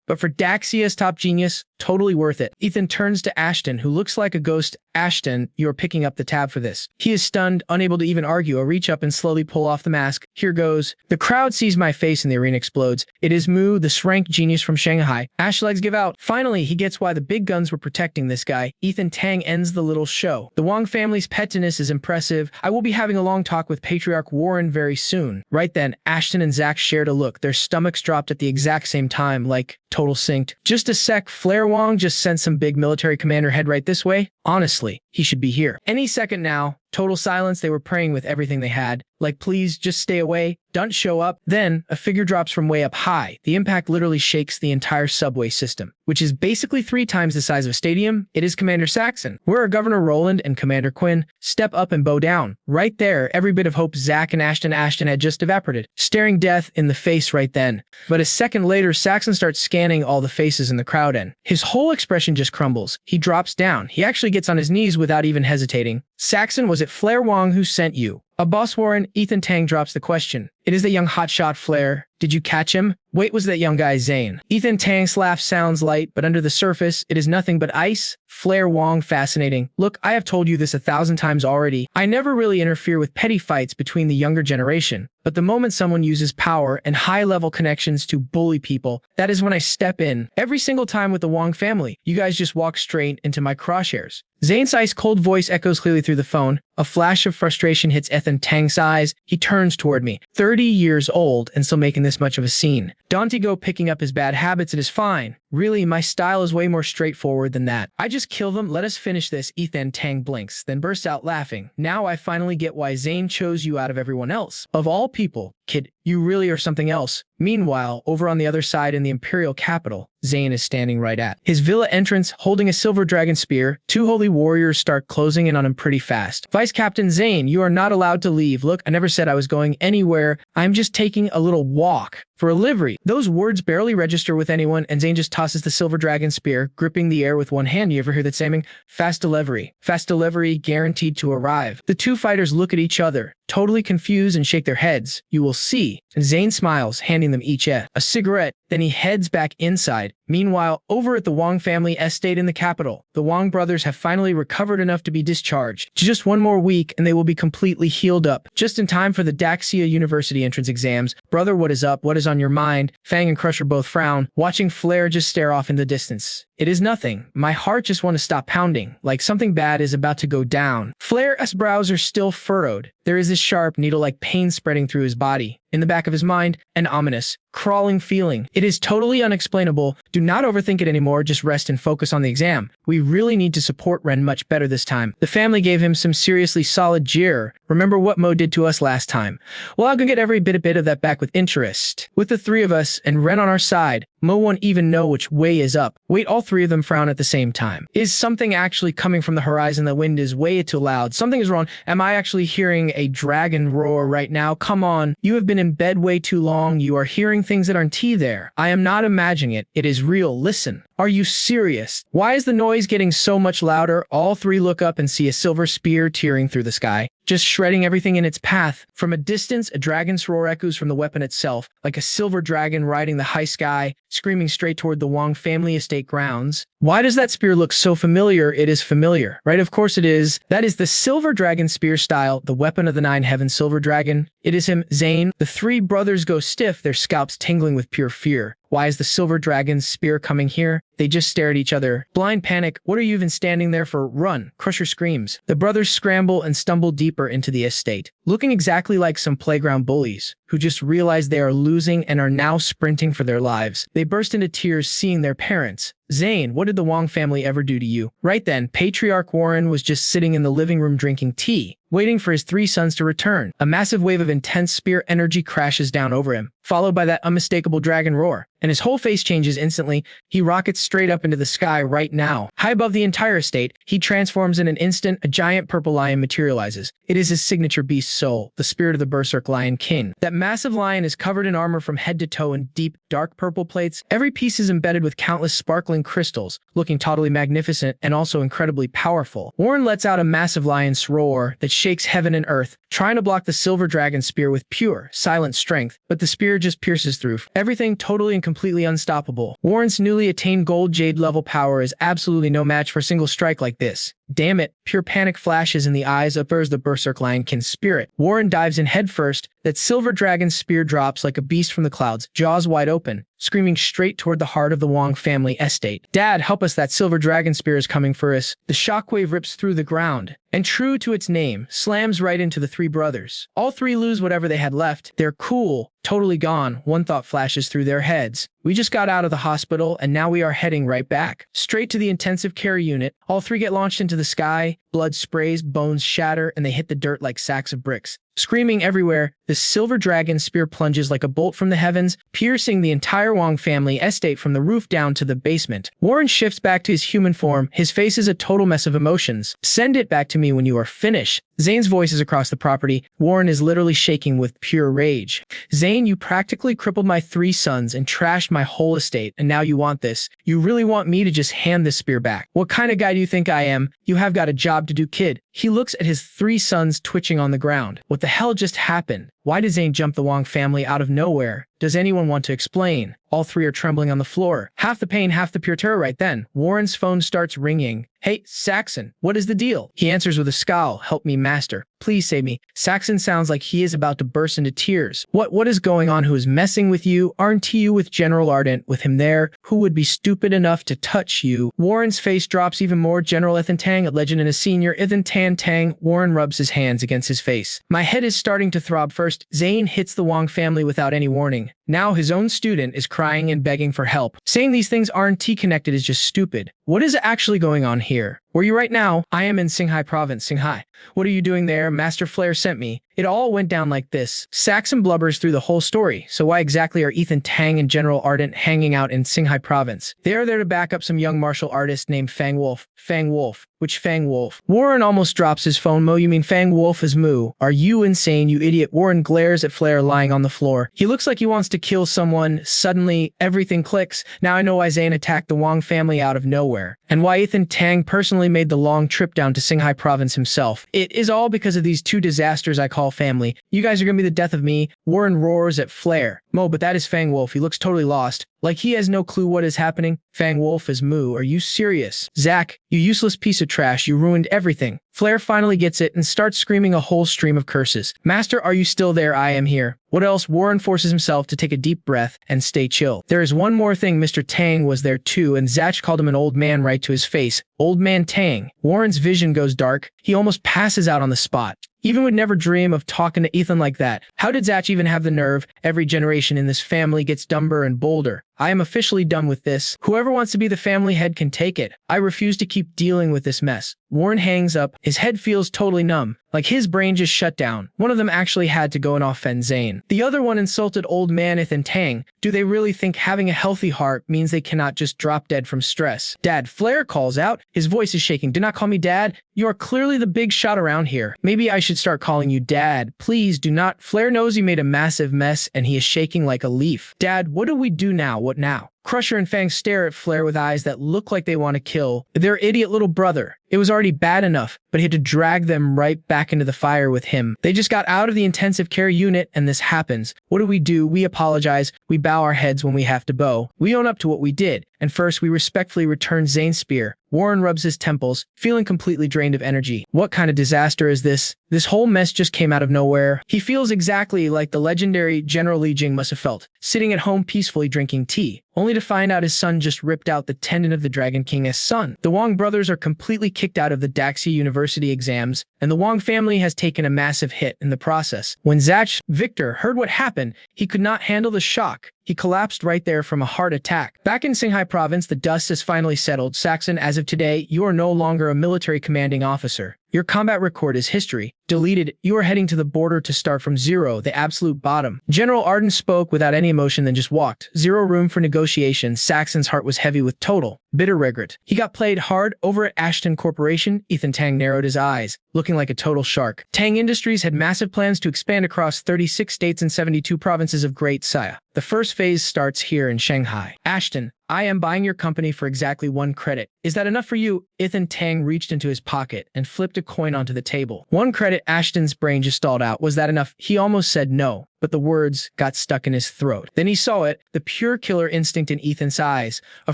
But for Daxia's top genius, totally worth it. Ethan turns to Ashton, who looks like a ghost. Ashton, you're picking up the tab for this. He is stunned, unable to even argue. I reach up and slowly pull off the mask. Here goes. The crowd sees my face and the arena explodes. It is Mu, the SSS-rank genius from Shanghai. Ash's legs give out. Finally, he gets why the big guns were protecting this guy. Ethan Tang ends the little show. The Wong family's pettiness is impressive. I will be having a long talk with Patriarch Warren very soon. Right then, Ashton and Zach shared a look. Their stomachs dropped at the exact same time, like total synced. Just a sec, Flair Wong just sent some big military commander head right this way. Honestly, he should be here. Any second now. Total silence. They were praying with everything they had. Like, please, just stay away. Don't show up. Then, a figure drops from way up high. The impact literally shakes the entire subway system, which is basically 3 times the size of a stadium. It is Commander Saxon. Where are Governor Roland and Commander Quinn? Step up and bow down. Right there, every bit of hope Zach and Ashton had just evaporated, staring death in the face right then. But a second later, Saxon starts scanning all the faces in the crowd and his whole expression just crumbles. He drops down. He actually gets on his knees without even hesitating. Saxon, was it Flair Wong who sent you? Boss Warren, Ethan Tang drops the question. It is the young hotshot Flair. Did you catch him? Wait, was that young guy Zayn? Ethan Tang's laugh sounds light, but under the surface, it is nothing but ice. Flair Wong, fascinating. Look, I have told you this 1,000 times already. I never really interfere with petty fights between the younger generation. But the moment someone uses power and high-level connections to bully people, that is when I step in. Every single time with the Wong family, you guys just walk straight into my crosshairs. Zayn's ice-cold voice echoes clearly through the phone. A flash of frustration hits Ethan Tang's eyes. He turns toward me. 30 years old and still making this much of a scene. Don't go picking up his bad habits. It is fine. Really, my style is way more straightforward than that. I just kill them. Let us finish this. Ethan Tang blinks, then bursts out laughing. Now I finally get why Zayn chose you out of everyone else. Of all people, kid, you really are something else. Meanwhile, over on the other side in the Imperial capital, Zayn is standing right at his villa entrance, holding a silver dragon spear. 2 holy warriors start closing in on him pretty fast. Vice Captain Zayn, you are not allowed to leave. Look, I never said I was going anywhere. I'm just taking a little walk. For a livery. Those words barely register with anyone, and Zayn just tosses the silver dragon spear, gripping the air with one hand. You ever hear that saying? Fast delivery. Fast delivery, guaranteed to arrive. The 2 fighters look at each other, totally confused, and shake their heads. You will see. And Zayn smiles, handing them each a cigarette. Then he heads back inside. Meanwhile, over at the Wong family estate in the capital, the Wong brothers have finally recovered enough to be discharged. Just 1 more week, and they will be completely healed up. Just in time for the Daxia University entrance exams. Brother, what is up? What is on your mind? Fang and Crusher both frown, watching Flair just stare off in the distance. It is nothing. My heart just wants to stop pounding, like something bad is about to go down. Flair's brows are still furrowed. There is this sharp, needle-like pain spreading through his body. In the back of his mind, an ominous, crawling feeling. It is totally unexplainable. Do not overthink it anymore, just rest and focus on the exam. We really need to support Ren much better this time. The family gave him some seriously solid jeer. Remember what Mo did to us last time? Well, I'll go get every bit of that back with interest. With the 3 of us and Ren on our side, Mo won't even know which way is up. Wait, all 3 of them frown at the same time. Is something actually coming from the horizon? The wind is way too loud. Something is wrong. Am I actually hearing a dragon roar right now? Come on. You have been in bed way too long. You are hearing things that aren't there. I am not imagining it. It is real. Listen. Are you serious? Why is the noise getting so much louder? All 3 look up and see a silver spear tearing through the sky, just shredding everything in its path. From a distance, a dragon's roar echoes from the weapon itself, like a silver dragon riding the high sky, screaming straight toward the Wong family estate grounds. Why does that spear look so familiar? It is familiar, right? Of course it is. That is the silver dragon spear style, the weapon of the 9 heavens silver dragon. It is him, Zayn. The 3 brothers go stiff, their scalps tingling with pure fear. Why is the silver dragon's spear coming here? They just stare at each other. Blind panic. What are you even standing there for? Run. Crusher screams. The brothers scramble and stumble deeper into the estate, looking exactly like some playground bullies who just realize they are losing and are now sprinting for their lives. They burst into tears seeing their parents, Zayn, what did the Wong family ever do to you? Right then, Patriarch Warren was just sitting in the living room drinking tea, waiting for his 3 sons to return. A massive wave of intense spear energy crashes down over him, followed by that unmistakable dragon roar, and his whole face changes instantly. He rockets straight up into the sky right now. High above the entire estate, he transforms in an instant. A giant purple lion materializes. It is his signature beast soul, the spirit of the Berserk Lion King. That massive lion is covered in armor from head to toe in deep, dark purple plates. Every piece is embedded with countless sparkling crystals, looking totally magnificent and also incredibly powerful. Warren lets out a massive lion's roar that shakes heaven and earth, trying to block the silver dragon spear with pure, silent strength, but the spear just pierces through. Everything totally and completely unstoppable. Warren's newly attained gold jade level power is absolutely no match for a single strike like this. Damn it, pure panic flashes in the eyes of the Berserk Lion King's spirit. Warren dives in headfirst. That silver dragon spear drops like a beast from the clouds, jaws wide open, screaming straight toward the heart of the Wong family estate. Dad, help us, that silver dragon spear is coming for us. The shockwave rips through the ground, and true to its name, slams right into the 3 brothers. All 3 lose whatever they had left. They're cool, totally gone. One thought flashes through their heads. We just got out of the hospital, and now we are heading right back. Straight to the intensive care unit. All 3 get launched into the sky. Blood sprays, bones shatter, and they hit the dirt like sacks of bricks. Screaming everywhere, the silver dragon spear plunges like a bolt from the heavens, piercing the entire Wong family estate from the roof down to the basement. Warren shifts back to his human form. His face is a total mess of emotions. Send it back to me when you are finished. Zayn's voice is across the property. Warren is literally shaking with pure rage. Zayn, you practically crippled my 3 sons and trashed my whole estate, and now you want this. You really want me to just hand this spear back? What kind of guy do you think I am? You have got a job to do, kid. He looks at his 3 sons twitching on the ground. What the hell just happened? Why did Zayn jump the Wong family out of nowhere? Does anyone want to explain? All 3 are trembling on the floor. Half the pain, half the pure terror right then. Warren's phone starts ringing. Hey, Saxon, what is the deal? He answers with a scowl. Help me, master. Please save me. Saxon sounds like he is about to burst into tears. What is going on? Who is messing with you? Aren't you with General Ardent? With him there? Who would be stupid enough to touch you? Warren's face drops even more. General Ethan Tang, a legend and a senior. Ethan Tang. Warren rubs his hands against his face. My head is starting to throb. First, Zayn hits the Wong family without any warning. Now his own student is crying and begging for help. Saying these things aren't connected is just stupid. What is actually going on here? Where are you right now? I am in Qinghai province. Qinghai. What are you doing there? Master Flare sent me. It all went down like this. Saxon blubbers through the whole story. So why exactly are Ethan Tang and General Ardent hanging out in Qinghai province? They are there to back up some young martial artist named Fang Wolf. Fang Wolf. Which Fang Wolf? Warren almost drops his phone. Mo, you mean Fang Wolf is Moo? Are you insane, you idiot? Warren glares at Flare lying on the floor. He looks like he wants to kill someone. Suddenly, everything clicks. Now I know why Zayn attacked the Wong family out of nowhere, and why Ethan Tang personally made the long trip down to Qinghai province himself. It is all because of these 2 disasters I call family. You guys are gonna be the death of me. Warren roars at Flare. Mo, but that is Fang Wolf. He looks totally lost. Like he has no clue what is happening. Fang Wolf is Moo. Are you serious? Zach, you useless piece of trash. You ruined everything. Flare finally gets it and starts screaming a whole stream of curses. Master, are you still there? I am here. What else? Warren forces himself to take a deep breath and stay chill. There is one more thing. Mr. Tang was there too, and Zach called him an old man right to his face. Old man Tang. Warren's vision goes dark. He almost passes out on the spot. Even would never dream of talking to Ethan like that. How did Zach even have the nerve? Every generation in this family gets dumber and bolder. I am officially done with this. Whoever wants to be the family head can take it. I refuse to keep dealing with this mess. Warren hangs up. His head feels totally numb, like his brain just shut down. One of them actually had to go and offend Zayn. The other one insulted old man Ethan Tang. Do they really think having a healthy heart means they cannot just drop dead from stress? Dad, Flare calls out. His voice is shaking. Do not call me Dad. You are clearly the big shot around here. Maybe I should start calling you Dad. Please do not. Flare knows he made a massive mess and he is shaking like a leaf. Dad, what do we do now? What now? Crusher and Fang stare at Flare with eyes that look like they want to kill their idiot little brother. It was already bad enough, but he had to drag them right back into the fire with him. They just got out of the intensive care unit and this happens. What do? We apologize. We bow our heads when we have to bow. We own up to what we did. And first, we respectfully return Zayn's spear. Warren rubs his temples, feeling completely drained of energy. What kind of disaster is this? This whole mess just came out of nowhere. He feels exactly like the legendary General Li Jing must have felt, sitting at home peacefully drinking tea, only to find out his son just ripped out the tendon of the Dragon King's son. The Wong brothers are completely kicked out of the Daxia University exams, and the Wong family has taken a massive hit in the process. When Zach Victor heard what happened, he could not handle the shock. He collapsed right there from a heart attack. Back in Qinghai province, the dust has finally settled. Saxon, as of today, you are no longer a military commanding officer. Your combat record is history. Deleted. You are heading to the border to start from zero, the absolute bottom. General Arden spoke without any emotion, then just walked. Zero room for negotiation. Saxon's heart was heavy with total, bitter regret. He got played hard over at Ashton Corporation. Ethan Tang narrowed his eyes, looking like a total shark. Tang Industries had massive plans to expand across 36 states and 72 provinces of Great Saya. The first phase starts here in Shanghai. Ashton, I am buying your company for exactly 1 credit. Is that enough for you? Ethan Tang reached into his pocket and flipped a coin onto the table. 1 credit. Ashton's brain just stalled out. Was that enough? He almost said no, but the words got stuck in his throat. Then he saw it, the pure killer instinct in Ethan's eyes. A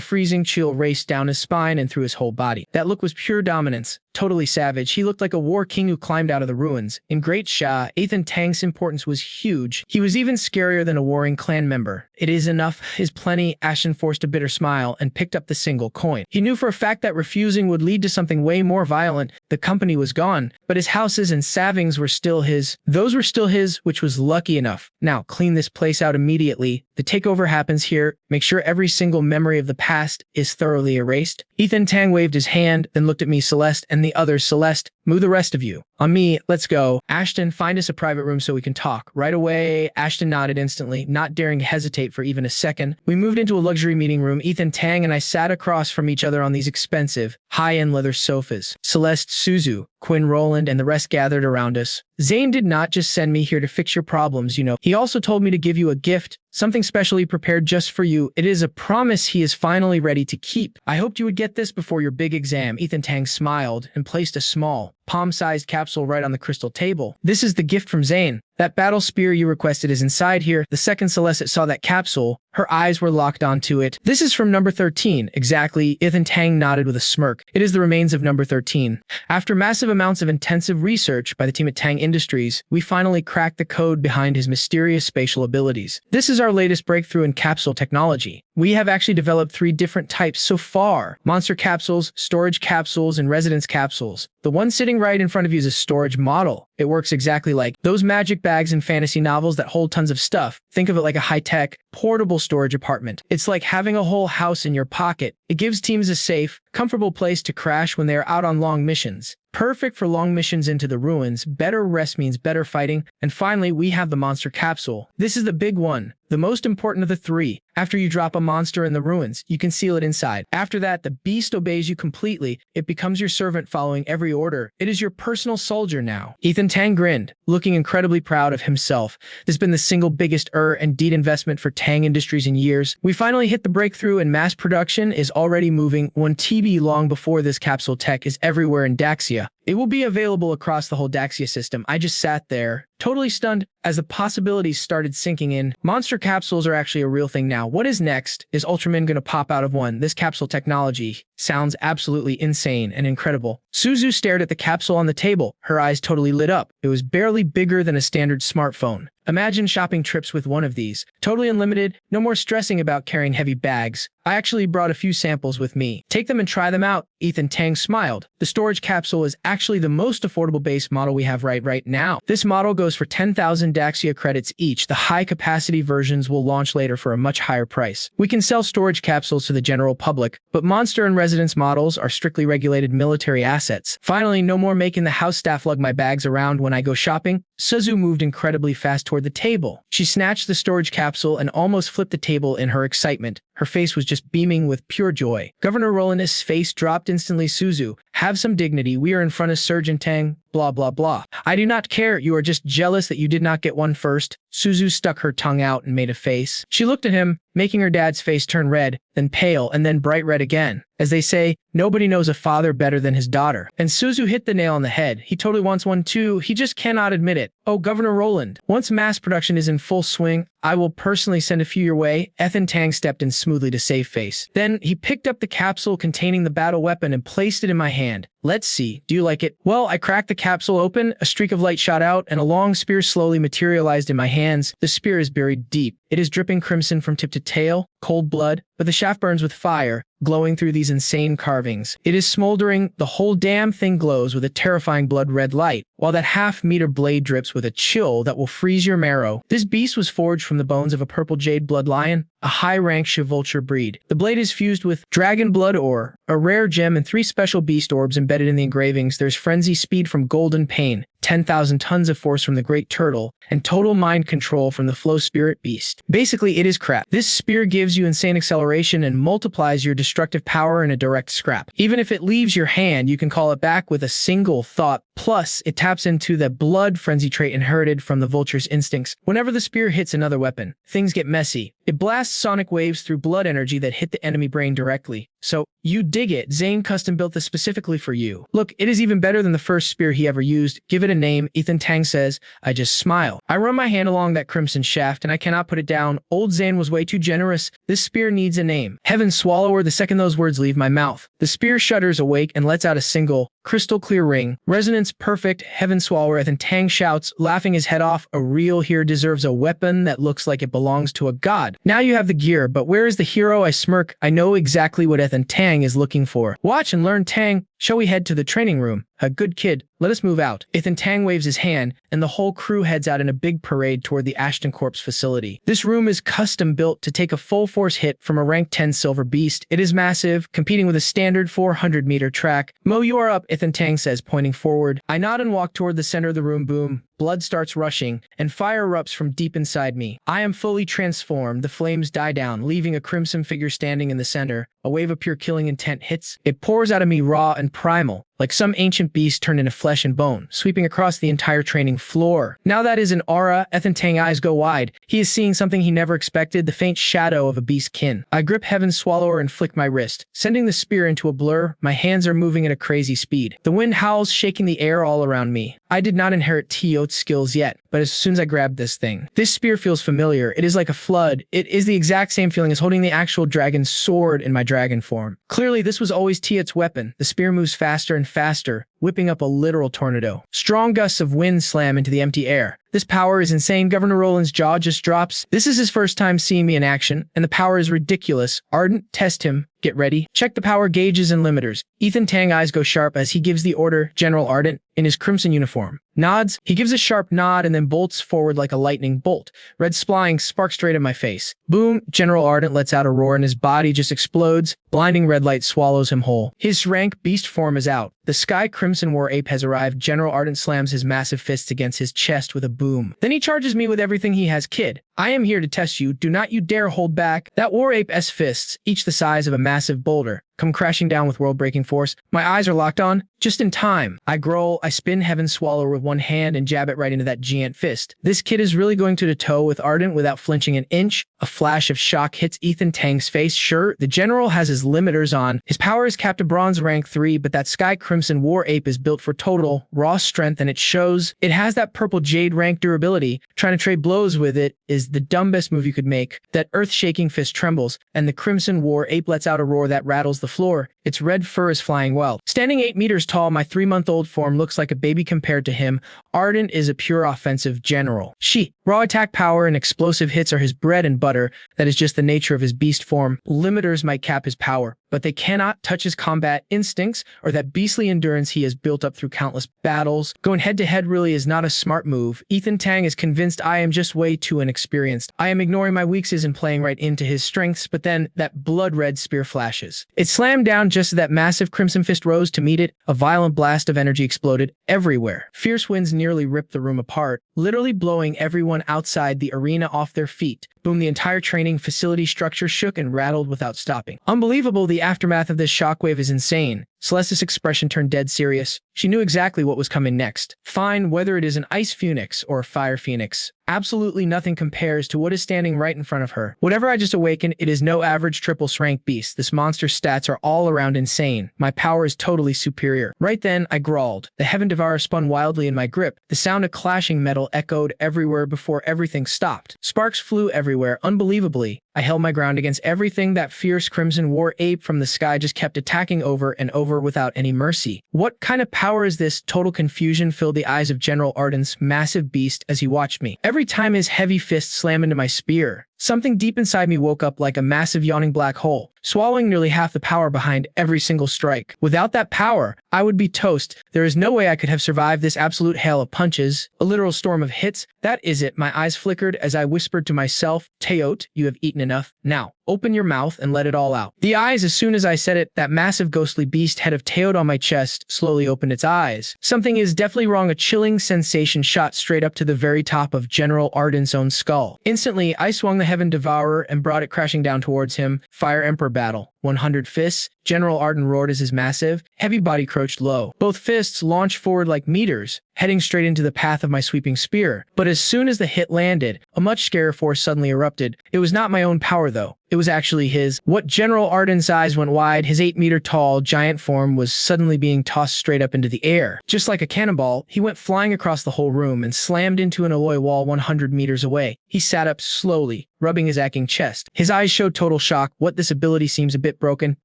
freezing chill raced down his spine and through his whole body. That look was pure dominance, totally savage. He looked like a war king who climbed out of the ruins. In Great Sha, Ethan Tang's importance was huge. He was even scarier than a warring clan member. It is enough, is plenty. Ashton forced a bitter smile and picked up the single coin. He knew for a fact that refusing would lead to something way more violent. The company was gone, but his houses and savings were still his. Those were still his, which was lucky enough. Now, clean this place out immediately. The takeover happens here. Make sure every single memory of the past is thoroughly erased. Ethan Tang waved his hand, then looked at me, Celeste, and the others. Celeste, move the rest of you. On me, let's go. Ashton, find us a private room so we can talk. Right away. Ashton nodded instantly, not daring to hesitate for even a second. We moved into a luxury meeting room. Ethan Tang and I sat across from each other on these expensive, high-end leather sofas. Celeste, Suzu, Quinn Roland, and the rest gathered around us. Zayn did not just send me here to fix your problems, you know. He also told me to give you a gift, something specially prepared just for you. It is a promise he is finally ready to keep. I hoped you would get this before your big exam. Ethan Tang smiled and placed a small, palm-sized capsule right on the crystal table. This is the gift from Zayn. That battle spear you requested is inside here. The second Celeste saw that capsule, her eyes were locked onto it. This is from number 13. Exactly. Ethan Tang nodded with a smirk. It is the remains of number 13. After massive amounts of intensive research by the team at Tang Industries, we finally cracked the code behind his mysterious spatial abilities. This is our latest breakthrough in capsule technology. We have actually developed 3 different types so far: monster capsules, storage capsules, and residence capsules. The one sitting right in front of you is a storage model. It works exactly like those magic bags in fantasy novels that hold tons of stuff. Think of it like a high-tech, portable storage apartment. It's like having a whole house in your pocket. It gives teams a safe, comfortable place to crash when they are out on long missions. Perfect for long missions into the ruins. Better rest means better fighting. And finally, we have the monster capsule. This is the big one, the most important of the 3. After you drop a monster in the ruins, you can seal it inside. After that, the beast obeys you completely. It becomes your servant, following every order. It is your personal soldier now. Ethan Tang grinned, looking incredibly proud of himself. This has been the single biggest and deed investment for Tang Industries in years. We finally hit the breakthrough, and mass production is already moving 1 TB long before this capsule tech is everywhere in Daxia. It will be available across the whole Daxia system. I just sat there, totally stunned, as the possibilities started sinking in. Monster capsules are actually a real thing now. What is next? Is Ultraman gonna pop out of one? This capsule technology sounds absolutely insane and incredible. Suzu stared at the capsule on the table, her eyes totally lit up. It was barely bigger than a standard smartphone. Imagine shopping trips with one of these. Totally unlimited, no more stressing about carrying heavy bags. I actually brought a few samples with me. Take them and try them out. Ethan Tang smiled. The storage capsule is actually the most affordable base model we have right now. This model goes for 10,000 Daxia credits each. The high-capacity versions will launch later for a much higher price. We can sell storage capsules to the general public, but monster and residence models are strictly regulated military assets. Finally, no more making the house staff lug my bags around when I go shopping. Suzu moved incredibly fast toward the table. She snatched the storage capsule and almost flipped the table in her excitement. Her face was just beaming with pure joy. Governor Roland's face dropped instantly. Suzu, have some dignity. We are in front of Surgeon Tang. Blah, blah, blah. I do not care. You are just jealous that you did not get one first. Suzu stuck her tongue out and made a face. She looked at him, making her dad's face turn red, then pale, and then bright red again. As they say, nobody knows a father better than his daughter. And Suzu hit the nail on the head. He totally wants one too. He just cannot admit it. Oh, Governor Roland, once mass production is in full swing, I will personally send a few your way. Ethan Tang stepped in smoothly to save face. Then he picked up the capsule containing the battle weapon and placed it in my hand. Let's see, do you like it? Well, I cracked the capsule open, a streak of light shot out, and a long spear slowly materialized in my hands. The spear is buried deep. It is dripping crimson from tip to tail. cold blood, but the shaft burns with fire, glowing through these insane carvings. It is smoldering, the whole damn thing glows with a terrifying blood-red light, while that half-meter blade drips with a chill that will freeze your marrow. This beast was forged from the bones of a purple jade blood lion, a high-rank Chevulture breed. The blade is fused with dragon blood ore, a rare gem, and 3 special beast orbs embedded in the engravings. There's frenzy speed from golden pain, 10,000 tons of force from the great turtle, and total mind control from the flow spirit beast. Basically, it is crap. This spear gives you insane acceleration and multiplies your destructive power in a direct scrap. Even if it leaves your hand, you can call it back with a single thought. Plus, it taps into the blood frenzy trait inherited from the vulture's instincts. Whenever the spear hits another weapon, things get messy. It blasts sonic waves through blood energy that hit the enemy brain directly. So, you dig it. Zayn custom built this specifically for you. Look, it is even better than the first spear he ever used. Give it a name, Tang says. I just smile. I run my hand along that crimson shaft and I cannot put it down. Old Zayn was way too generous. This spear needs a name. Heaven Swallower. The second those words leave my mouth, the spear shudders awake and lets out a single, crystal clear ring. Resonance perfect. Heaven Swallower. Tang shouts, laughing his head off. A real here deserves a weapon that looks like it belongs to a god. Now you have the gear, but where is the hero? I smirk. I know exactly what Tang is looking for. Watch and learn, Tang. Shall we head to the training room? A good kid. Let us move out. Tang waves his hand, and the whole crew heads out in a big parade toward the Ashton Corp's facility. This room is custom built to take a full force hit from a rank 10 silver beast. It is massive, competing with a standard 400-meter track. Mo, you are up, Tang says, pointing forward. I nod and walk toward the center of the room. Boom. Blood starts rushing, and fire erupts from deep inside me. I am fully transformed. The flames die down, leaving a crimson figure standing in the center. A wave of pure killing intent hits. It pours out of me raw and primal, like some ancient beast turned into flesh and bone, sweeping across the entire training floor. Now that is an aura. Tang eyes go wide. He is seeing something he never expected, the faint shadow of a beast kin. I grip Heaven Swallower and flick my wrist, sending the spear into a blur. My hands are moving at a crazy speed. The wind howls, shaking the air all around me. I did not inherit Taotie's skills yet, but as soon as I grabbed this thing, this spear feels familiar. It is like a flood. It is the exact same feeling as holding the actual dragon's sword in my dragon form. Clearly, this was always Taotie's weapon. The spear moves faster and faster, whipping up a literal tornado. Strong gusts of wind slam into the empty air. This power is insane. Governor Roland's jaw just drops. This is his first time seeing me in action, and the power is ridiculous. Ardent, test him. Get ready. Check the power gauges and limiters. Tang eyes go sharp as he gives the order. General Ardent, in his crimson uniform, nods. He gives a sharp nod and then bolts forward like a lightning bolt. Red splying sparks straight at my face. Boom! General Ardent lets out a roar and his body just explodes. Blinding red light swallows him whole. His rank beast form is out. The Sky Crimson War Ape has arrived. General Ardent slams his massive fists against his chest with a boom. Then he charges me with everything he has. Kid, I am here to test you. Do not you dare hold back. That War Ape's fists, each the size of a massive boulder, come crashing down with world-breaking force. My eyes are locked on, just in time. I growl, I spin Heaven Swallower with one hand and jab it right into that giant fist. This kid is really going toe-to-toe with Ardent without flinching an inch. A flash of shock hits Tang's face. Sure, the general has his limiters on. His power is capped to bronze rank 3, but that Sky Crimson War Ape is built for total, raw strength, and it shows. It has that purple jade rank durability. Trying to trade blows with it is the dumbest move you could make. That earth-shaking fist trembles, and the Crimson War Ape lets out a roar that rattles the floor. Its red fur is flying wild. Standing 8 meters tall, my 3-month-old form looks like a baby compared to him. Ardent is a pure offensive general. Raw attack power and explosive hits are his bread and butter. That is just the nature of his beast form. Limiters might cap his power, but they cannot touch his combat instincts or that beastly endurance he has built up through countless battles. Going head-to-head really is not a smart move. Tang is convinced I am just way too inexperienced. I am ignoring my weaknesses and playing right into his strengths, but then that blood-red spear flashes. It slammed down just as that massive crimson fist rose to meet it. A violent blast of energy exploded everywhere. Fierce winds nearly ripped the room apart, literally blowing everyone outside the arena off their feet. Boom, the entire training facility structure shook and rattled without stopping. Unbelievable, the aftermath of this shockwave is insane. Celeste's expression turned dead serious. She knew exactly what was coming next. Fine, whether it is an ice phoenix or a fire phoenix, absolutely nothing compares to what is standing right in front of her. Whatever I just awakened, it is no average triple-rank beast. This monster's stats are all around insane. My power is totally superior. Right then, I growled. The Heaven Devourer spun wildly in my grip. The sound of clashing metal echoed everywhere before everything stopped. Sparks flew everywhere, unbelievably. I held my ground against everything. That fierce Crimson War Ape from the sky just kept attacking over and over without any mercy. What kind of power is this? Total confusion filled the eyes of General Ardent's massive beast as he watched me. Every time his heavy fist slammed into my spear, something deep inside me woke up like a massive yawning black hole, swallowing nearly half the power behind every single strike. Without that power, I would be toast. There is no way I could have survived this absolute hail of punches, a literal storm of hits. That is it. My eyes flickered as I whispered to myself, Taotie, you have eaten enough. Now, open your mouth and let it all out. The eyes, as soon as I said it, that massive ghostly beast head of Taotie on my chest slowly opened its eyes. Something is definitely wrong. A chilling sensation shot straight up to the very top of General Arden's own skull. Instantly, I swung the heaven devourer and brought it crashing down towards him. Fire Emperor battle. 100 fists. General Arden roared as his massive, heavy body crouched low. Both fists launched forward like meteors, heading straight into the path of my sweeping spear. But as soon as the hit landed, a much scarier force suddenly erupted. It was not my own power, though. It was actually his. What General Arden's eyes went wide, his 8-meter-tall giant form was suddenly being tossed straight up into the air. Just like a cannonball, he went flying across the whole room and slammed into an alloy wall 100 meters away. He sat up slowly, rubbing his aching chest. His eyes showed total shock. What, this ability seems a bit broken,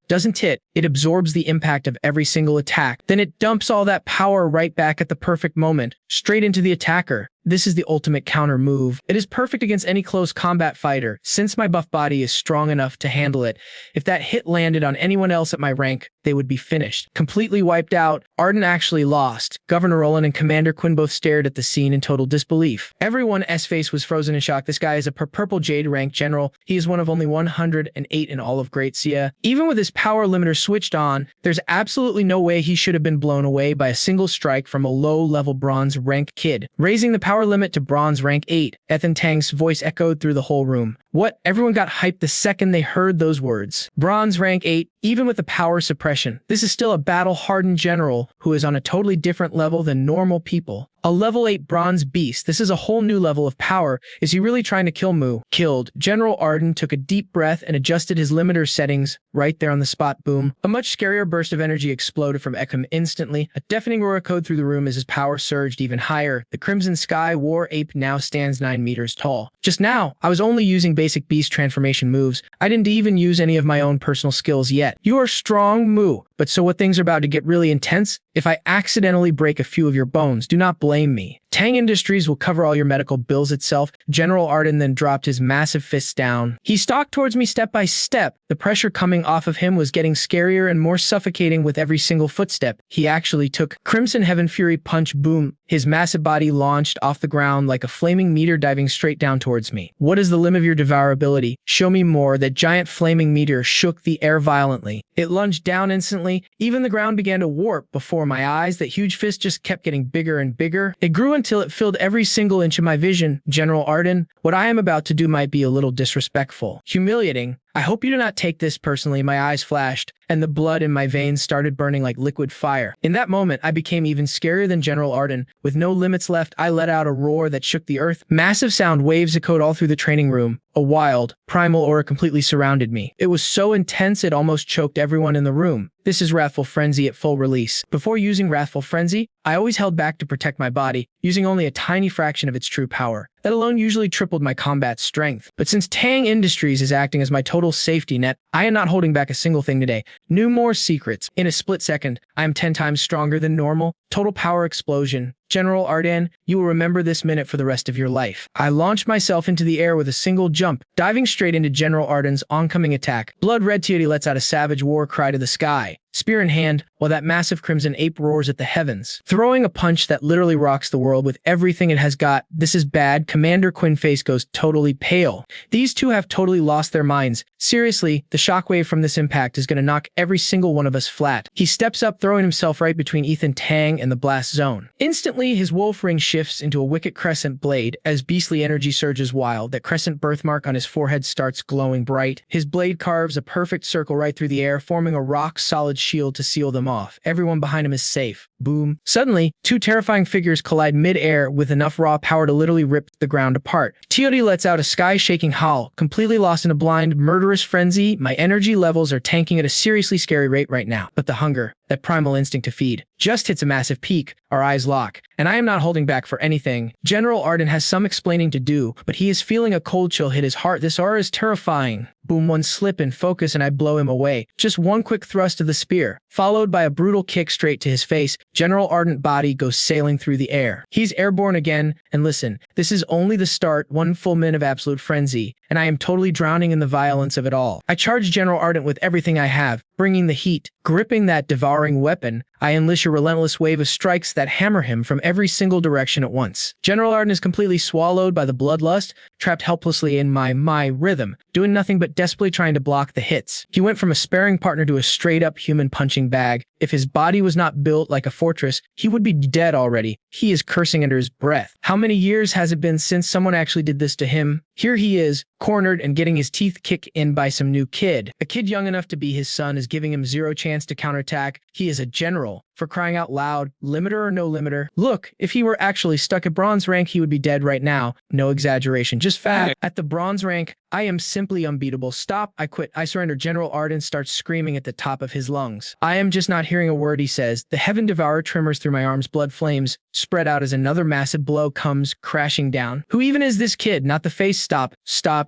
doesn't it? It absorbs the impact of every single attack. Then it dumps all that power right back at the perfect moment, straight into the attacker. This is the ultimate counter move. It is perfect against any close combat fighter, since my buff body is strong enough to handle it. If that hit landed on anyone else at my rank, they would be finished. Completely wiped out, Arden actually lost. Governor Roland and Commander Quinn both stared at the scene in total disbelief. Everyone's face was frozen in shock. This guy is a purple jade rank general. He is one of only 108 in all of Great Sia. Even with his power limiter switched on, there's absolutely no way he should have been blown away by a single strike from a low-level bronze rank kid. Raising the power limit to bronze rank 8, Ethan Tang's voice echoed through the whole room. What? Everyone got hyped the second they heard those words. Bronze rank 8, even with the power suppression. This is still a battle-hardened general who is on a totally different level than normal people. A level 8 bronze beast. This is a whole new level of power. Is he really trying to kill Mu? Killed. General Arden took a deep breath and adjusted his limiter settings right there on the spot. Boom. A much scarier burst of energy exploded from Ekham instantly. A deafening roar echoed through the room as his power surged even higher. The Crimson Sky War Ape now stands 9 meters tall. Just now, I was only using basic beast transformation moves. I didn't even use any of my own personal skills yet. You are strong, Mu. But so what, things are about to get really intense? If I accidentally break a few of your bones, do not blame me. Tang Industries will cover all your medical bills itself. General Arden then dropped his massive fists down. He stalked towards me step by step. The pressure coming off of him was getting scarier and more suffocating with every single footstep. He actually took Crimson Heaven Fury Punch. Boom. His massive body launched off the ground like a flaming meteor, diving straight down towards me. What is the limit of your devour ability? Show me more. That giant flaming meteor shook the air violently. It lunged down instantly. Even the ground began to warp before my eyes. That huge fist just kept getting bigger and bigger. It grew until it filled every single inch of my vision. General Arden, what I am about to do might be a little disrespectful, humiliating. I hope you do not take this personally. My eyes flashed, and the blood in my veins started burning like liquid fire. In that moment, I became even scarier than General Arden. With no limits left, I let out a roar that shook the earth. Massive sound waves echoed all through the training room. A wild, primal aura completely surrounded me. It was so intense it almost choked everyone in the room. This is Wrathful Frenzy at full release. Before using Wrathful Frenzy, I always held back to protect my body, using only a tiny fraction of its true power. That alone usually tripled my combat strength. But since Tang Industries is acting as my total safety net, I am not holding back a single thing today. More secrets. In a split second, I am 10 times stronger than normal. Total power explosion. General Arden, you will remember this minute for the rest of your life. I launched myself into the air with a single jump, diving straight into General Arden's oncoming attack. Blood Red Taotie lets out a savage war cry to the sky, spear in hand, while that massive crimson ape roars at the heavens, throwing a punch that literally rocks the world with everything it has got. This is bad. Commander Quinn face goes totally pale. These two have totally lost their minds. Seriously, the shockwave from this impact is going to knock every single one of us flat. He steps up, throwing himself right between Ethan Tang and the blast zone. Instantly, his wolf ring shifts into a wicked crescent blade as beastly energy surges wild. That crescent birthmark on his forehead starts glowing bright. His blade carves a perfect circle right through the air, forming a rock-solid shield to seal them off. Everyone behind him is safe. Boom. Suddenly, two terrifying figures collide mid-air with enough raw power to literally rip the ground apart. Taotie lets out a sky-shaking howl, completely lost in a blind, murderous frenzy. My energy levels are tanking at a seriously scary rate right now. But the hunger, that primal instinct to feed, just hits a massive peak. Our eyes lock, and I am not holding back for anything. General Arden has some explaining to do, but he is feeling a cold chill hit his heart. This aura is terrifying. Boom, one slip in focus and I blow him away. Just one quick thrust of the spear, followed by a brutal kick straight to his face. General Arden's body goes sailing through the air. He's airborne again, and listen, this is only the start. 1 full minute of absolute frenzy, and I am totally drowning in the violence of it all. I charge General Ardent with everything I have, bringing the heat. Gripping that devouring weapon, I unleash a relentless wave of strikes that hammer him from every single direction at once. General Ardent is completely swallowed by the bloodlust, trapped helplessly in my rhythm, doing nothing but desperately trying to block the hits. He went from a sparring partner to a straight-up human punching bag. If his body was not built like a fortress, he would be dead already. He is cursing under his breath. How many years has it been since someone actually did this to him? Here he is, cornered and getting his teeth kicked in by some new kid. A kid young enough to be his son is giving him zero chance to counterattack. He is a general. For crying out loud, limiter or no limiter. Look, if he were actually stuck at bronze rank, he would be dead right now. No exaggeration, just fact. At the bronze rank, I am simply unbeatable. Stop, I quit, I surrender. General Ardent starts screaming at the top of his lungs. I am just not hearing a word he says. The heaven devourer tremors through my arms, blood flames spread out as another massive blow comes crashing down. Who even is this kid? Not the face. Stop.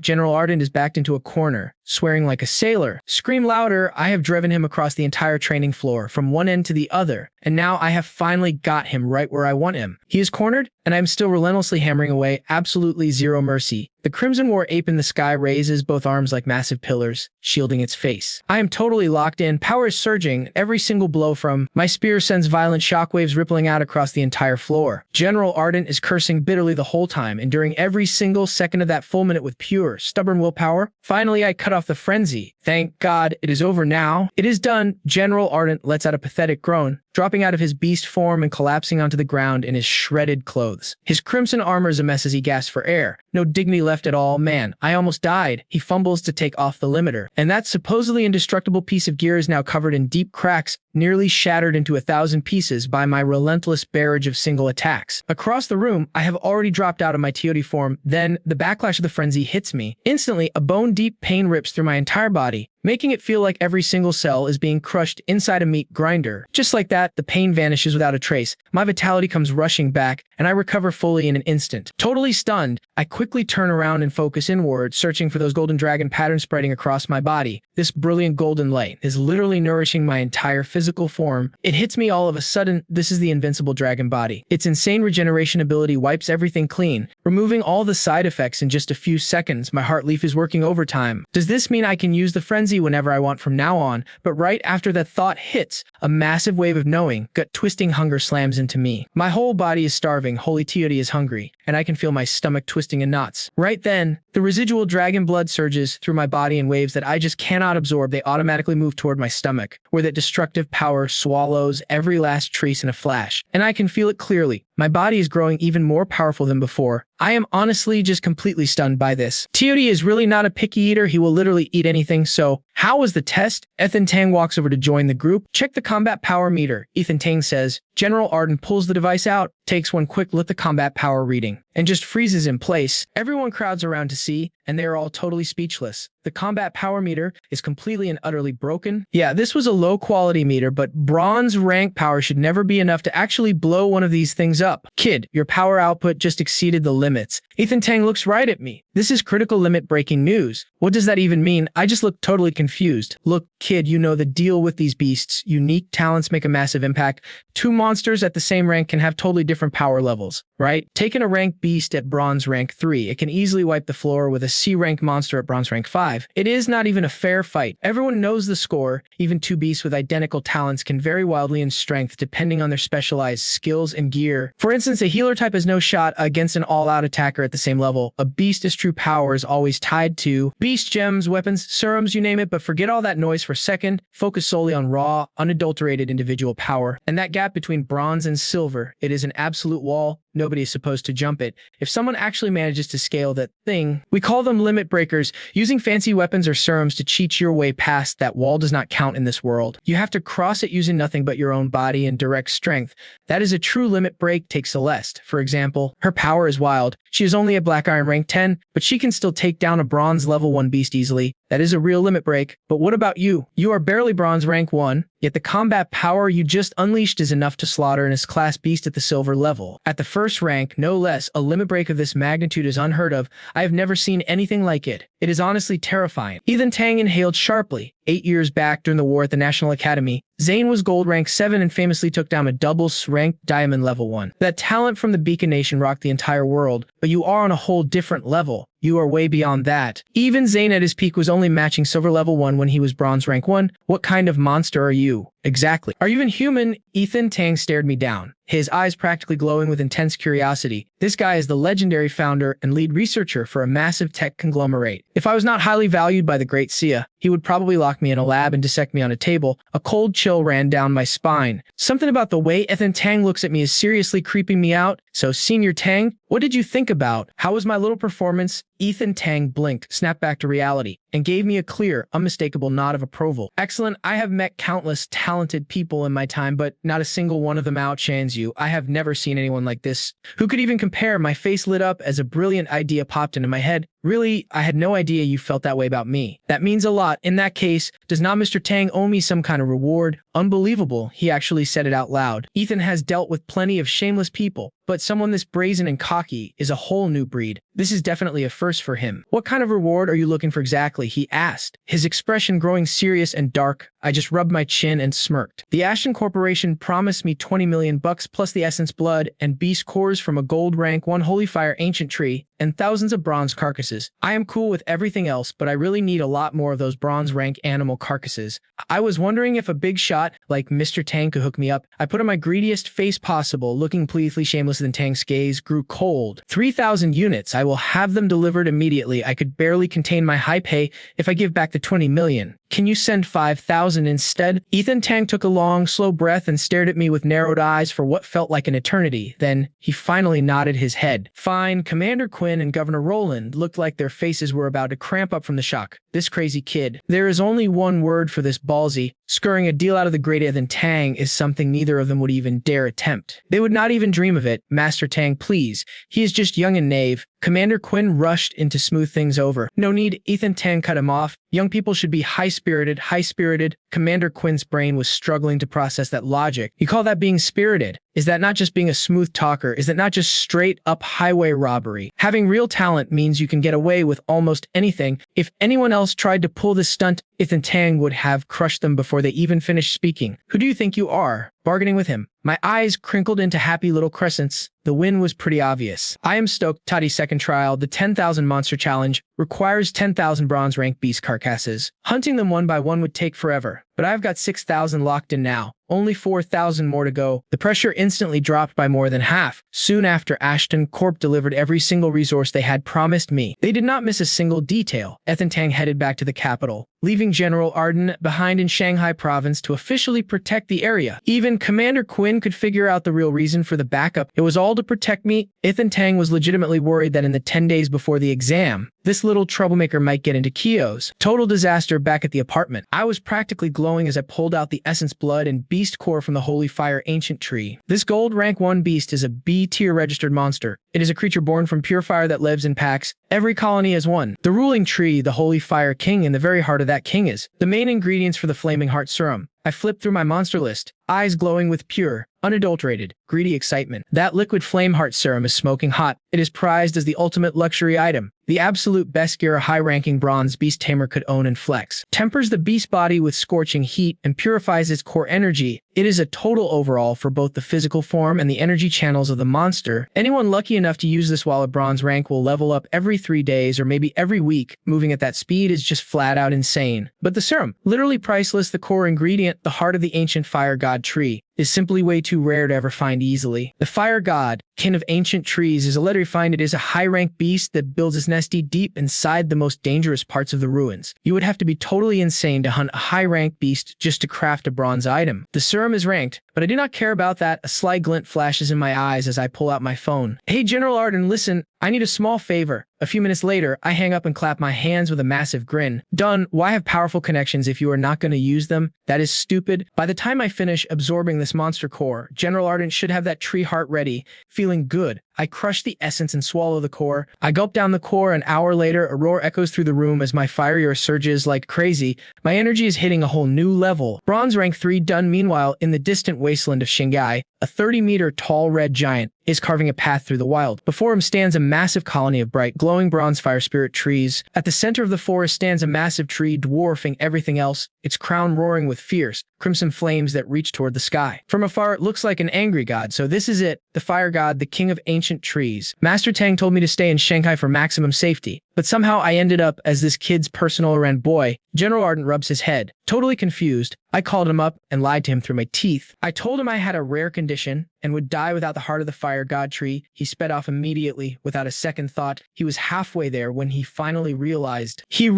General Ardent is backed into a corner, swearing like a sailor. Scream louder. I have driven him across the entire training floor, from one end to the other, and now I have finally got him right where I want him. He is cornered, and I am still relentlessly hammering away, absolutely zero mercy. The Crimson War ape in the sky raises both arms like massive pillars, shielding its face. I am totally locked in, power is surging, every single blow from my spear sends violent shockwaves rippling out across the entire floor. General Ardent is cursing bitterly the whole time, enduring every single second of that full minute with pure, stubborn willpower. Finally, I cut off the frenzy. Thank God, it is over now. It is done. General Ardent lets out a pathetic groan, dropping out of his beast form and collapsing onto the ground in his shredded clothes. His crimson armor is a mess as he gasps for air. No dignity left at all. Man, I almost died. He fumbles to take off the limiter, and that supposedly indestructible piece of gear is now covered in deep cracks, nearly shattered into 1,000 pieces by my relentless barrage of single attacks. Across the room, I have already dropped out of my Taotie form. Then, the backlash of the frenzy hits me. Instantly, a bone-deep pain rips through my entire body, making it feel like every single cell is being crushed inside a meat grinder. Just like that, the pain vanishes without a trace. My vitality comes rushing back, and I recover fully in an instant. Totally stunned, I quickly turn around and focus inward, searching for those golden dragon patterns spreading across my body. This brilliant golden light is literally nourishing my entire physical form. It hits me all of a sudden. This is the invincible dragon body. Its insane regeneration ability wipes everything clean, removing all the side effects in just a few seconds. My heart leaf is working overtime. Does this mean I can use the frenzy whenever I want from now on? But right after that thought hits, a massive wave of knowing, gut-twisting hunger slams into me. My whole body is starving, holy Taotie is hungry, and I can feel my stomach twisting in knots. Right then, the residual dragon blood surges through my body in waves that I just cannot absorb. They automatically move toward my stomach, where that destructive power swallows every last trace in a flash. And I can feel it clearly. My body is growing even more powerful than before. I am honestly just completely stunned by this. Taotie is really not a picky eater. He will literally eat anything. So, how was the test? Tang walks over to join the group. Check the combat power meter. Tang says. General Ardent pulls the device out, takes one quick look at the combat power reading, and just freezes in place. Everyone crowds around to see, and they are all totally speechless. The combat power meter is completely and utterly broken. Yeah, this was a low quality meter, but bronze rank power should never be enough to actually blow one of these things up. Kid, your power output just exceeded the limits. Tang looks right at me. This is critical limit breaking news. What does that even mean? I just look totally confused. Look, kid, you know the deal with these beasts. Unique talents make a massive impact. Two monsters at the same rank can have totally different power levels, right? Taking a rank beast at bronze rank 3, it can easily wipe the floor with a C rank monster at bronze rank 5. It is not even a fair fight. Everyone knows the score. Even two beasts with identical talents can vary wildly in strength depending on their specialized skills and gear. For instance, a healer type has no shot against an all-out attacker at the same level. A beast's true power is always tied to beast gems, weapons, serums, you name it, but forget all that noise for a second. Focus solely on raw, unadulterated individual power. And that gap between bronze and silver, it is an absolute wall. Nobody is supposed to jump it. If someone actually manages to scale that thing, we call them limit breakers. Using fancy weapons or serums to cheat your way past that wall does not count in this world. You have to cross it using nothing but your own body and direct strength. That is a true limit break. Take Celeste, for example. Her power is wild. She is only a black iron rank 10, but she can still take down a bronze level 1 beast easily. That is a real limit break. But what about you? You are barely bronze rank 1, yet the combat power you just unleashed is enough to slaughter an S-class beast at the silver level. At the first rank, no less, a limit break of this magnitude is unheard of. I have never seen anything like it. It is honestly terrifying. Ethan Tang inhaled sharply. 8 years back during the war at the National Academy, Zayn was gold rank 7 and famously took down a doubles ranked diamond level 1. That talent from the Beacon Nation rocked the entire world, but you are on a whole different level. You are way beyond that. Even Zayn at his peak was only matching silver level 1 when he was bronze rank 1. What kind of monster are you? Exactly. Are you even human? Ethan Tang stared me down, his eyes practically glowing with intense curiosity. This guy is the legendary founder and lead researcher for a massive tech conglomerate. If I was not highly valued by the great Sia, he would probably lock me in a lab and dissect me on a table. A cold chill ran down my spine. Something about the way Ethan Tang looks at me is seriously creeping me out. So, Senior Tang, what did you think about? How was my little performance? Ethan Tang blinked, snapped back to reality, and gave me a clear, unmistakable nod of approval. Excellent. I have met countless talented people in my time, but not a single one of them outshines you. I have never seen anyone like this. Who could even compare? My face lit up as a brilliant idea popped into my head. Really, I had no idea you felt that way about me. That means a lot. In that case, does not Mr. Tang owe me some kind of reward? Unbelievable. He actually said it out loud. Ethan has dealt with plenty of shameless people, but someone this brazen and cocky is a whole new breed. This is definitely a first for him. What kind of reward are you looking for exactly? He asked, his expression growing serious and dark. I just rubbed my chin and smirked. The Ashton Corporation promised me 20 million bucks plus the essence blood and beast cores from a gold rank 1 holy fire ancient tree and thousands of bronze carcasses. I am cool with everything else, but I really need a lot more of those bronze rank animal carcasses. I was wondering if a big shot like Mr. Tang could hook me up. I put on my greediest face possible, looking pleasantly shameless. Then Tang's gaze grew cold. 3,000 units. I will have them delivered immediately. I could barely contain my high pay if I give back the 20 million. Can you send 5,000 instead? Ethan Tang took a long, slow breath and stared at me with narrowed eyes for what felt like an eternity. Then, he finally nodded his head. Fine. Commander Quinn and Governor Roland looked like their faces were about to cramp up from the shock. This crazy kid. There is only one word for this ballsy. Scurrying a deal out of the great Ethan Tang is something neither of them would even dare attempt. They would not even dream of it. Master Tang, please. He is just young and naive. Commander Quinn rushed in to smooth things over. No need. Ethan Tang cut him off. Young people should be high-spirited, high-spirited. Commander Quinn's brain was struggling to process that logic. You call that being spirited? Is that not just being a smooth talker? Is that not just straight-up highway robbery? Having real talent means you can get away with almost anything. If anyone else tried to pull this stunt, Ethan Tang would have crushed them before they even finished speaking. Who do you think you are? Bargaining with him. My eyes crinkled into happy little crescents. The win was pretty obvious. I am stoked. Taotie second trial, the 10,000 monster challenge, requires 10,000 bronze rank beast carcasses. Hunting them one by one would take forever, but I've got 6,000 locked in now. Only 4,000 more to go. The pressure instantly dropped by more than half. Soon after, Ashton Corp delivered every single resource they had promised me. They did not miss a single detail. Ethan Tang headed back to the capital, leaving General Arden behind in Shanghai province to officially protect the area. Even Commander Quinn could figure out the real reason for the backup. It was all to protect me. Ethan Tang was legitimately worried that in the 10 days before the exam, this little troublemaker might get into Kyo's. Total disaster back at the apartment. I was practically glowing as I pulled out the essence blood and beast core from the holy fire ancient tree. This gold rank 1 beast is a B-tier registered monster. It is a creature born from pure fire that lives in packs. Every colony has one. The ruling tree, the holy fire king, in the very heart of that king is the main ingredients for the flaming heart serum. I flipped through my monster list, eyes glowing with pure, unadulterated, greedy excitement. That liquid flame heart serum is smoking hot. It is prized as the ultimate luxury item. The absolute best gear a high-ranking bronze beast tamer could own and flex. Tempers the beast body with scorching heat and purifies its core energy. It is a total overall for both the physical form and the energy channels of the monster. Anyone lucky enough to use this while a bronze rank will level up every 3 days or maybe every week. Moving at that speed is just flat out insane. But the serum, literally priceless, the core ingredient, the heart of the ancient fire god tree, is simply way too rare to ever find easily. The fire god, kin of ancient trees, is a letter find. It is a high-rank beast that builds its nest deep inside the most dangerous parts of the ruins. You would have to be totally insane to hunt a high-rank beast just to craft a bronze item. The serum is ranked, but I do not care about that. A sly glint flashes in my eyes as I pull out my phone. Hey, General Arden, listen, I need a small favor. A few minutes later, I hang up and clap my hands with a massive grin. Done. Why have powerful connections if you are not going to use them? That is stupid. By the time I finish absorbing this monster core, General Arden should have that tree heart ready. feeling good. I crush the essence and swallow the core. I gulp down the core. An hour later, a roar echoes through the room as my fire surges like crazy. My energy is hitting a whole new level. Bronze rank 3 done. Meanwhile, in the distant wasteland of Shanghai, a 30-meter tall red giant is carving a path through the wild. Before him stands a massive colony of bright, glowing bronze fire spirit trees. At the center of the forest stands a massive tree dwarfing everything else, its crown roaring with fierce, crimson flames that reach toward the sky. From afar, it looks like an angry god, so this is it, the fire god, the king of ancient trees. Master Tang told me to stay in Shanghai for maximum safety, but somehow I ended up as this kid's personal errand boy. General Ardent rubs his head. Totally confused, I called him up and lied to him through my teeth. I told him I had a rare condition and would die without the heart of the fire god tree. He sped off immediately without a second thought. He was halfway there when he finally realized. He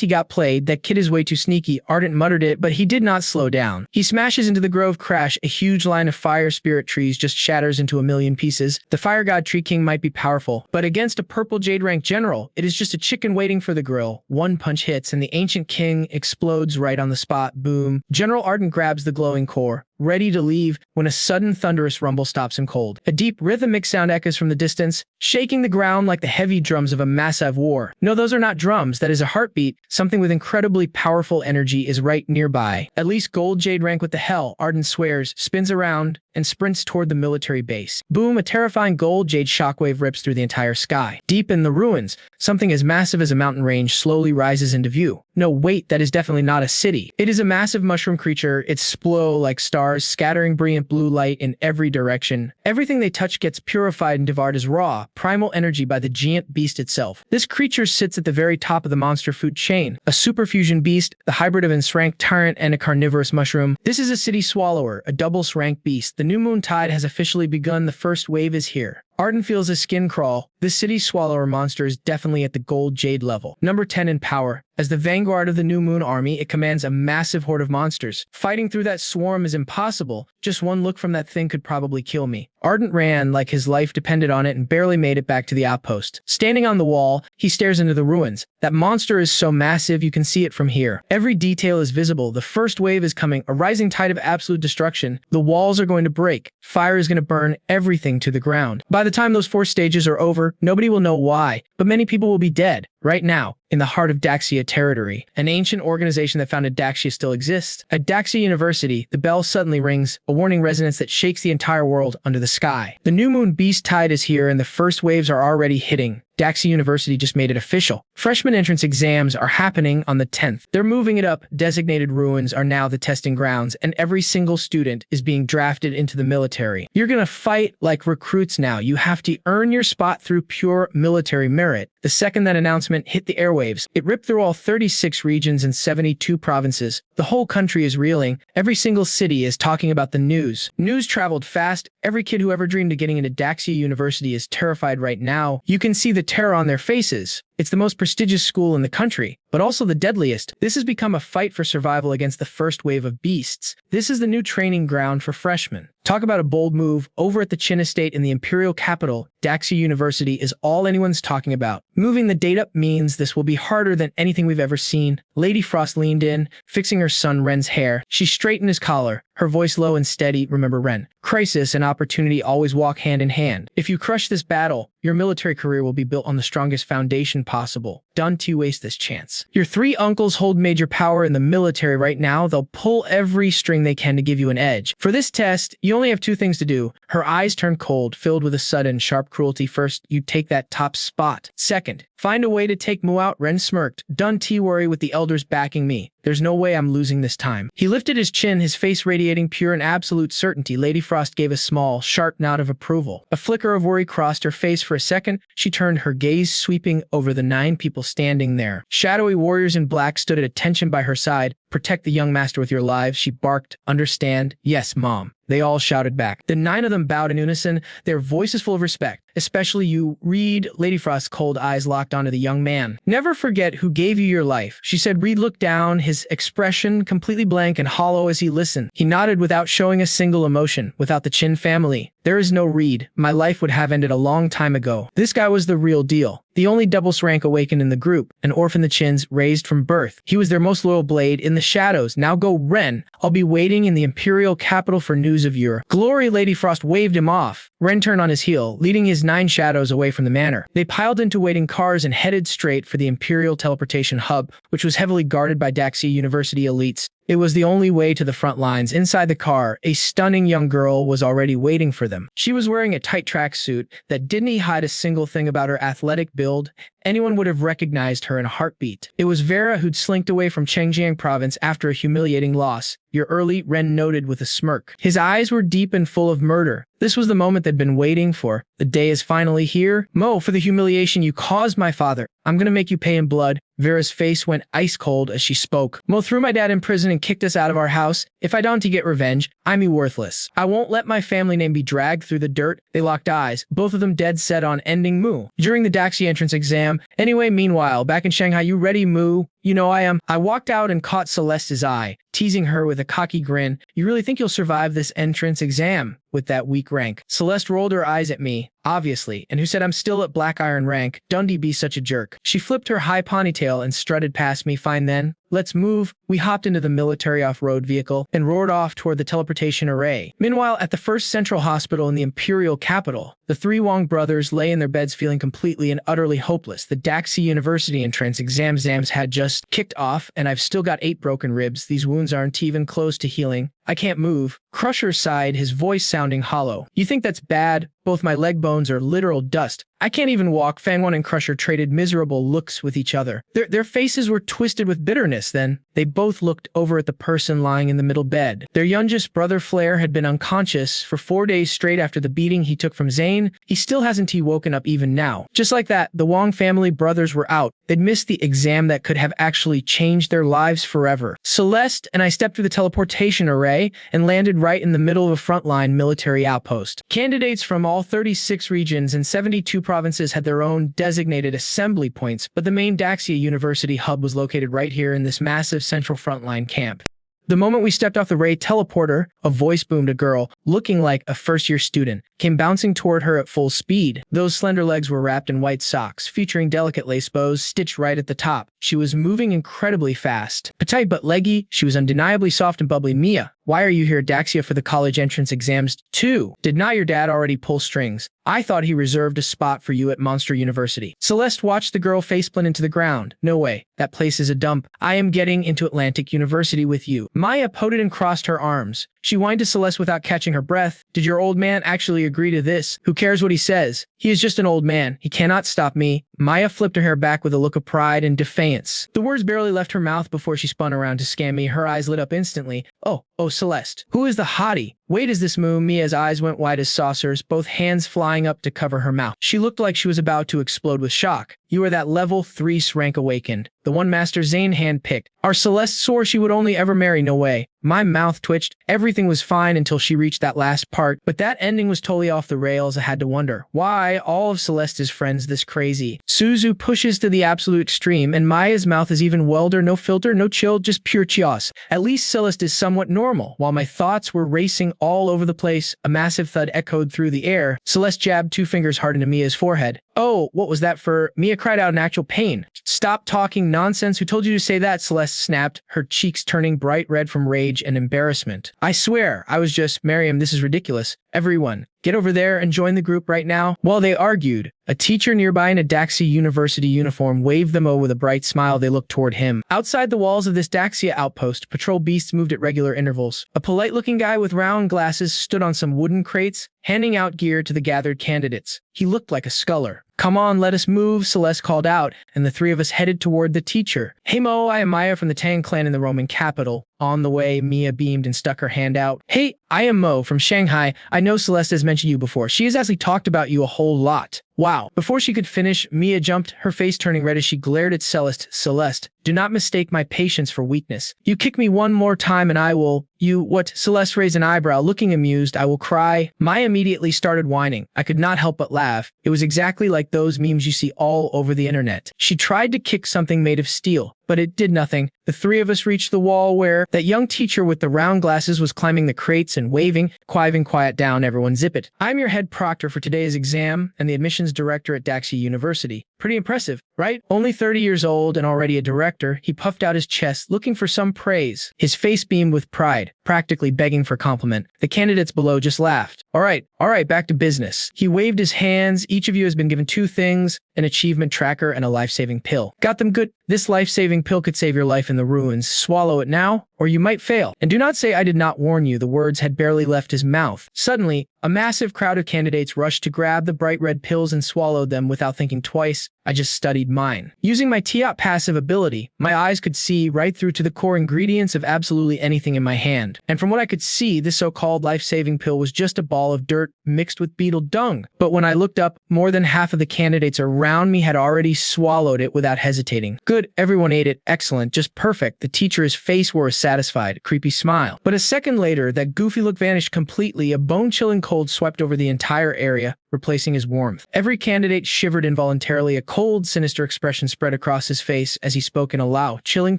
got played. That kid is way too sneaky. Ardent muttered it, but he did not slow down. He smashes into the grove. Crash. A huge line of fire spirit trees just shatters into a million pieces. The fire god tree king might be powerful, but against a purple jade rank general, it is just a chicken waiting for the grill. One punch hits and the ancient king explodes right on the spot. Boom. General Ardent grabs the glowing core, ready to leave, when a sudden thunderous rumble stops him cold. A deep rhythmic sound echoes from the distance, shaking the ground like the heavy drums of a massive war. No, those are not drums. That is a heartbeat. Something with incredibly powerful energy is right nearby. At least gold jade rank. With the hell, Ardent swears, spins around, and sprints toward the military base. Boom, a terrifying gold jade shockwave rips through the entire sky. Deep in the ruins, something as massive as a mountain range slowly rises into view. No, wait, that is definitely not a city. It is a massive mushroom creature. Its splow like stars, scattering brilliant blue light in every direction. Everything they touch gets purified and devoured as raw, primal energy by the giant beast itself. This creature sits at the very top of the monster food chain. A superfusion beast, the hybrid of an S-rank tyrant and a carnivorous mushroom. This is a city swallower, a double S-rank beast. The new moon tide has officially begun. The first wave is here. Ardent feels his skin crawl. This city swallower monster is definitely at the gold jade level. Number 10 in power. As the vanguard of the New Moon army, it commands a massive horde of monsters. Fighting through that swarm is impossible. Just one look from that thing could probably kill me. Ardent ran like his life depended on it and barely made it back to the outpost. Standing on the wall, he stares into the ruins. That monster is so massive you can see it from here. Every detail is visible. The first wave is coming, a rising tide of absolute destruction. The walls are going to break. Fire is going to burn everything to the ground. By the time those 4 stages are over, nobody will know why, but many people will be dead. Right now, in the heart of Daxia territory, an ancient organization that founded Daxia still exists. At Daxia University, the bell suddenly rings, a warning resonance that shakes the entire world under the sky. The new moon beast tide is here and the first waves are already hitting. Daxia University just made it official. Freshman entrance exams are happening on the 10th. They're moving it up. Designated ruins are now the testing grounds, and every single student is being drafted into the military. You're gonna fight like recruits now. You have to earn your spot through pure military merit. The second that announcement hit the airwaves, it ripped through all 36 regions and 72 provinces. The whole country is reeling. Every single city is talking about the news. News traveled fast. Every kid who ever dreamed of getting into Daxia University is terrified right now. You can see the terror on their faces. It's the most prestigious school in the country, but also the deadliest. This has become a fight for survival against the first wave of beasts. This is the new training ground for freshmen. Talk about a bold move. Over at the Qin Estate in the imperial capital, Daxia University is all anyone's talking about. Moving the date up means this will be harder than anything we've ever seen. Lady Frost leaned in, fixing her son Ren's hair. She straightened his collar, her voice low and steady. Remember, Ren, crisis and opportunity always walk hand in hand. If you crush this battle, your military career will be built on the strongest foundation possible. Don't you waste this chance. Your 3 uncles hold major power in the military right now. They'll pull every string they can to give you an edge. For this test, you only have 2 things to do. Her eyes turn cold, filled with a sudden, sharp cruelty. First, you take that top spot. Second, find a way to take Mu out. Ren smirked. Don't worry, with the elders backing me, there's no way I'm losing this time. He lifted his chin, his face radiating pure and absolute certainty. Lady Frost gave a small, sharp nod of approval. A flicker of worry crossed her face for a second. She turned, her gaze sweeping over the 9 people standing there. Shadowy warriors in black stood at attention by her side. Protect the young master with your lives, she barked. Understand? Yes, Mom. They all shouted back. The 9 of them bowed in unison, their voices full of respect. especially you, Reed. Lady Frost's cold eyes locked onto the young man. Never forget who gave you your life, she said. Reed looked down, his expression completely blank and hollow as he listened. He nodded without showing a single emotion. Without the Chin family, there is no Reed. My life would have ended a long time ago. This guy was the real deal. The only doubles rank awakened in the group, an orphan the Chins raised from birth. He was their most loyal blade in the shadows. Now go, Ren. I'll be waiting in the Imperial capital for news of your glory. Lady Frost waved him off. Ren turned on his heel, leading his 9 shadows away from the manor. They piled into waiting cars and headed straight for the Imperial teleportation hub, which was heavily guarded by Daxia University elites. It was the only way to the front lines. Inside the car, a stunning young girl was already waiting for them. She was wearing a tight tracksuit that didn't hide a single thing about her athletic build. Anyone would have recognized her in a heartbeat. It was Vera, who'd slinked away from Chengjiang province after a humiliating loss. You're early, Ren noted with a smirk. His eyes were deep and full of murder. This was the moment they'd been waiting for. The day is finally here. Mo, for the humiliation you caused my father, I'm gonna make you pay in blood. Vera's face went ice cold as she spoke. Mo threw my dad in prison and kicked us out of our house. If I don't get revenge, I'm worthless. I won't let my family name be dragged through the dirt. They locked eyes, both of them dead set on ending Mu during the Daxia entrance exam. Anyway, meanwhile, back in Shanghai, you ready, Mu? You know I am. I walked out and caught Celeste's eye, teasing her with a cocky grin. You really think you'll survive this entrance exam with that weak rank? Celeste rolled her eyes at me, obviously, and who said I'm still at Black Iron rank? Dundee be such a jerk. She flipped her high ponytail and strutted past me. Fine then. Let's move. We hopped into the military off-road vehicle and roared off toward the teleportation array. Meanwhile, at the first central hospital in the Imperial capital, the 3 Wong brothers lay in their beds feeling completely and utterly hopeless. The Daxia University entrance exams had just kicked off, and I've still got 8 broken ribs. These wounds aren't even close to healing. I can't move. Crusher sighed, his voice sounding hollow. You think that's bad? Both my leg bones are literal dust. I can't even walk. Fangwon and Crusher traded miserable looks with each other. Their faces were twisted with bitterness. Then they both looked over at the person lying in the middle bed. Their youngest brother Flair had been unconscious for 4 days straight after the beating he took from Zayn. He still hasn't woken up even now. Just like that, the Wong family brothers were out. They'd missed the exam that could have actually changed their lives forever. Celeste and I stepped through the teleportation array and landed right in the middle of a frontline military outpost. Candidates from all 36 regions and 72 provinces had their own designated assembly points, but the main Daxia University hub was located right here in this massive central frontline camp. The moment we stepped off the Ray teleporter, a voice boomed. A girl, looking like a first-year student, came bouncing toward her at full speed. Those slender legs were wrapped in white socks, featuring delicate lace bows stitched right at the top. She was moving incredibly fast. Petite but leggy, she was undeniably soft and bubbly. Mia, why are you here, Daxia, for the college entrance exams too? Did not your dad already pull strings? I thought he reserved a spot for you at Monster University. Celeste watched the girl faceplant into the ground. No way. That place is a dump. I am getting into Atlantic University with you. Maya pouted and crossed her arms. She whined to Celeste without catching her breath. Did your old man actually agree to this? Who cares what he says? He is just an old man. He cannot stop me. Maya flipped her hair back with a look of pride and defiance. The words barely left her mouth before she spun around to scan me. Her eyes lit up instantly. Oh, Celeste. Who is the hottie? Wait, is this Moo? Mia's eyes went wide as saucers, both hands flying up to cover her mouth. She looked like she was about to explode with shock. You are that level 3 rank awakened. The one Master Zayn handpicked. Our Celeste swore she would only ever marry. No way. My mouth twitched. Everything was fine until she reached that last part, but that ending was totally off the rails. I had to wonder, why all of Celeste's friends this crazy? Suzu pushes to the absolute extreme, and Maya's mouth is even wilder. No filter, no chill, just pure chaos. At least Celeste is somewhat normal. While my thoughts were racing all over the place, a massive thud echoed through the air. Celeste jabbed 2 fingers hard into Mia's forehead. Oh, what was that for? Mia cried out in actual pain. Stop talking nonsense. Who told you to say that? Celeste snapped, her cheeks turning bright red from rage and embarrassment. I swear, I was just, Miriam, this is ridiculous. Everyone, get over there and join the group right now. While they argued, a teacher nearby in a Daxia University uniform waved them with a bright smile. They looked toward him. Outside the walls of this Daxia outpost, patrol beasts moved at regular intervals. A polite-looking guy with round glasses stood on some wooden crates, handing out gear to the gathered candidates. He looked like a scholar. Come on, let us move, Celeste called out, and the three of us headed toward the teacher. Hey Mo, I am Maya from the Tang clan in the Roman capital. On the way, Mia beamed and stuck her hand out. Hey, I am Mo from Shanghai. I know Celeste has mentioned you before. She has actually talked about you a whole lot. Wow. Before she could finish, Mia jumped, her face turning red as she glared at Celeste. Celeste, do not mistake my patience for weakness. You kick me one more time and I will... What? Celeste raised an eyebrow, looking amused. I will cry. Maya immediately started whining. I could not help but laugh. It was exactly like those memes you see all over the internet. She tried to kick something made of steel, but it did nothing. The three of us reached the wall where that young teacher with the round glasses was climbing the crates and waving, quiet down, everyone zip it. I'm your head proctor for today's exam and the admissions director at Daxia University. Pretty impressive, right? Only 30 years old and already a director, he puffed out his chest, looking for some praise. His face beamed with pride, practically begging for compliment. The candidates below just laughed. All right, back to business. He waved his hands. Each of you has been given 2 things, an achievement tracker and a life-saving pill. Got them good? This life-saving pill could save your life in the ruins. Swallow it now, or you might fail. And do not say I did not warn you. The words had barely left his mouth. Suddenly, a massive crowd of candidates rushed to grab the bright red pills and swallowed them without thinking twice. I just studied mine. Using my TOT passive ability, my eyes could see right through to the core ingredients of absolutely anything in my hand. And from what I could see, this so-called life-saving pill was just a ball of dirt mixed with beetle dung. But when I looked up, more than half of the candidates around me had already swallowed it without hesitating. Good, everyone ate it. Excellent, just perfect. The teacher's face wore a satisfied, creepy smile. But a second later, that goofy look vanished completely. A bone-chilling cold swept over the entire area, replacing his warmth. Every candidate shivered involuntarily. A cold, sinister expression spread across his face as he spoke in a loud, chilling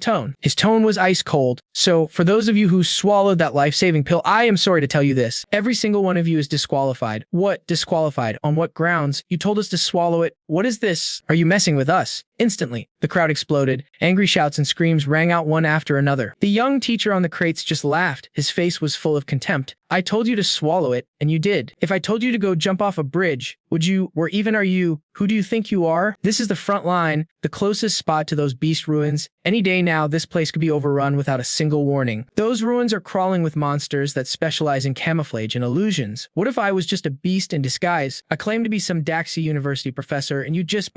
tone. His tone was ice cold. So, for those of you who swallowed that life-saving pill, I am sorry to tell you this. Every single one of you is disqualified. What? Disqualified? On what grounds? You told us to swallow it. What is this? Are you messing with us? Instantly, the crowd exploded. Angry shouts and screams rang out one after another. The young teacher on the crates just laughed. His face was full of contempt. I told you to swallow it, and you did. If I told you to go jump off a bridge, would you? Or even are you? Who do you think you are? This is the front line, the closest spot to those beast ruins. Any day now, this place could be overrun without a single warning. Those ruins are crawling with monsters that specialize in camouflage and illusions. What if I was just a beast in disguise? I claim to be some Daxia University professor, and you just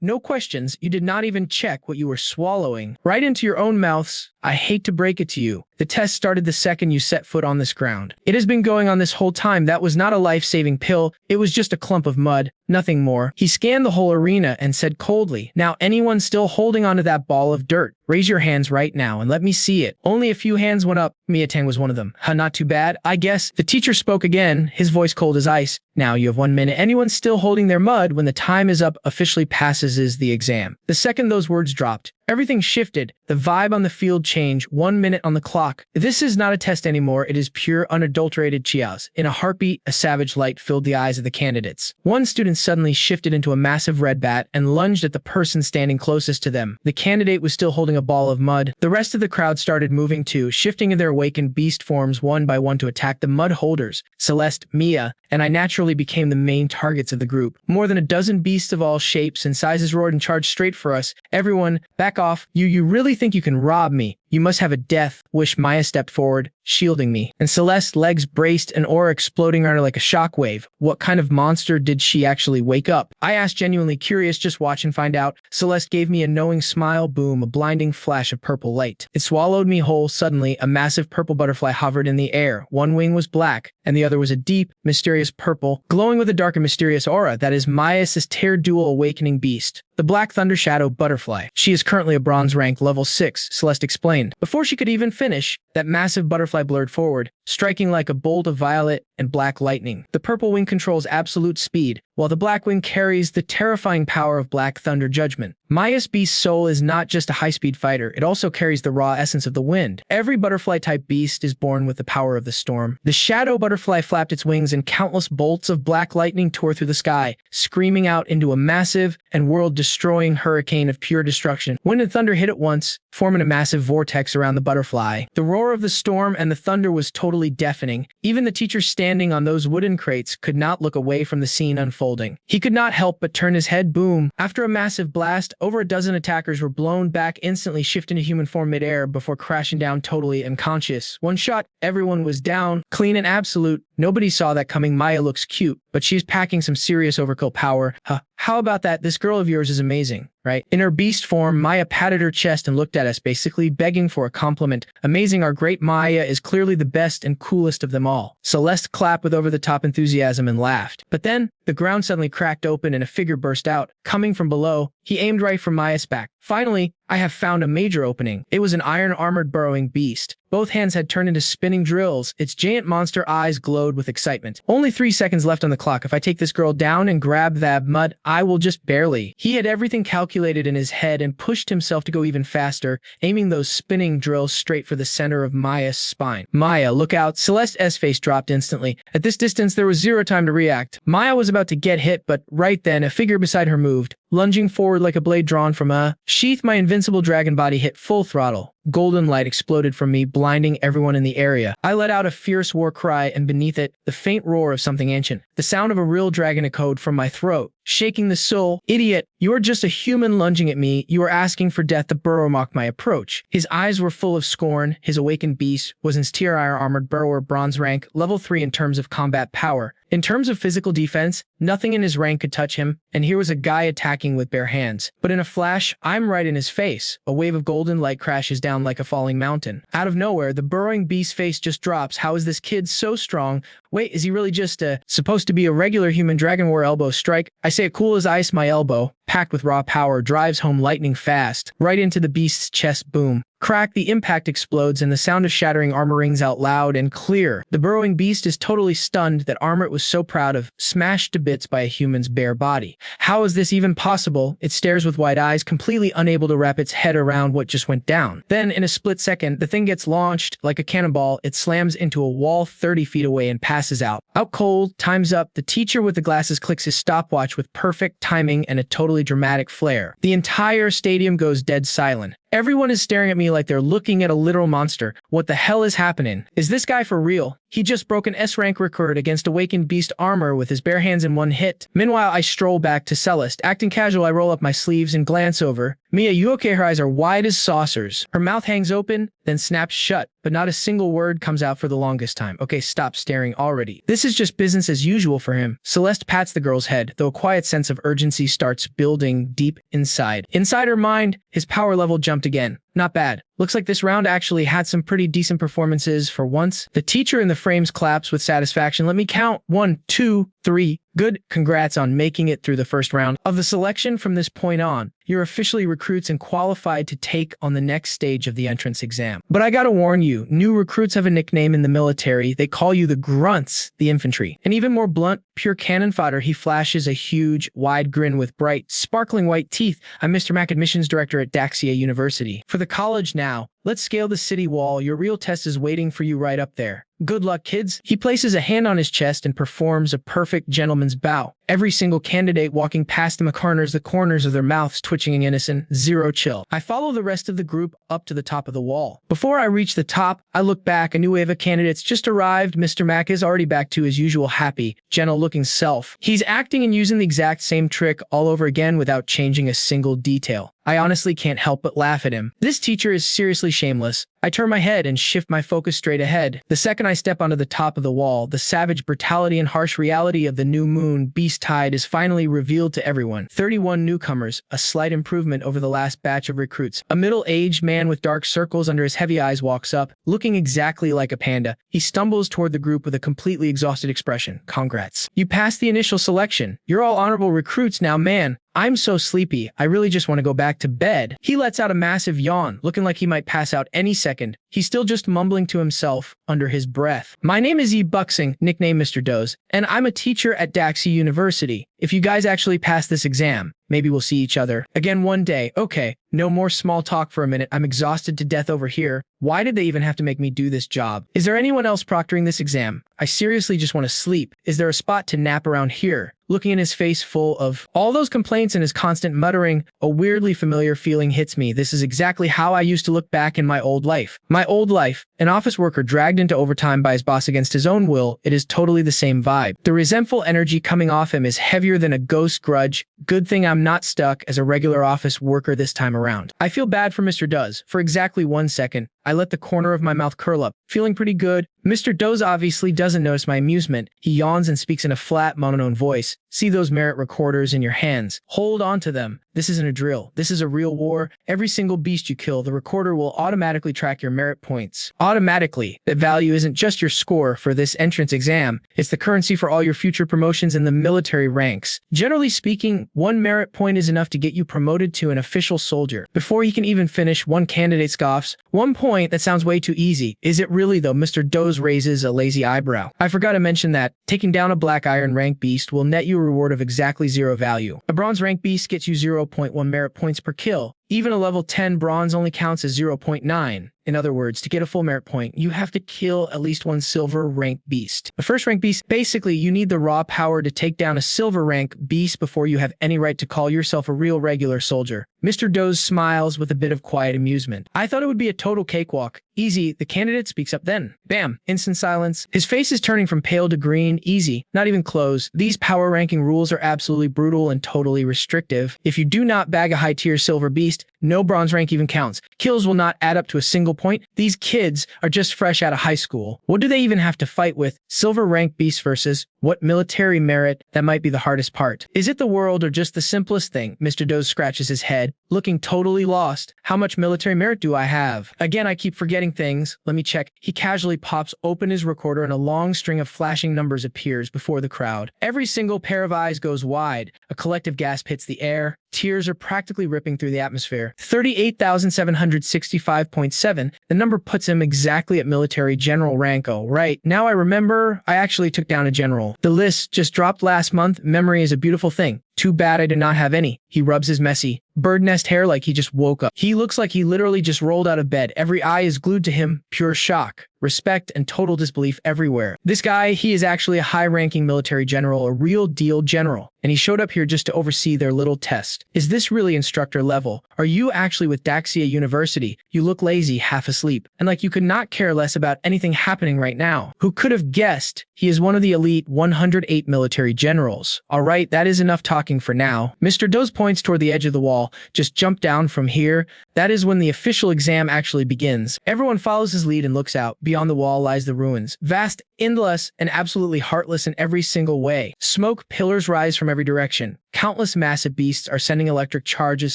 no questions, you did not even check what you were swallowing. Right into your own mouths. I hate to break it to you. The test started the second you set foot on this ground. It has been going on this whole time. That was not a life-saving pill. It was just a clump of mud. Nothing more. He scanned the whole arena and said coldly, now anyone still holding onto that ball of dirt, raise your hands right now and let me see it. Only a few hands went up. Mia Tang was one of them. Not too bad, I guess. The teacher spoke again, his voice cold as ice. Now you have 1 minute. Anyone still holding their mud when the time is up officially passes the exam. The second those words dropped, everything shifted. The vibe on the field changed. 1 minute on the clock. This is not a test anymore. It is pure, unadulterated chiaos. In a heartbeat, a savage light filled the eyes of the candidates. One student suddenly shifted into a massive red bat and lunged at the person standing closest to them. The candidate was still holding a ball of mud. The rest of the crowd started moving too, shifting in their awakened beast forms one by one to attack the mud holders. Celeste, Mia, and I naturally became the main targets of the group. More than a dozen beasts of all shapes and sizes roared and charged straight for us. Everyone, back off. You really think you can rob me? You must have a death wish. Maya stepped forward, shielding me, and Celeste's legs braced, an aura exploding around her like a shockwave. What kind of monster did she actually wake up? I asked, genuinely curious. Just watch and find out. Celeste gave me a knowing smile. Boom, a blinding flash of purple light. It swallowed me whole. Suddenly, a massive purple butterfly hovered in the air. One wing was black, and the other was a deep, mysterious purple, glowing with a dark and mysterious aura. That is Maya's SSS-Tier dual awakening beast, the Black Thunder Shadow Butterfly. She is currently a bronze rank level 6, Celeste explained. Before she could even finish, that massive butterfly blurred forward, striking like a bolt of violet and black lightning. The purple wing controls absolute speed, while the black wing carries the terrifying power of Black Thunder Judgment. Maya's beast soul is not just a high-speed fighter, it also carries the raw essence of the wind. Every butterfly-type beast is born with the power of the storm. The shadow butterfly flapped its wings and countless bolts of black lightning tore through the sky, screaming out into a massive and world-destroying hurricane of pure destruction. Wind and thunder hit at once, forming a massive vortex around the butterfly. The roar of the storm and the thunder was totally deafening. Even the teacher standing on those wooden crates could not look away from the scene unfolding. He could not help but turn his head. Boom. After a massive blast, over a dozen attackers were blown back, instantly shifting to human form midair before crashing down totally unconscious. One shot, everyone was down, clean and absolute. Nobody saw that coming. Maya looks cute, but she's packing some serious overkill power. Huh. How about that? This girl of yours is amazing, right? In her beast form, Maya patted her chest and looked at us, basically begging for a compliment. Amazing, our great Maya is clearly the best and coolest of them all. Celeste clapped with over-the-top enthusiasm and laughed. But then, the ground suddenly cracked open and a figure burst out. Coming from below, he aimed right for Maya's back. Finally, I have found a major opening. It was an iron-armored burrowing beast. Both hands had turned into spinning drills. Its giant monster eyes glowed with excitement. Only 3 seconds left on the clock. If I take this girl down and grab that mud, I will just barely. He had everything calculated in his head and pushed himself to go even faster, aiming those spinning drills straight for the center of Maya's spine. Maya, look out. Celeste's face dropped instantly. At this distance, there was zero time to react. Maya was about to get hit, but right then, a figure beside her moved. Lunging forward like a blade drawn from a sheath, my invincible dragon body hit full throttle. Golden light exploded from me, blinding everyone in the area. I let out a fierce war cry, and beneath it, the faint roar of something ancient. The sound of a real dragon echoed from my throat, shaking the soul. Idiot, you are just a human lunging at me. You are asking for death. The burrower mocked my approach. His eyes were full of scorn. His awakened beast was in tier armored burrower, bronze rank, level 3 in terms of combat power. In terms of physical defense, nothing in his rank could touch him, and here was a guy attacking with bare hands. But in a flash, I'm right in his face. A wave of golden light crashes down like a falling mountain. Out of nowhere, the burrowing beast's face just drops. How is this kid so strong? Wait, is he really just supposed to be a regular human dragon war elbow strike? I say it cool as ice, my elbow, packed with raw power, drives home lightning fast, right into the beast's chest. Boom. Crack, the impact explodes and the sound of shattering armor rings out loud and clear. The burrowing beast is totally stunned. That armor it was so proud of, smashed to bits by a human's bare body. How is this even possible? It stares with wide eyes, completely unable to wrap its head around what just went down. Then, in a split second, the thing gets launched like a cannonball. It slams into a wall 30 feet away and passes out. Out cold, time's up. The teacher with the glasses clicks his stopwatch with perfect timing and a totally dramatic flair. The entire stadium goes dead silent. Everyone is staring at me like they're looking at a literal monster. What the hell is happening? Is this guy for real? He just broke an S-rank record against awakened beast armor with his bare hands in one hit. Meanwhile, I stroll back to Celeste. Acting casual, I roll up my sleeves and glance over. Mia, you okay? Her eyes are wide as saucers. Her mouth hangs open, then snaps shut, but not a single word comes out for the longest time. Okay, stop staring already. This is just business as usual for him. Celeste pats the girl's head, though a quiet sense of urgency starts building deep inside. Inside her mind, his power level jumped again. Not bad. Looks like this round actually had some pretty decent performances for once. The teacher in the frames claps with satisfaction. Let me count. 1, 2, 3. Good. Congrats on making it through the first round of the selection. From this point on, you're officially recruits and qualified to take on the next stage of the entrance exam. But I gotta warn you, new recruits have a nickname in the military. They call you the grunts, the infantry. And even more blunt, pure cannon fodder. He flashes a huge, wide grin with bright, sparkling white teeth. I'm Mr. Mac, admissions director at Daxia University. For the college now, let's scale the city wall. Your real test is waiting for you right up there. Good luck, kids. He places a hand on his chest and performs a perfect gentleman's bow. Every single candidate walking past him corners the corners of their mouths twitching in innocent, zero chill. I follow the rest of the group up to the top of the wall. Before I reach the top, I look back. A new wave of candidates just arrived. Mr. Mac is already back to his usual happy, gentle-looking self. He's acting and using the exact same trick all over again without changing a single detail. I honestly can't help but laugh at him. This teacher is seriously shameless. I turn my head and shift my focus straight ahead. The second I step onto the top of the wall, the savage brutality and harsh reality of the new moon beast tide is finally revealed to everyone. 31 newcomers, a slight improvement over the last batch of recruits. A middle-aged man with dark circles under his heavy eyes walks up, looking exactly like a panda. He stumbles toward the group with a completely exhausted expression. Congrats. You passed the initial selection. You're all honorable recruits now, man. I'm so sleepy, I really just want to go back to bed. He lets out a massive yawn, looking like he might pass out any second. He's still just mumbling to himself under his breath. My name is E. Buxing, nicknamed Mr. Doze, and I'm a teacher at Daxia University. If you guys actually pass this exam, maybe we'll see each other again one day. Okay, no more small talk for a minute. I'm exhausted to death over here. Why did they even have to make me do this job? Is there anyone else proctoring this exam? I seriously just want to sleep. Is there a spot to nap around here? Looking in his face full of all those complaints and his constant muttering, a weirdly familiar feeling hits me. This is exactly how I used to look back in my old life. My old life, an office worker dragged into overtime by his boss against his own will. It is totally the same vibe. The resentful energy coming off him is heavier than a ghost grudge. Good thing I'm not stuck as a regular office worker this time around. I feel bad for Mr. Does. For exactly 1 second, I let the corner of my mouth curl up, feeling pretty good. Mr. Doe's obviously doesn't notice my amusement. He yawns and speaks in a flat, monotone voice. See those merit recorders in your hands. Hold on to them. This isn't a drill. This is a real war. Every single beast you kill, the recorder will automatically track your merit points. Automatically. That value isn't just your score for this entrance exam. It's the currency for all your future promotions in the military ranks. Generally speaking, 1 merit point is enough to get you promoted to an official soldier. Before he can even finish, one candidate scoffs. 1 point? That sounds way too easy. Is it really though? Mr. Doe raises a lazy eyebrow. I forgot to mention that taking down a black iron rank beast will net you a reward of exactly 0 value. A bronze rank beast gets you 0.1 merit points per kill. Even a level 10 bronze only counts as 0.9. In other words, to get a full merit point, you have to kill at least 1 silver rank beast. The first rank beast, basically, you need the raw power to take down a silver rank beast before you have any right to call yourself a real regular soldier. Mr. Doe smiles with a bit of quiet amusement. I thought it would be a total cakewalk. Easy, the candidate speaks up then. Bam, instant silence. His face is turning from pale to green. Easy, not even close. These power ranking rules are absolutely brutal and totally restrictive. If you do not bag a high tier silver beast, no bronze rank even counts. Kills will not add up to a single point. These kids are just fresh out of high school. What do they even have to fight with? Silver rank beast versus what military merit? That might be the hardest part. Is it the world or just the simplest thing? Mr. Doe scratches his head, looking totally lost. How much military merit do I have? Again, I keep forgetting things. Let me check. He casually pops open his recorder and a long string of flashing numbers appears before the crowd. Every single pair of eyes goes wide. A collective gasp hits the air. Tears are practically ripping through the atmosphere. 38,765.7. The number puts him exactly at military general rank. Oh, right. Now I remember, I actually took down a general. The list just dropped last month. Memory is a beautiful thing. Too bad I did not have any. He rubs his messy bird nest hair like he just woke up. He looks like he literally just rolled out of bed. Every eye is glued to him. Pure shock, respect, and total disbelief everywhere. This guy, he is actually a high-ranking military general, a real deal general. And he showed up here just to oversee their little test. Is this really instructor level? Are you actually with Daxia University? You look lazy, half asleep, and like you could not care less about anything happening right now. Who could have guessed? He is one of the elite 108 military generals. All right, that is enough talking for now. Mr. Doe points toward the edge of the wall. Just jump down from here. That is when the official exam actually begins. Everyone follows his lead and looks out. Beyond the wall lies the ruins. Vast, endless, and absolutely heartless in every single way. Smoke pillars rise from every direction. Countless massive beasts are sending electric charges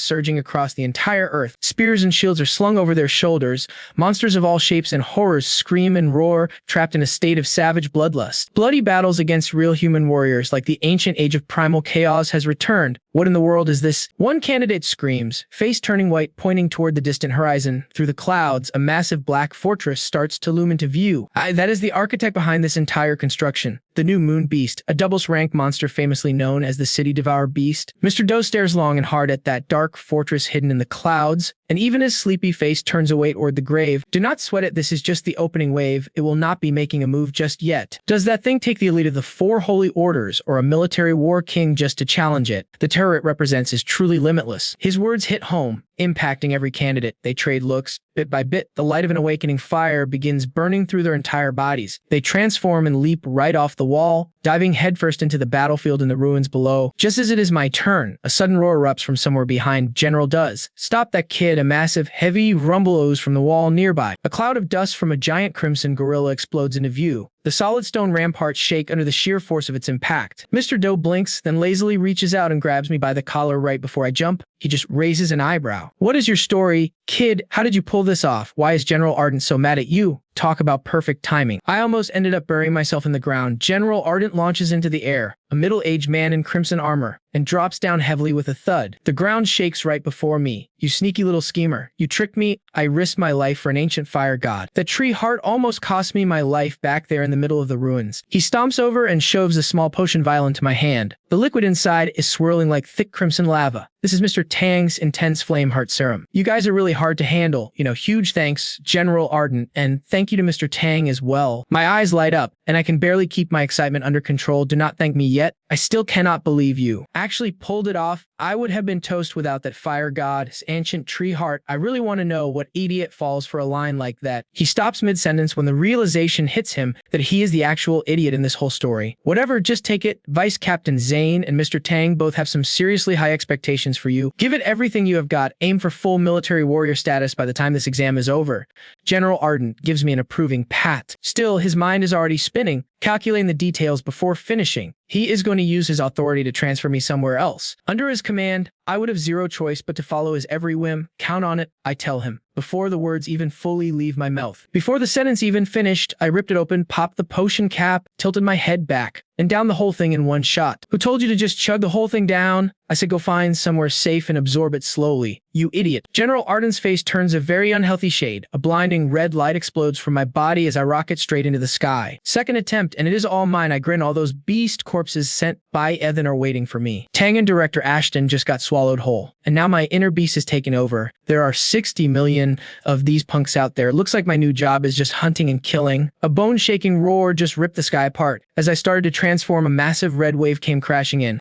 surging across the entire earth. Spears and shields are slung over their shoulders. Monsters of all shapes and horrors scream and roar, trapped in a state of savage bloodlust. Bloody battles against real human warriors like the ancient age of primal chaos has returned. What in the world is this? One candidate screams, face turning white, pointing toward the distant horizon. Through the clouds, a massive black fortress starts to loom into view. That is the architect behind this entire construction. The new moon beast, a doubles-rank monster famously known as the city devour beast. Mr. Doe stares long and hard at that dark fortress hidden in the clouds, and even his sleepy face turns away toward the grave. Do not sweat it, this is just the opening wave. It will not be making a move just yet. Does that thing take the elite of the 4 holy orders or a military war king just to challenge it? The terror it represents is truly limitless. His words hit home, impacting every candidate. They trade looks. Bit by bit, the light of an awakening fire begins burning through their entire bodies. They transform and leap right off the wall, diving headfirst into the battlefield and the ruins below. Just as it is my turn, a sudden roar erupts from somewhere behind. General does. Stop that kid! A massive, heavy rumble oozes from the wall nearby. A cloud of dust from a giant crimson gorilla explodes into view. The solid stone ramparts shake under the sheer force of its impact. Mr. Doe blinks, then lazily reaches out and grabs me by the collar right before I jump. He just raises an eyebrow. What is your story? Kid, how did you pull this off? Why is General Ardent so mad at you? Talk about perfect timing. I almost ended up burying myself in the ground. General Ardent launches into the air, a middle-aged man in crimson armor, and drops down heavily with a thud. The ground shakes right before me. You sneaky little schemer. You tricked me. I risked my life for an ancient fire god. The tree heart almost cost me my life back there in the middle of the ruins. He stomps over and shoves a small potion vial into my hand. The liquid inside is swirling like thick crimson lava. This is Mr. Tang's intense flame heart serum. You guys are really hard to handle. Huge thanks, General Ardent, and thank you to Mr. Tang as well. My eyes light up, and I can barely keep my excitement under control. Do not thank me yet. I still cannot believe you actually pulled it off. I would have been toast without that fire god, ancient tree heart. I really want to know what idiot falls for a line like that. He stops mid-sentence when the realization hits him that he is the actual idiot in this whole story. Whatever, just take it. Vice Captain Zayn and Mr. Tang both have some seriously high expectations congratulations for you. Give it everything you have got. Aim for full military warrior status by the time this exam is over. General Ardent gives me an approving pat. Still, his mind is already spinning, calculating the details before finishing. He is going to use his authority to transfer me somewhere else. Under his command, I would have zero choice but to follow his every whim. Count on it, I tell him, before the words even fully leave my mouth. Before the sentence even finished, I ripped it open, popped the potion cap, tilted my head back, and down the whole thing in one shot. Who told you to just chug the whole thing down? I said go find somewhere safe and absorb it slowly. You idiot. General Arden's face turns a very unhealthy shade. A blinding red light explodes from my body as I rocket straight into the sky. Second attempt, and it is all mine. I grin. All those beast corpses sent by Ethan are waiting for me. Tang and Director Ashton just got swallowed whole, and now my inner beast is taking over. There are 60 million of these punks out there. Looks like my new job is just hunting and killing. A bone-shaking roar just ripped the sky apart. As I started to transform, a massive red wave came crashing in.